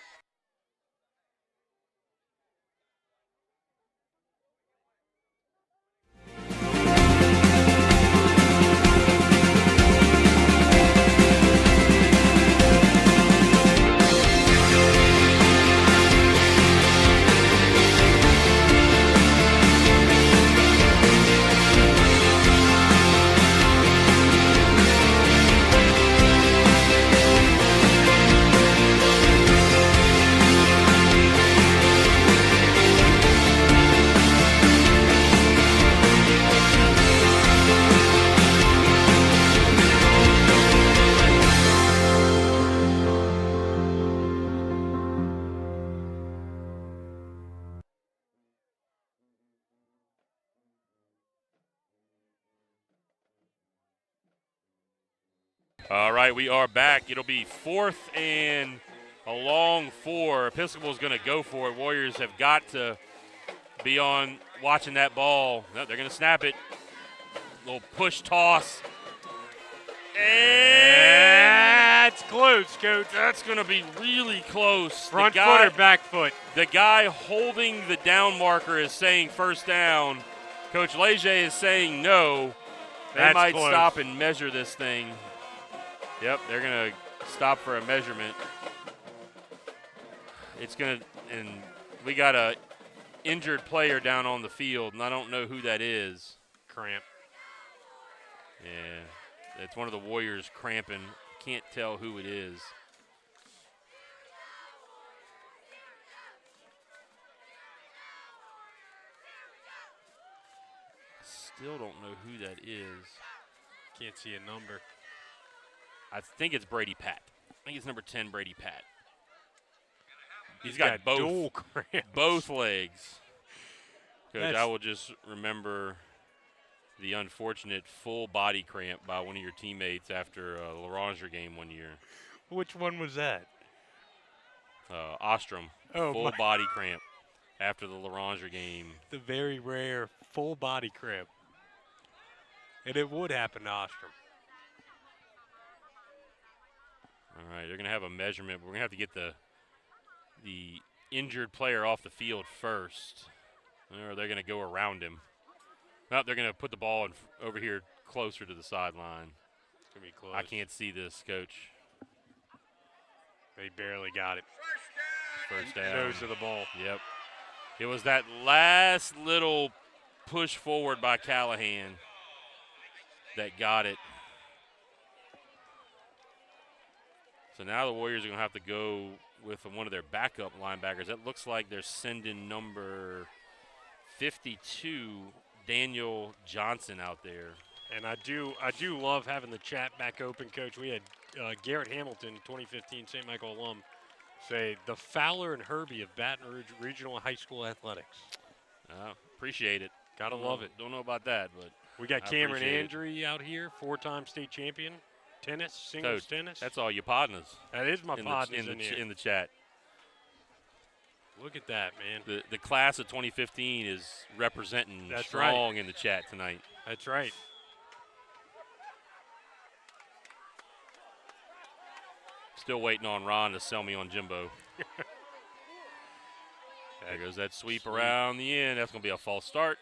All right, we are back. It'll be 4th and a long 4. Episcopal's going to go for it. Warriors have got to be on watching that ball. No, they're going to snap it. Little push toss. That's close, Coach. That's going to be really close. Front foot or back foot? The guy holding the down marker is saying first down. Coach Leger is saying no. They might close. stop and measure this thing. Yep, they're going to stop for a measurement. It's going to, and we got a injured player down on the field, and I don't know who that is. Cramp. Yeah, it's one of the Warriors cramping. Can't tell who it is. Still don't know who that is. Can't see a number. I think it's Brady Pat. I think it's number 10, Brady Pat. He's got dual cramps. both legs. Coach, That's- I will just remember the unfortunate full body cramp by one of your teammates after a L'Oranger game one year. Which one was that? Ostrom, Oh, full my. body cramp after the L'Oranger game. The very rare full body cramp. And it would happen to Ostrom. All right, they're going to have a measurement. But we're going to have to get the injured player off the field first, or they're going to go around him. No, they're going to put the ball over here closer to the sideline. It's going to be close. I can't see this, Coach. They barely got it. First down. Nose of the ball. Yep. It was that last little push forward by Callahan that got it. So now the Warriors are going to have to go with one of their backup linebackers. It looks like they're sending number 52, Daniel Johnson, out there. And I do love having the chat back open, Coach. We had Garrett Hamilton, 2015 St. Michael alum, say the Fowler and Herbie of Baton Rouge Regional High School Athletics. Appreciate it. Gotta love it. Don't know about that, but We got I Cameron appreciate it. Andrew out here, 4-time state champion, tennis, singles Coach, tennis. that's all your partners That is my in partners the, in here. in the chat. Look at that, man. The class of 2015 is representing That's strong in the chat tonight. That's right. Still waiting on Ron to sell me on Jimbo. There goes that sweep around the end. That's going to be a false start.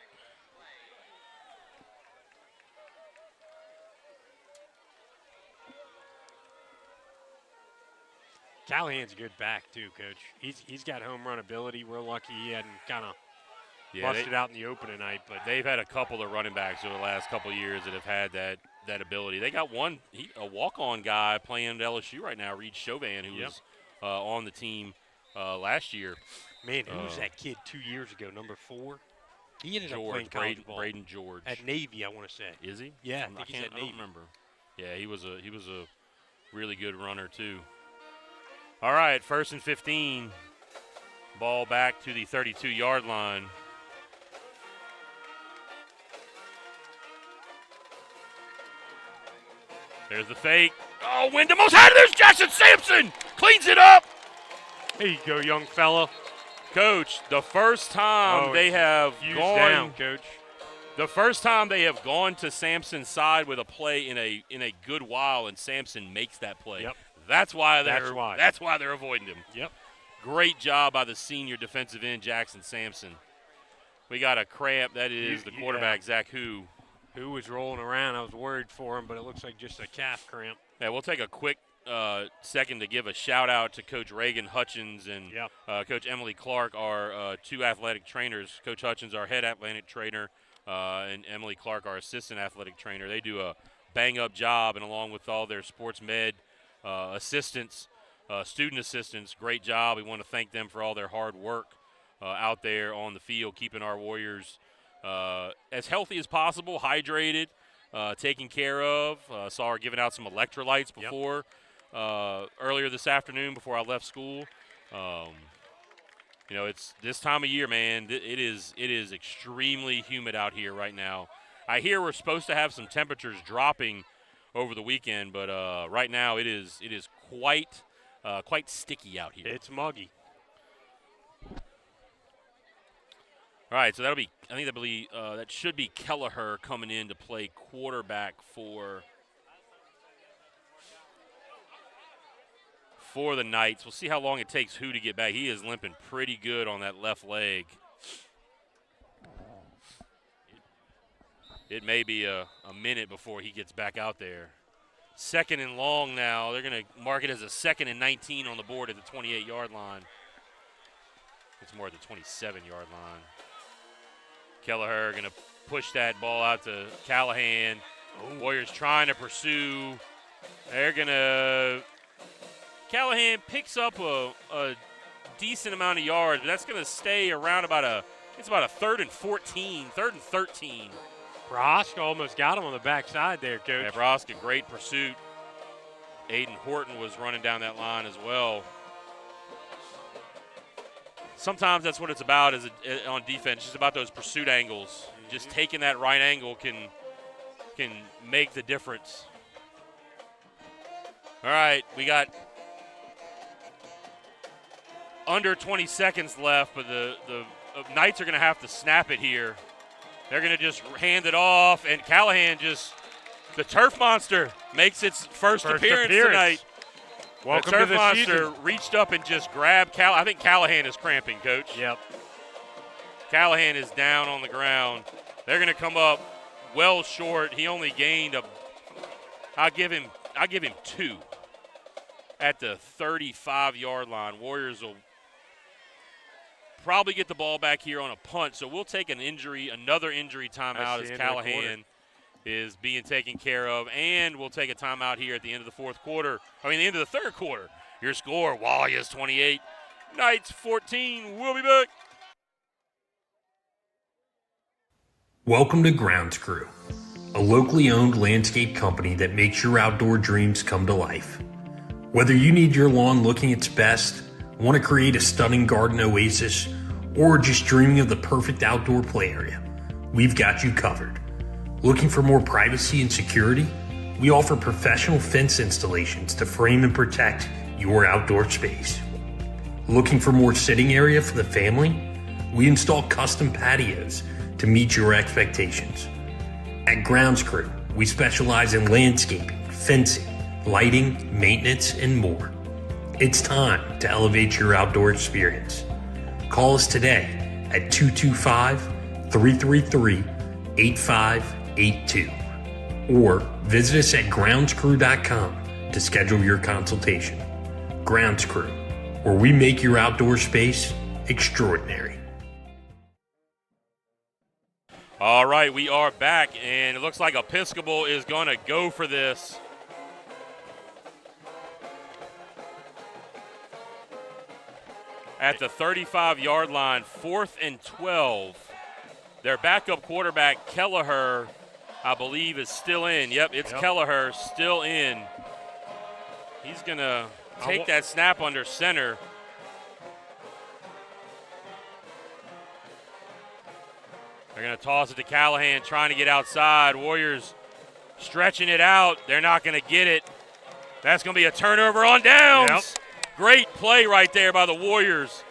Callahan's a good back too, Coach. He's got home run ability. We're lucky he hadn't kind of Yeah, busted out in the open tonight, but they've had a couple of running backs over the last couple of years that have had that ability. They got a walk-on guy playing at LSU right now, Reed Chauvin, who was on the team last year. man, who was that kid 2 years ago, number 4? He ended up playing George, college ball Braden George. at Navy, I want to say. Is he? Yeah, I I think he's at don't Navy. remember. Yeah, he was a really good runner too. All right, 1st and 15. Ball back to the 32-yard line. There's the fake. Oh, Wyndham almost had it. There's Jackson Sampson. Cleans it up. There you go, young fella. Coach, the first time they have Fuse gone down, Coach. The first time they have gone to Sampson's side with a play in a good while, and Sampson makes that play. Yep. That's why they're avoiding him. Yep. Great job by the senior defensive end Jackson Sampson. We got a cramp. That is the quarterback Zach Hu. Who was rolling around. I was worried for him, but it looks like just a calf cramp. Yeah, we'll take a quick second to give a shout out to Coach Reagan Hutchins and Coach Emily Clark, our two athletic trainers. Coach Hutchins, our head athletic trainer, and Emily Clark, our assistant athletic trainer. They do a bang-up job, and along with all their sports med assistants, student assistants, great job. We want to thank them for all their hard work out there on the field, keeping our Warriors as healthy as possible, hydrated, taken care of. Saw her giving out some electrolytes before earlier this afternoon before I left school. You know, it's this time of year, man. It is extremely humid out here right now. I hear we're supposed to have some temperatures dropping over the weekend, but right now it is quite sticky out here. It's muggy. All right, so that should be Kelleher coming in to play quarterback for for the Knights. We'll see how long it takes Who to get back. He is limping pretty good on that left leg. It may be a minute before he gets back out there. 2nd and long now. They're going to mark it as a 2nd and 19 on the board at the 28-yard line. It's more at the 27-yard line. Kelleher going to push that ball out to Callahan. Warriors trying to pursue. They're going to – Callahan picks up a decent amount of yards, but that's going to stay around about a 3rd and 14, 3rd and 13. Prohaska almost got him on the backside there, Coach. Yeah, Prohaska, great pursuit. Aiden Horton was running down that line as well. Sometimes that's what it's about on defense. It's just about those pursuit angles. Just taking that right angle can make the difference. All right, we got under 20 seconds left, but the Knights are going to have to snap it here. They're going to just hand it off, and Callahan the Turf Monster makes its first appearance tonight. Welcome the Turf to the Monster season. reached up and just grabbed I think Callahan is cramping, Coach. Yep. Callahan is down on the ground. They're going to come up well short. He only gained I'll give him 2 at the 35-yard line. Warriors will probably get the ball back here on a punt, so we'll take another injury timeout as Callahan is being taken care of, and we'll take a timeout here at the end of the the end of the third quarter. Your score, Warriors 28, Knights 14. We'll be back. Welcome to Grounds Crew, a locally owned landscape company that makes your outdoor dreams come to life. Whether you need your lawn looking its best, want to create a stunning garden oasis, or just dreaming of the perfect outdoor play area, we've got you covered. Looking for more privacy and security? We offer professional fence installations to frame and protect your outdoor space. Looking for more sitting area for the family? We install custom patios to meet your expectations. At Grounds Crew, we specialize in landscaping, fencing, lighting, maintenance, and more. It's time to elevate your outdoor experience. Call us today at 225-333-8582 or visit us at groundscrew.com to schedule your consultation. Grounds Crew, where we make your outdoor space extraordinary. All right, we are back, and it looks like Episcopal is going to go for this. At the 35-yard line, 4th and 12. Their backup quarterback, Kelleher, I believe, is still in. Yep, it's Kelleher still in. He's going to take that snap under center. They're going to toss it to Callahan, trying to get outside. Warriors stretching it out. They're not going to get it. That's going to be a turnover on downs. Yep. Great play right there by the Warriors.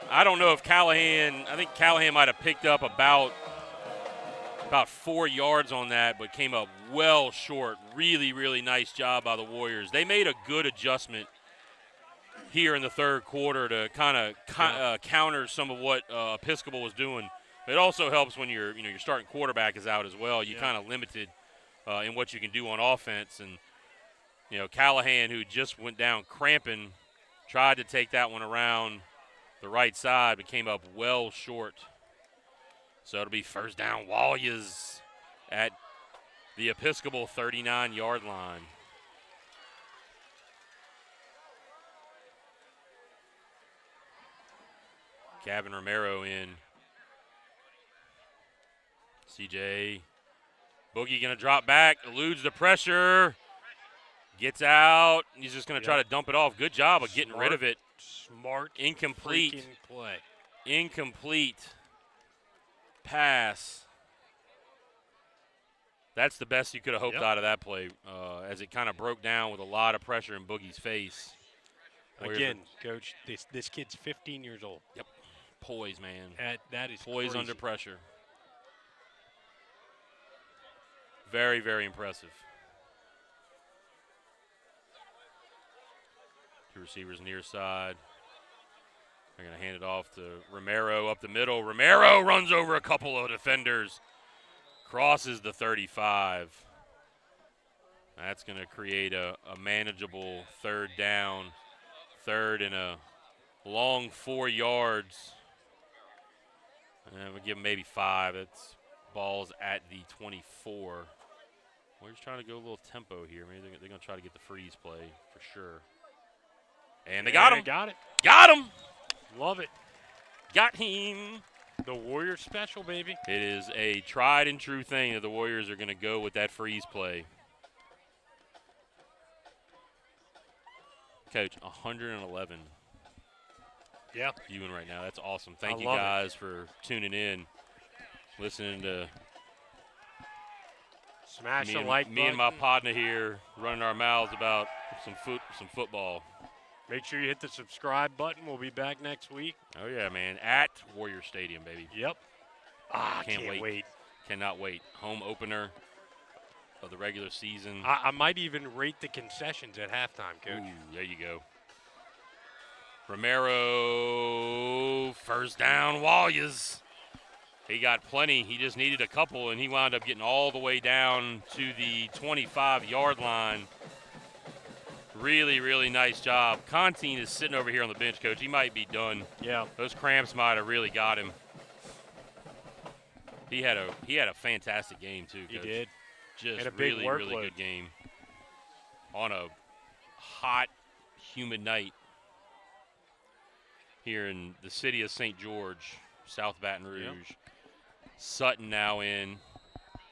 I don't know if I think Callahan might have picked up about 4 yards on that, but came up well short. Really, really nice job by the Warriors. They made a good adjustment here in the third quarter to kind of counter some of what Episcopal was doing. It also helps when your starting quarterback is out as well. You're kind of limited in what you can do on offense. And Callahan, who just went down cramping, tried to take that one around the right side, but came up well short. So it'll be first down Warriors at the Episcopal 39-yard line. Gavin Romero in. CJ Boogie going to drop back, eludes the pressure, gets out. He's just going to try to dump it off. Good job of getting rid of it. Smart, incomplete play. Incomplete pass. That's the best you could have hoped out of that play, as it kind of broke down with a lot of pressure in Boogie's face. Again, Coach, this kid's 15 years old. Yep. Poise, man. That is poise crazy. Under pressure. Very, very impressive. receivers near side. They're going to hand it off to Romero up the middle. Romero runs over a couple of defenders, crosses the 35. That's going to create a manageable third down, third and a long 4 yards. And we'll give them maybe 5. It's ball's at the 24. We're just trying to go a little tempo here. Maybe they're going to try to get the freeze play for sure. And they got him. Got it. Got him. Love it. Got him. The Warriors special, baby. It is a tried and true thing that the Warriors are going to go with that freeze play. Coach, 111 Yeah. viewing right now. That's awesome. Thank I you love guys for tuning in, listening to Smash me the and, like me button. and my partner here running our mouths about some football. Make sure you hit the subscribe button. We'll be back next week. Oh, yeah, man. At Warrior Stadium, baby. Yep. Can't wait. Cannot wait. Home opener of the regular season. I might even rate the concessions at halftime, Coach. Ooh, there you go. Romero, first down, Warriors. He got plenty. He just needed a couple, and he wound up getting all the way down to the 25-yard line. Really, really nice job. Contine is sitting over here on the bench, Coach. He might be done. Yeah. Those cramps might have really got him. He had a fantastic game, too, Coach. He did. Just And a big really, really workload. good game. On a hot, humid night here in the city of St. George, South Baton Rouge. Yep. Sutton now in.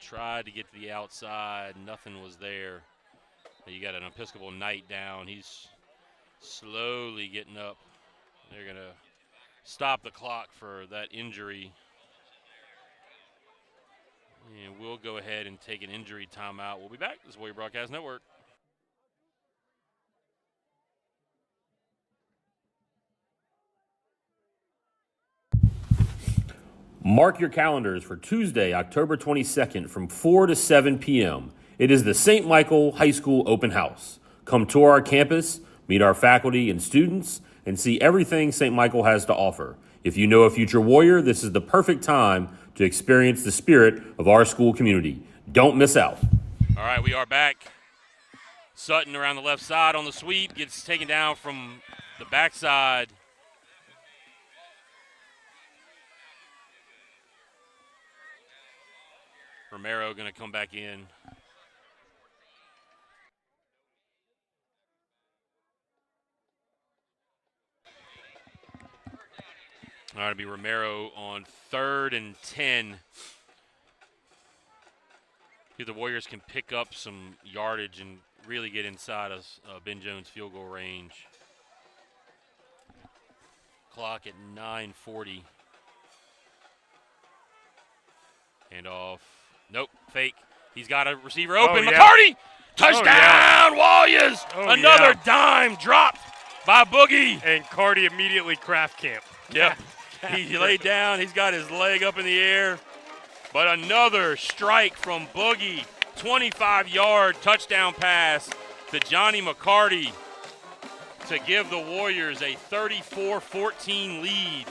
Tried to get to the outside. Nothing was there. You got an Episcopal Knight down. He's slowly getting up. They're going to stop the clock for that injury. And we'll go ahead and take an injury timeout. We'll be back. This is Warrior Broadcast Network. Mark your calendars for Tuesday, October 22nd from 4 to 7 p.m. It is the St. Michael High School Open House. Come tour our campus, meet our faculty and students, and see everything St. Michael has to offer. If you know a future Warrior, this is the perfect time to experience the spirit of our school community. Don't miss out. All right, we are back. Sutton around the left side on the sweep, gets taken down from the backside. Romero going to come back in. All right, it'll be Romero on 3rd and 10. If the Warriors can pick up some yardage and really get inside of Ben Jones' field goal range. Clock at 9:40. Handoff. Nope, fake. He's got a receiver open. Oh, yeah. McCarty! Touchdown, Warriors! Oh, Another yeah. dime dropped by Boogie. And Cardi immediately craft camp. Yep. He laid down. He's got his leg up in the air. But another strike from Boogie. 25-yard touchdown pass to Johnny McCarty to give the Warriors a 34-14 lead.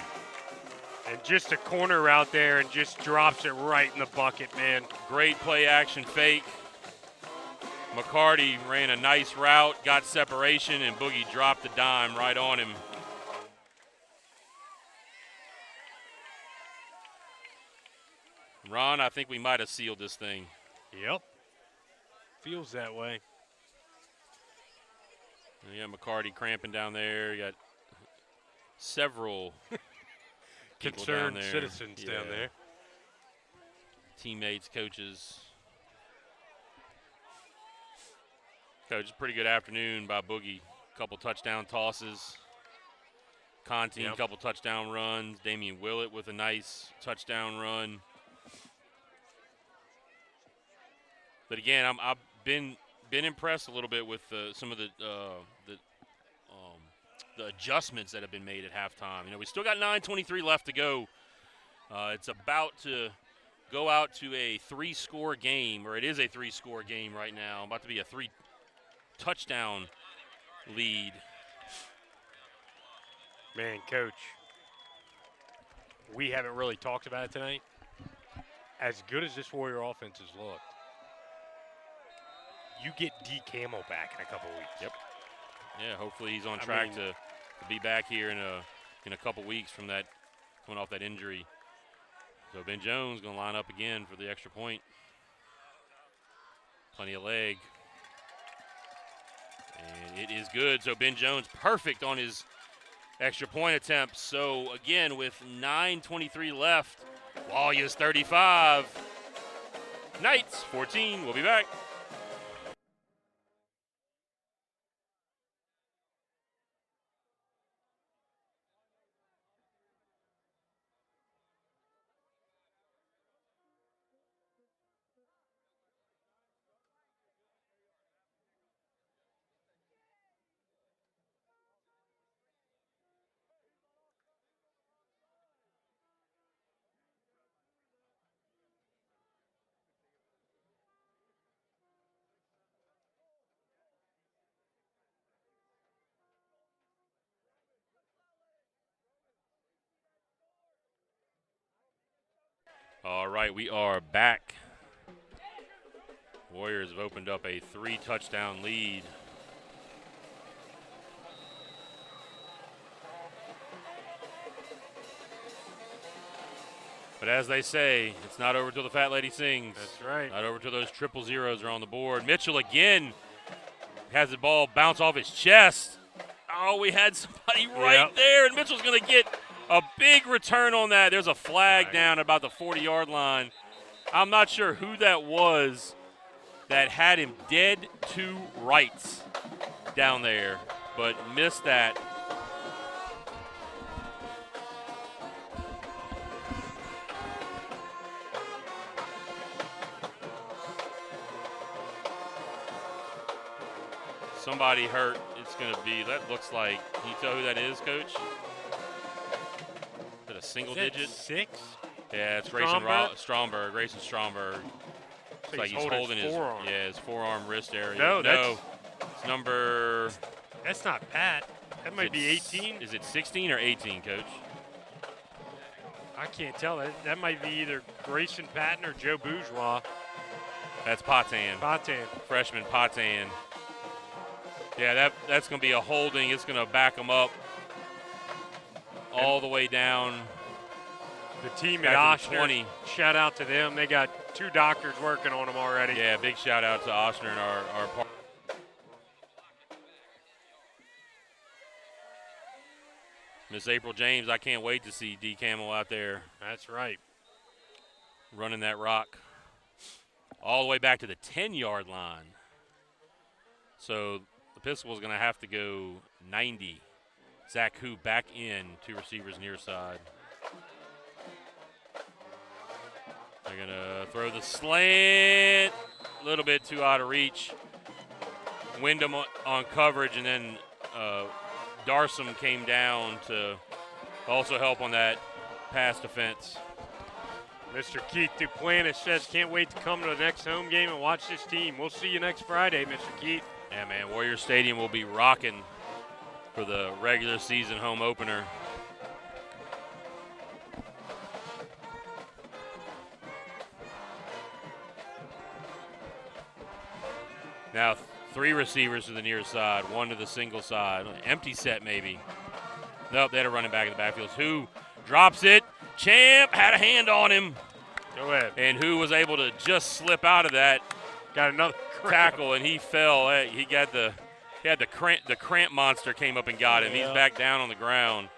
And just a corner route there and just drops it right in the bucket, man. Great play action fake. McCarty ran a nice route, got separation, and Boogie dropped the dime right on him. Ron, I think we might have sealed this thing. Yep. Feels that way. You got McCarty cramping down there. You got several people down Concerned there. citizens down Yeah. there. Teammates, coaches. Coach, a pretty good afternoon by Boogie. Couple touchdown tosses. Contine, Yep. couple touchdown runs. Damian Willett with a nice touchdown run. But again, I've been impressed a little bit with some of the adjustments that have been made at halftime. You know, we still got 9:23 left to go. It's about to go out to a 3-score game, or it is a 3-score game right now. About to be a 3-touchdown lead. Man, Coach, we haven't really talked about it tonight. As good as this Warrior offense has looked, you get D. Camel back in a couple weeks. Yep. Yeah, hopefully he's on track to be back here in a couple weeks from that, coming off that injury. So Ben Jones going to line up again for the extra point. Plenty of leg. And it is good. So Ben Jones perfect on his extra point attempt. So again, with 9:23 left, Warriors 35, Knights 14. We'll be back. All right, we are back. Warriors have opened up a 3-touchdown lead. But as they say, it's not over till the fat lady sings. That's right. Not over till those 000s are on the board. Mitchell again has the ball bounce off his chest. Oh, we had somebody right there, and Mitchell's going to get a big return on that. There's a flag down about the 40-yard line. I'm not sure who that was that had him dead to rights down there, but missed that. Somebody hurt. It's going to be, that looks like, can you tell who that is, Coach? Is it a single digit? 6? Yeah, it's Stromberg. Grayson Stromberg. It's like he's holding his forearm wrist area. No, it's number. That's not Pat. That might be 18. Is it 16 or 18, Coach? I can't tell. That might be either Grayson Patton or Joe Bourgeois. That's Patan. Freshman Patan. Yeah, that's going to be a holding. It's going to back them up all the way down. The team at Oshner, shout out to them. They got 2 doctors working on them already. Yeah, big shout out to Oshner and our partner. Miss April James, I can't wait to see D. Camel out there. That's right. Running that rock all the way back to the 10-yard line. So Episcopal is going to have to go 90. Zach Hu back in, 2 receivers near side. They're going to throw the slant, a little bit too out of reach. Wyndham on coverage, and then Darsom came down to also help on that pass defense. Mr. Keith Duplantis says, can't wait to come to the next home game and watch this team. We'll see you next Friday, Mr. Keith. Yeah, man, Warrior Stadium will be rocking for the regular season home opener. Now 3 receivers to the near side, 1 to the single side. Empty set maybe. Nope, they had a running back in the backfield. Who drops it? Champ had a hand on him. Go ahead. And who was able to just slip out of that. Got another tackle, and he fell. He had the cramp monster came up and got him. He's back down on the ground.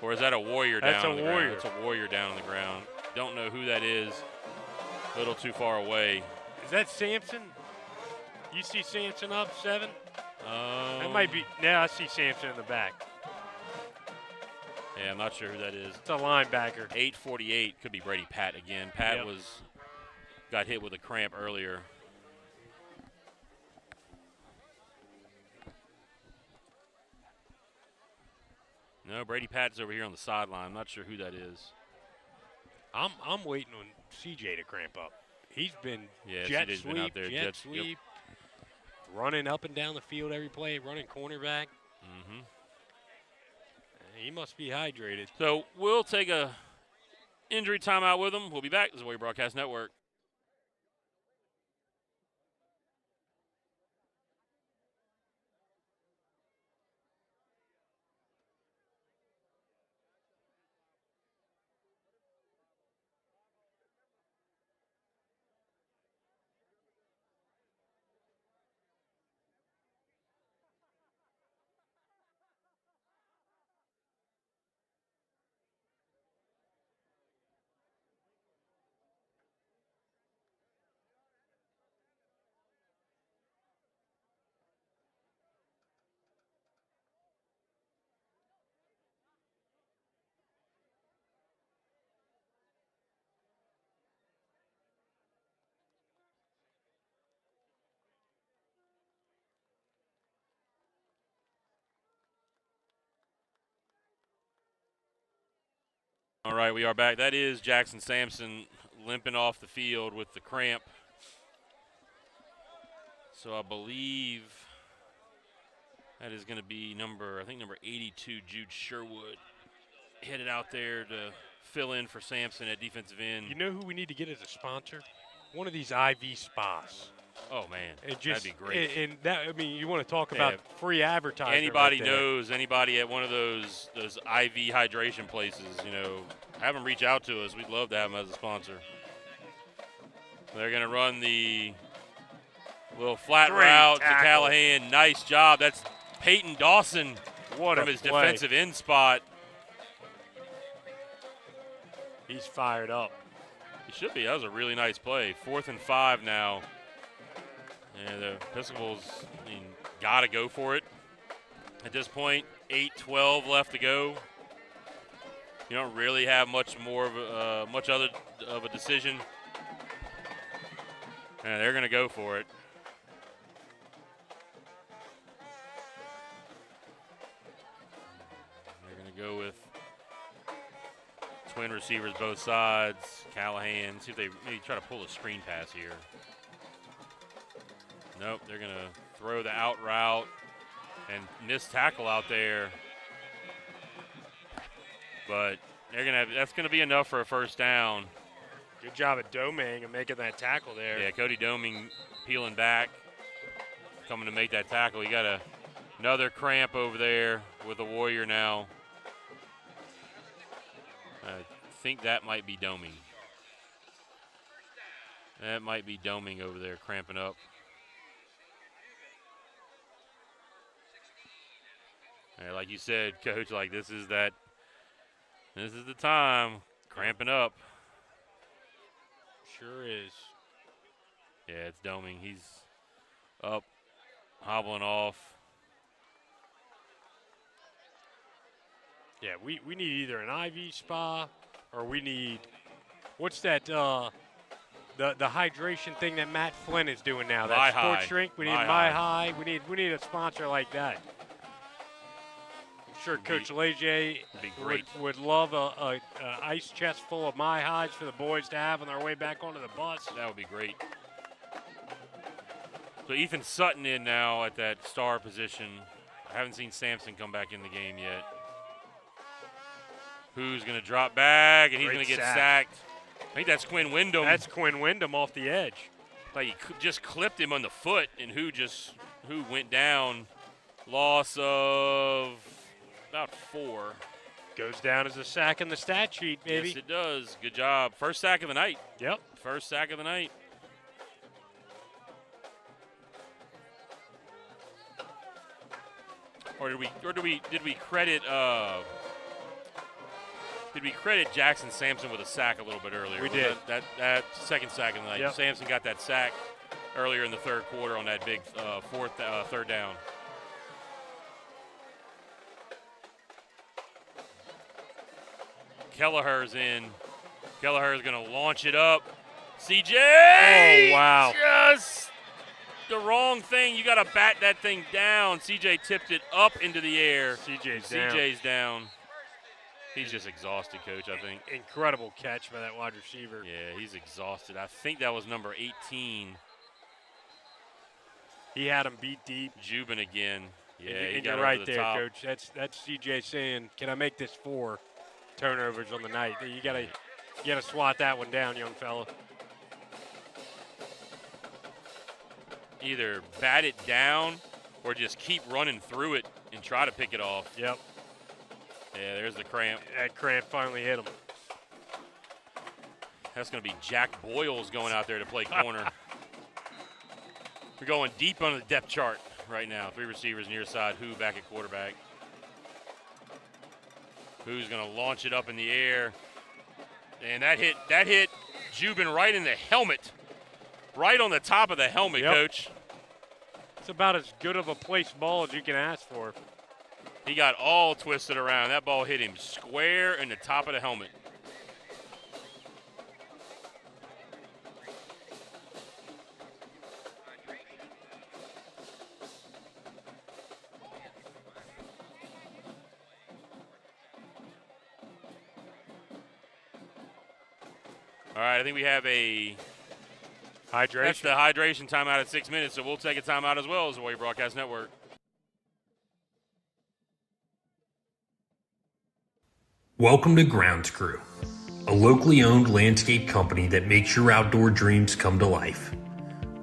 Or is that a Warrior down on the ground? That's a Warrior down on the ground. Don't know who that is. A little too far away. Is that Sampson? You see Sampson up 7? That might be. Yeah, I see Sampson in the back. Yeah, I'm not sure who that is. It's a linebacker. 8:48 could be Brady Pat again. Pat got hit with a cramp earlier. No, Brady Pat's over here on the sideline. I'm not sure who that is. I'm waiting on CJ to cramp up. He's been jet sweep, running up and down the field every play, running cornerback. Mm-hmm. He must be hydrated. So we'll take a injury timeout with him. We'll be back. This is Warrior Broadcast Network. All right, we are back. That is Jackson Sampson limping off the field with the cramp. So I believe that is going to be number 82, Jude Sherwood, headed out there to fill in for Sampson at defensive end. You know who we need to get as a sponsor? One of these IV spas. Oh, man, Just, that'd be great. And that, I mean, you want to talk about free advertising. Anybody right there. knows anybody at one of those IV hydration places, have them reach out to us. We'd love to have them as a sponsor. They're going to run the little flat route to Callahan. Nice job. That's Peyton Dawson from his defensive end spot. He's fired up. He should be. That was a really nice play. 4th and 5 now. And the Episcopals, got to go for it. At this point, 8:12 left to go. You don't really have much other of a decision. And they're going to go for it. They're going to go with twin receivers both sides. Callahan. See if they maybe try to pull a screen pass here. Nope, they're going to throw the out route and miss tackle out there. But that's going to be enough for a first down. Good job at Doming of making that tackle there. Yeah, Cody Doming peeling back, coming to make that tackle. He got another cramp over there with the Warrior now. I think that might be Doming. That might be Doming over there cramping up. Yeah, like you said, Coach, this is the time, cramping up. Sure is. Yeah, it's Doming. He's up, hobbling off. Yeah, we need either an IV spa or we need, what's that, the hydration thing that Matt Flynn is doing now, that sports drink. We need My High. We need a sponsor like that. Sure, Coach Leger would love a ice chest full of My Highs for the boys to have on their way back onto the bus. That would be great. So Ethan Sutton in now at that star position. I haven't seen Sampson come back in the game yet. Who's going to drop back, and he's going to get sacked. I think that's Quinn Wyndham. That's Quinn Wyndham off the edge. Like he just clipped him on the foot, and who went down. Loss of about 4. Goes down as a sack in the stat sheet, maybe. Yes, it does. Good job. First sack of the night. Yep. First sack of the night. Or did we credit Jackson Sampson with a sack a little bit earlier? We did. That second sack of the night. Yep. Sampson got that sack earlier in the third quarter on that big third down. Kelleher's in. Kelleher's going to launch it up. CJ! Oh, wow. Just the wrong thing. You got to bat that thing down. CJ tipped it up into the air. CJ's down. He's just exhausted, Coach, I think. Incredible catch by that wide receiver. Yeah, he's exhausted. I think that was number 18. He had him beat deep. Jubin again. Yeah, and he you're got over right the there, top. Coach. That's CJ saying, "Can I make this 4 turnovers on the night?" You gotta swat that one down, young fella. Either bat it down or just keep running through it and try to pick it off. Yep. Yeah, there's the cramp. That cramp finally hit him. That's going to be Jack Boyles going out there to play corner. We're going deep on the depth chart right now. 3 receivers near side. Who back at quarterback. Who's going to launch it up in the air. And that hit Jubin right in the helmet. Right on the top of the helmet, Yep. Coach. It's about as good of a placed ball as you can ask for. He got all twisted around. That ball hit him square in the top of the helmet. All right, I think we have a Hydration. That's the hydration timeout at 6 minutes, so we'll take a timeout as well as the Warrior Broadcast Network. Welcome to Grounds Crew, a locally owned landscape company that makes your outdoor dreams come to life.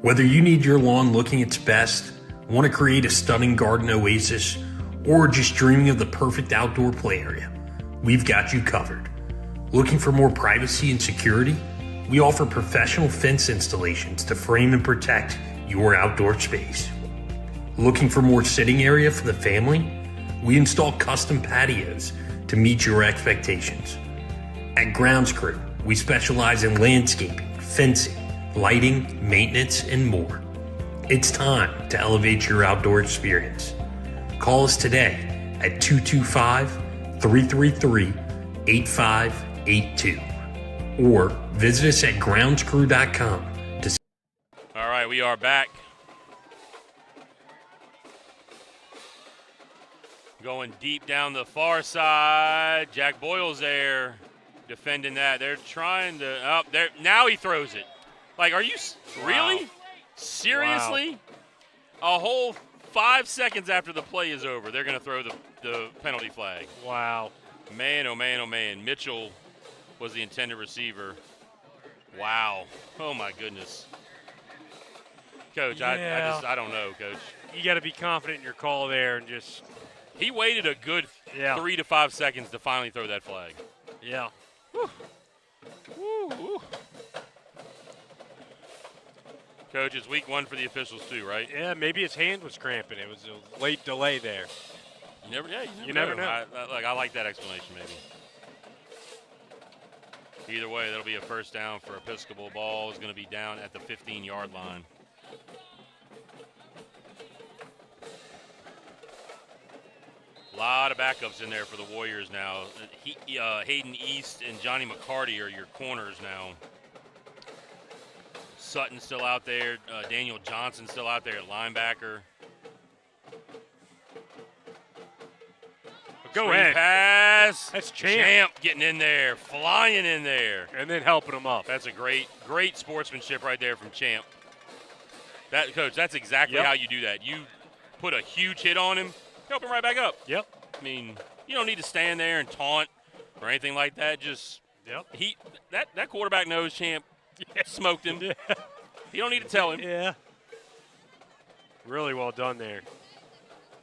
Whether you need your lawn looking its best, want to create a stunning garden oasis, or just dreaming of the perfect outdoor play area, we've got you covered. Looking for more privacy and security? We offer professional fence installations to frame and protect your outdoor space. Looking for more sitting area for the family? We install custom patios to meet your expectations. At Grounds Crew, we specialize in landscaping, fencing, lighting, maintenance, and more. It's time to elevate your outdoor experience. Call us today at 225-333-8582 or visit us at groundscrew.com to. All right, we are back. Going deep down the far side. Jack Boyle's there defending that. They're trying to there. Now he throws it. Like, are you really? Seriously? Wow. A whole 5 seconds after the play is over, they're going to throw the penalty flag. Wow. Man, oh man, oh man. Mitchell was the intended receiver. Wow. Oh my goodness. Coach, yeah. I don't know, Coach. You got to be confident in your call there and just. He waited a good 3 to 5 seconds to finally throw that flag. Yeah. Woo. Woo, woo. Coach, it's week 1 for the officials too, right? Yeah, maybe his hand was cramping. It was a late delay there. You never know. I like that explanation, maybe. Either way, that'll be a first down for Episcopal. Ball is going to be down at the 15-yard line. A lot of backups in there for the Warriors now. Hayden East and Johnny McCarty are your corners now. Sutton's still out there. Daniel Johnson's still out there at linebacker. Go Screen ahead. Pass. That's Champ. Champ getting in there, flying in there. And then helping him up. That's a great sportsmanship right there from Champ. Coach, that's exactly how you do that. You put a huge hit on him, help him right back up. Yep. I mean, you don't need to stand there and taunt or anything like that. Just that quarterback knows Champ smoked him. Yeah. You don't need to tell him. Yeah. Really well done there.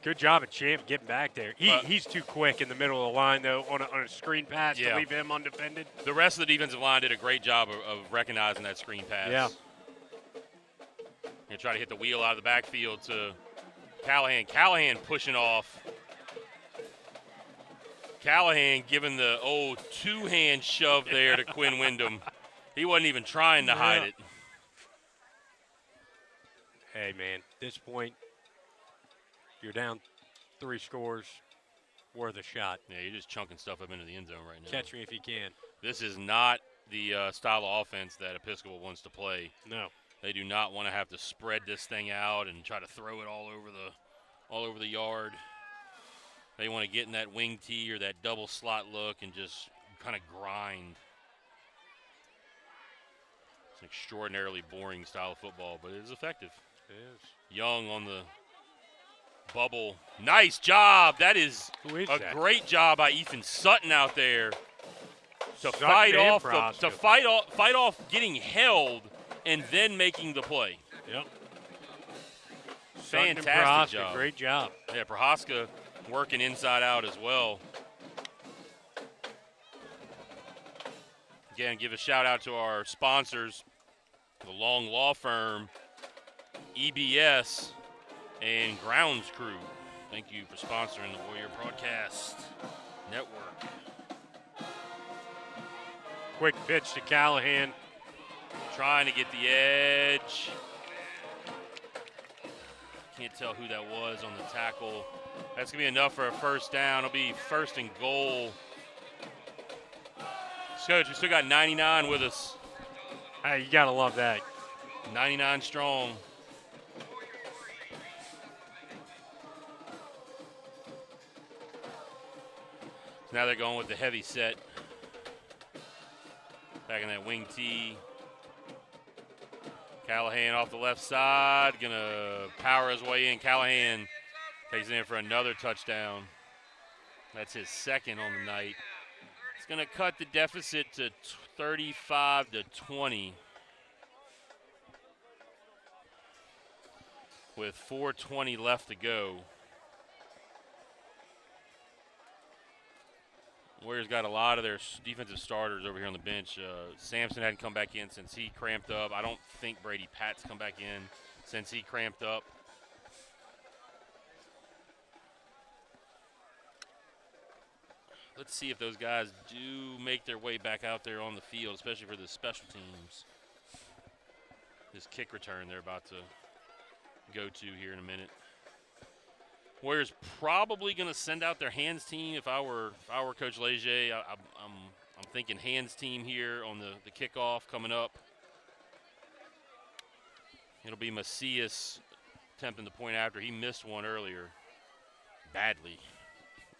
Good job at Champ getting back there. He's too quick in the middle of the line, though, on a screen pass to leave him undefended. The rest of the defensive line did a great job of recognizing that screen pass. Yeah. Gonna try to hit the wheel out of the backfield to Callahan. Callahan pushing off. Callahan giving the old two-hand shove there to Quinn Wyndham. He wasn't even trying to hide it. Hey, man, at this point, you're down 3 scores, worth a shot. Yeah, you're just chunking stuff up into the end zone right now. Catch me if you can. This is not the style of offense that Episcopal wants to play. No. They do not want to have to spread this thing out and try to throw it all over the yard. They want to get in that wing tee or that double slot look and just kind of grind. It's an extraordinarily boring style of football, but it is effective. It is. Young on the Bubble. Nice job. That is Who is a that? great job by Ethan Sutton out there to Sutton fight and off Prohaska. to fight off getting held and then making the play. Yep. Sutton and Fantastic Prohaska, job. great job. Yeah, Prohaska working inside out as well. Again, give a shout out to our sponsors, the Long Law Firm, EBS, and Grounds Crew. Thank you for sponsoring the Warrior Broadcast Network. Quick pitch to Callahan. Trying to get the edge. Can't tell who that was on the tackle. That's going to be enough for a first down. It'll be first and goal. Coach, we still got 99 with us. Hey, you got to love that. 99 strong. Now they're going with the heavy set. Back in that wing tee. Callahan off the left side. Going to power his way in. Callahan takes it in for another touchdown. That's his second on the night. It's going to cut the deficit to 35-20. With 4:20 left to go. Warriors got a lot of their defensive starters over here on the bench. Sampson hadn't come back in since he cramped up. I don't think Brady Pat's come back in since he cramped up. Let's see if those guys do make their way back out there on the field, especially for the special teams. This kick return they're about to go to here in a minute. Warriors probably going to send out their hands team. If I were Coach Leger, I'm thinking hands team here on the kickoff coming up. It'll be Macias attempting the point after. He missed one earlier badly.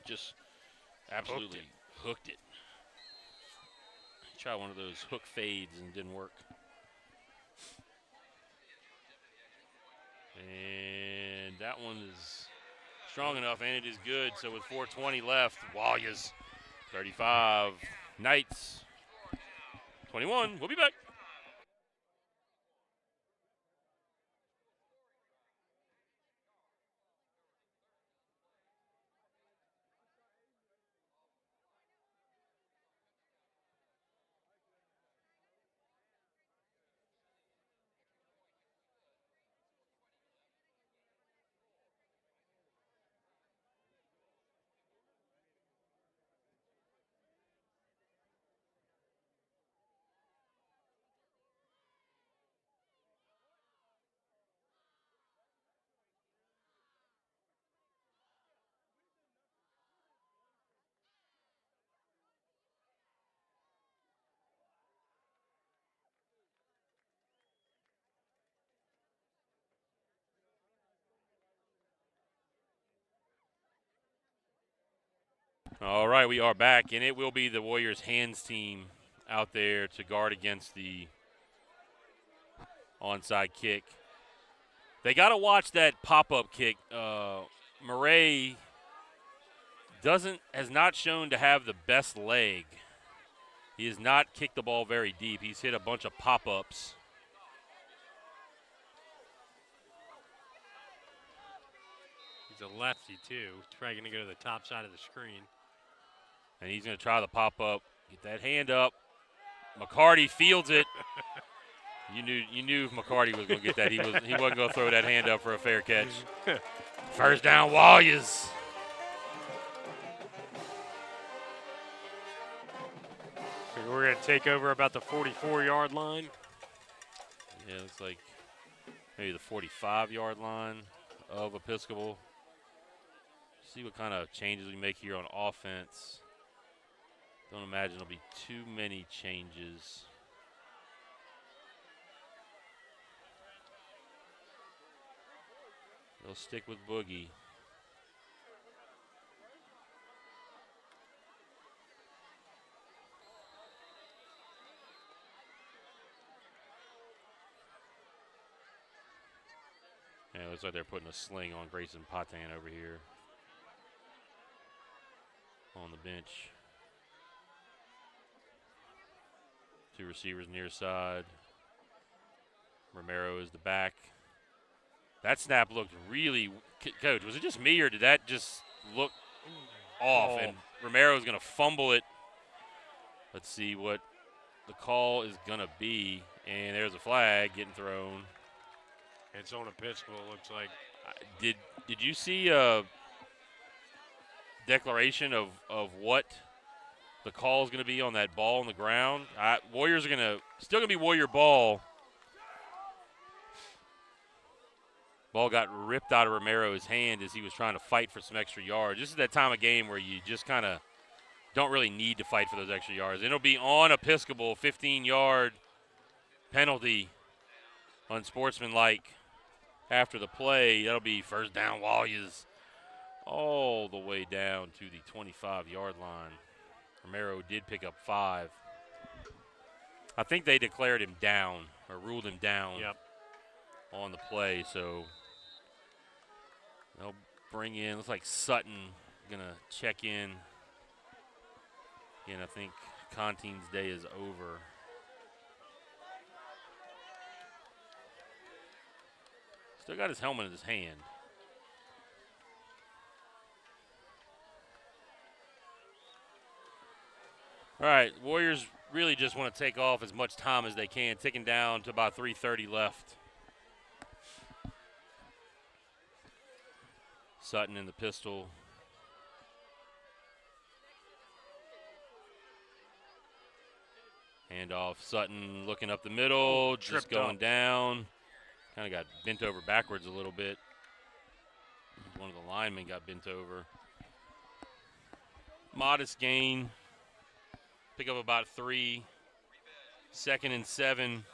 Just absolutely hooked it. He tried one of those hook fades and it didn't work. And that one is strong enough, and it is good. So with 4:20 left, Warriors 35, Knights 21. We'll be back. All right, we are back, and it will be the Warriors hands team out there to guard against the onside kick. They got to watch that pop-up kick. Murray has not shown to have the best leg. He has not kicked the ball very deep. He's hit a bunch of pop-ups. He's a lefty, too. He's probably going to go to the top side of the screen. And he's going to try the pop-up. Get that hand up. McCarty fields it. You knew McCarty was going to get that. He wasn't going to throw that hand up for a fair catch. First down, Warriors. We're going to take over about the 44-yard line. Yeah, it looks like maybe the 45-yard line of Episcopal. See what kind of changes we make here on offense. Don't imagine there'll be too many changes. They'll stick with Boogie. Yeah, it looks like they're putting a sling on Grayson Patan over here on the bench. 2 receivers near side. Romero is the back. That snap looked really, Coach, was it just me or did that just look off? And Romero's going to fumble it. Let's see what the call is going to be. And there's a flag getting thrown. It's on Episcopal, it looks like. Did you see a declaration of what the call is going to be on that ball on the ground? Warriors are still going to be Warrior ball. Ball got ripped out of Romero's hand as he was trying to fight for some extra yards. This is that time of game where you just kind of don't really need to fight for those extra yards. It'll be on Episcopal, 15-yard penalty, unsportsmanlike after the play. That'll be first down Warriors all the way down to the 25-yard line. Romero did pick up 5. I think they declared him down or ruled him down on the play, so they'll bring in, looks like Sutton going to check in. Again, I think Contine's day is over. Still got his helmet in his hand. All right, Warriors really just want to take off as much time as they can, ticking down to about 3:30 left. Sutton in the pistol. Handoff, Sutton looking up the middle, just going down. Kind of got bent over backwards a little bit. One of the linemen got bent over. Modest gain. Pick up about 3. 2nd and 7.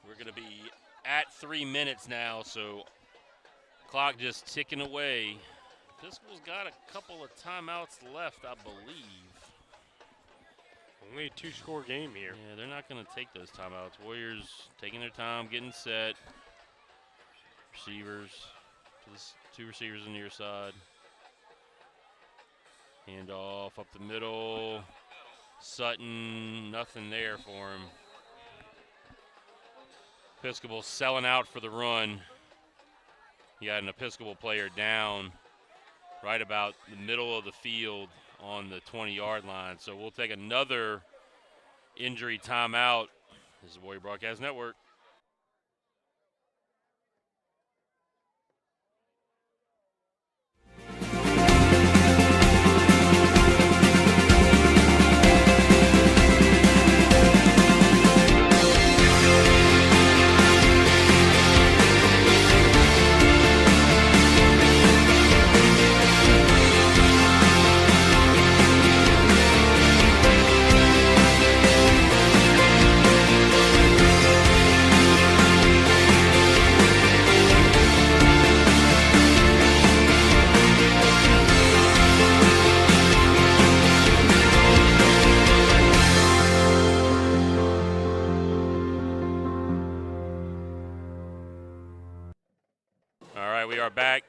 We're going to be at 3 minutes now, so clock just ticking away. Episcopal's got a couple of timeouts left, I believe. Only a 2-score game here. Yeah, they're not going to take those timeouts. Warriors taking their time, getting set. Receivers, 2 receivers on the near side. Handoff up the middle. Sutton, nothing there for him. Episcopal selling out for the run. You got an Episcopal player down right about the middle of the field on the 20-yard line. So we'll take another injury timeout. This is Warrior Broadcast Network. Back.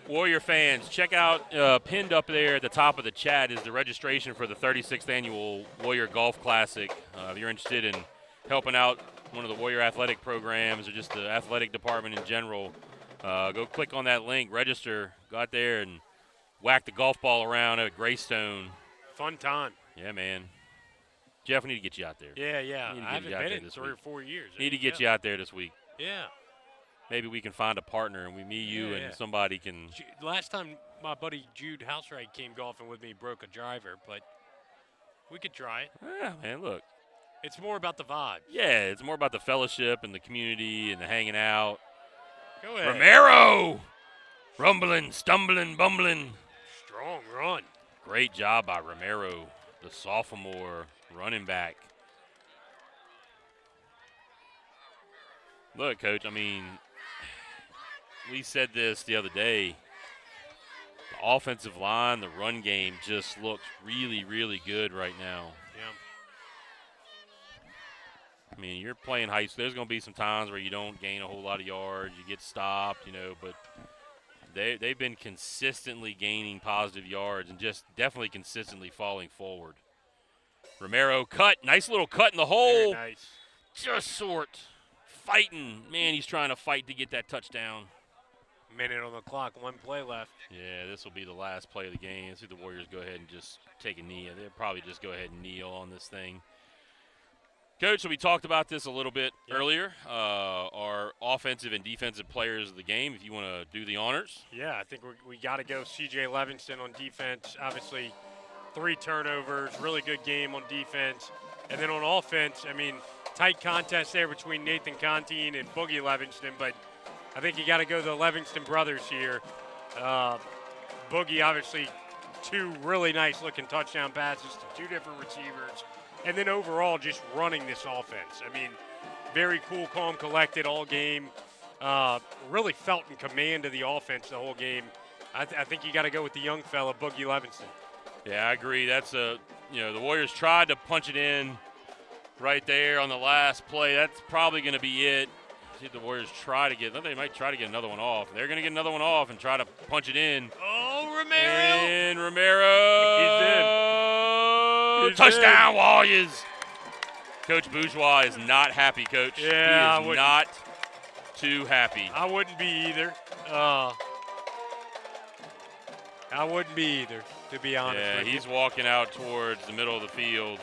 Warrior fans, check out pinned up there at the top of the chat is the registration for the 36th annual Warrior Golf Classic. If you're interested in helping out one of the Warrior athletic programs or just the athletic department in general, go click on that link, register, go out there and whack the golf ball around at Greystone. Fun time. Yeah, man. Jeff, we need to get you out there. Yeah. I haven't been in 3 or 4 years. Need to get you out there this week. Yeah. Maybe we can find a partner and and somebody can. Last time my buddy Jude Housewright came golfing with me, broke a driver, but we could try it. Yeah, man, look. It's more about the vibe. Yeah, it's more about the fellowship and the community and the hanging out. Go ahead. Romero! Rumbling, stumbling, bumbling. Strong run. Great job by Romero, the sophomore running back. Look, Coach, I mean, we said this the other day. The offensive line, the run game just looks really, really good right now. Yeah. I mean, you're playing high school. There's going to be some times where you don't gain a whole lot of yards. You get stopped, but they've been consistently gaining positive yards and just definitely consistently falling forward. Romero cut. Nice little cut in the hole. Very nice. Just fighting. Man, he's trying to fight to get that touchdown. Minute on the clock, 1 play left. Yeah, this will be the last play of the game. Let's see the Warriors go ahead and just take a knee. They'll probably just go ahead and kneel on this thing. Coach, so we talked about this a little bit earlier. Our offensive and defensive players of the game, if you want to do the honors. Yeah, I think we got to go C.J. Levingston on defense. Obviously, 3 turnovers, really good game on defense. And then on offense, I mean, tight contest there between Nathan Conteen and Boogie Levingston, but I think you got to go the Levingston brothers here. Boogie, obviously, 2 really nice-looking touchdown passes to 2 different receivers. And then overall, just running this offense. I mean, very cool, calm, collected all game. Really felt in command of the offense the whole game. I think you got to go with the young fella, Boogie Levingston. Yeah, I agree. That's the Warriors tried to punch it in right there on the last play. That's probably going to be it. See if the Warriors try to get. They might try to get another one off. They're going to get another one off and try to punch it in. Oh, Romero! And Romero. He's in. Touchdown, Warriors. Coach Bourgeois is not happy, Coach. Yeah, he is not too happy. I wouldn't be either. To be honest Yeah, with you. he's walking out towards the middle of the field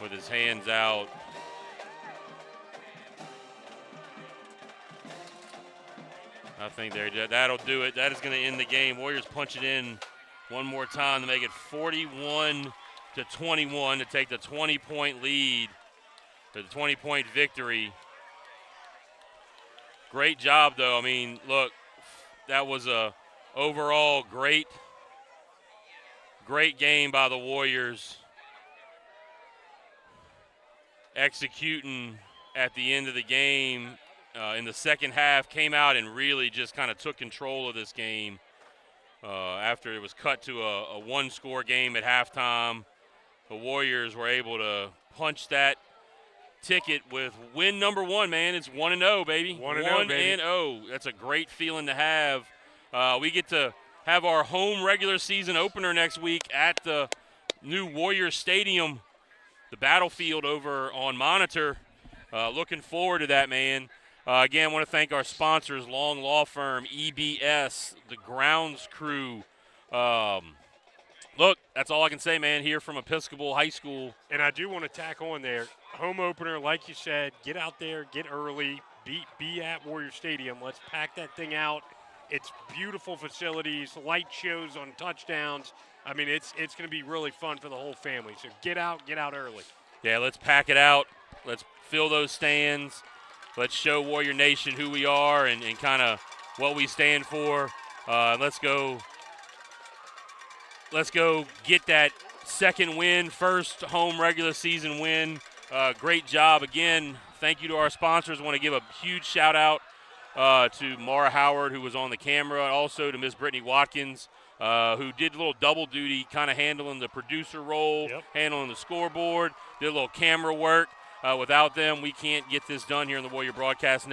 with his hands out. I think that'll do it. That is going to end the game. Warriors punch it in one more time to make it 41-21 to take the 20-point lead, to the 20-point victory. Great job, though. I mean, look, that was a overall great game by the Warriors. Executing at the end of the game in the second half, came out and really just kind of took control of this game after it was cut to a one-score game at halftime. The Warriors were able to punch that ticket with win number 1, man. It's 1-0, baby. 1-0. That's a great feeling to have. We get to have our home regular season opener next week at the new Warriors Stadium, the Battlefield over on Monitor. Looking forward to that, man. Again, I want to thank our sponsors, Long Law Firm, EBS, the Grounds Crew. Look, that's all I can say, man, here from Episcopal High School. And I do want to tack on there, home opener, like you said, get out there, get early, be at Warrior Stadium. Let's pack that thing out. It's beautiful facilities, light shows on touchdowns. I mean, it's going to be really fun for the whole family. So get out early. Yeah, let's pack it out. Let's fill those stands. Let's show Warrior Nation who we are and kind of what we stand for. Let's go get that second win, first home regular season win. Great job. Again, thank you to our sponsors. I want to give a huge shout-out to Mara Howard, who was on the camera, and also to Miss Brittany Watkins, who did a little double duty, kind of handling the producer role, handling the scoreboard, did a little camera work. Without them, we can't get this done here in the Warrior Broadcast Network.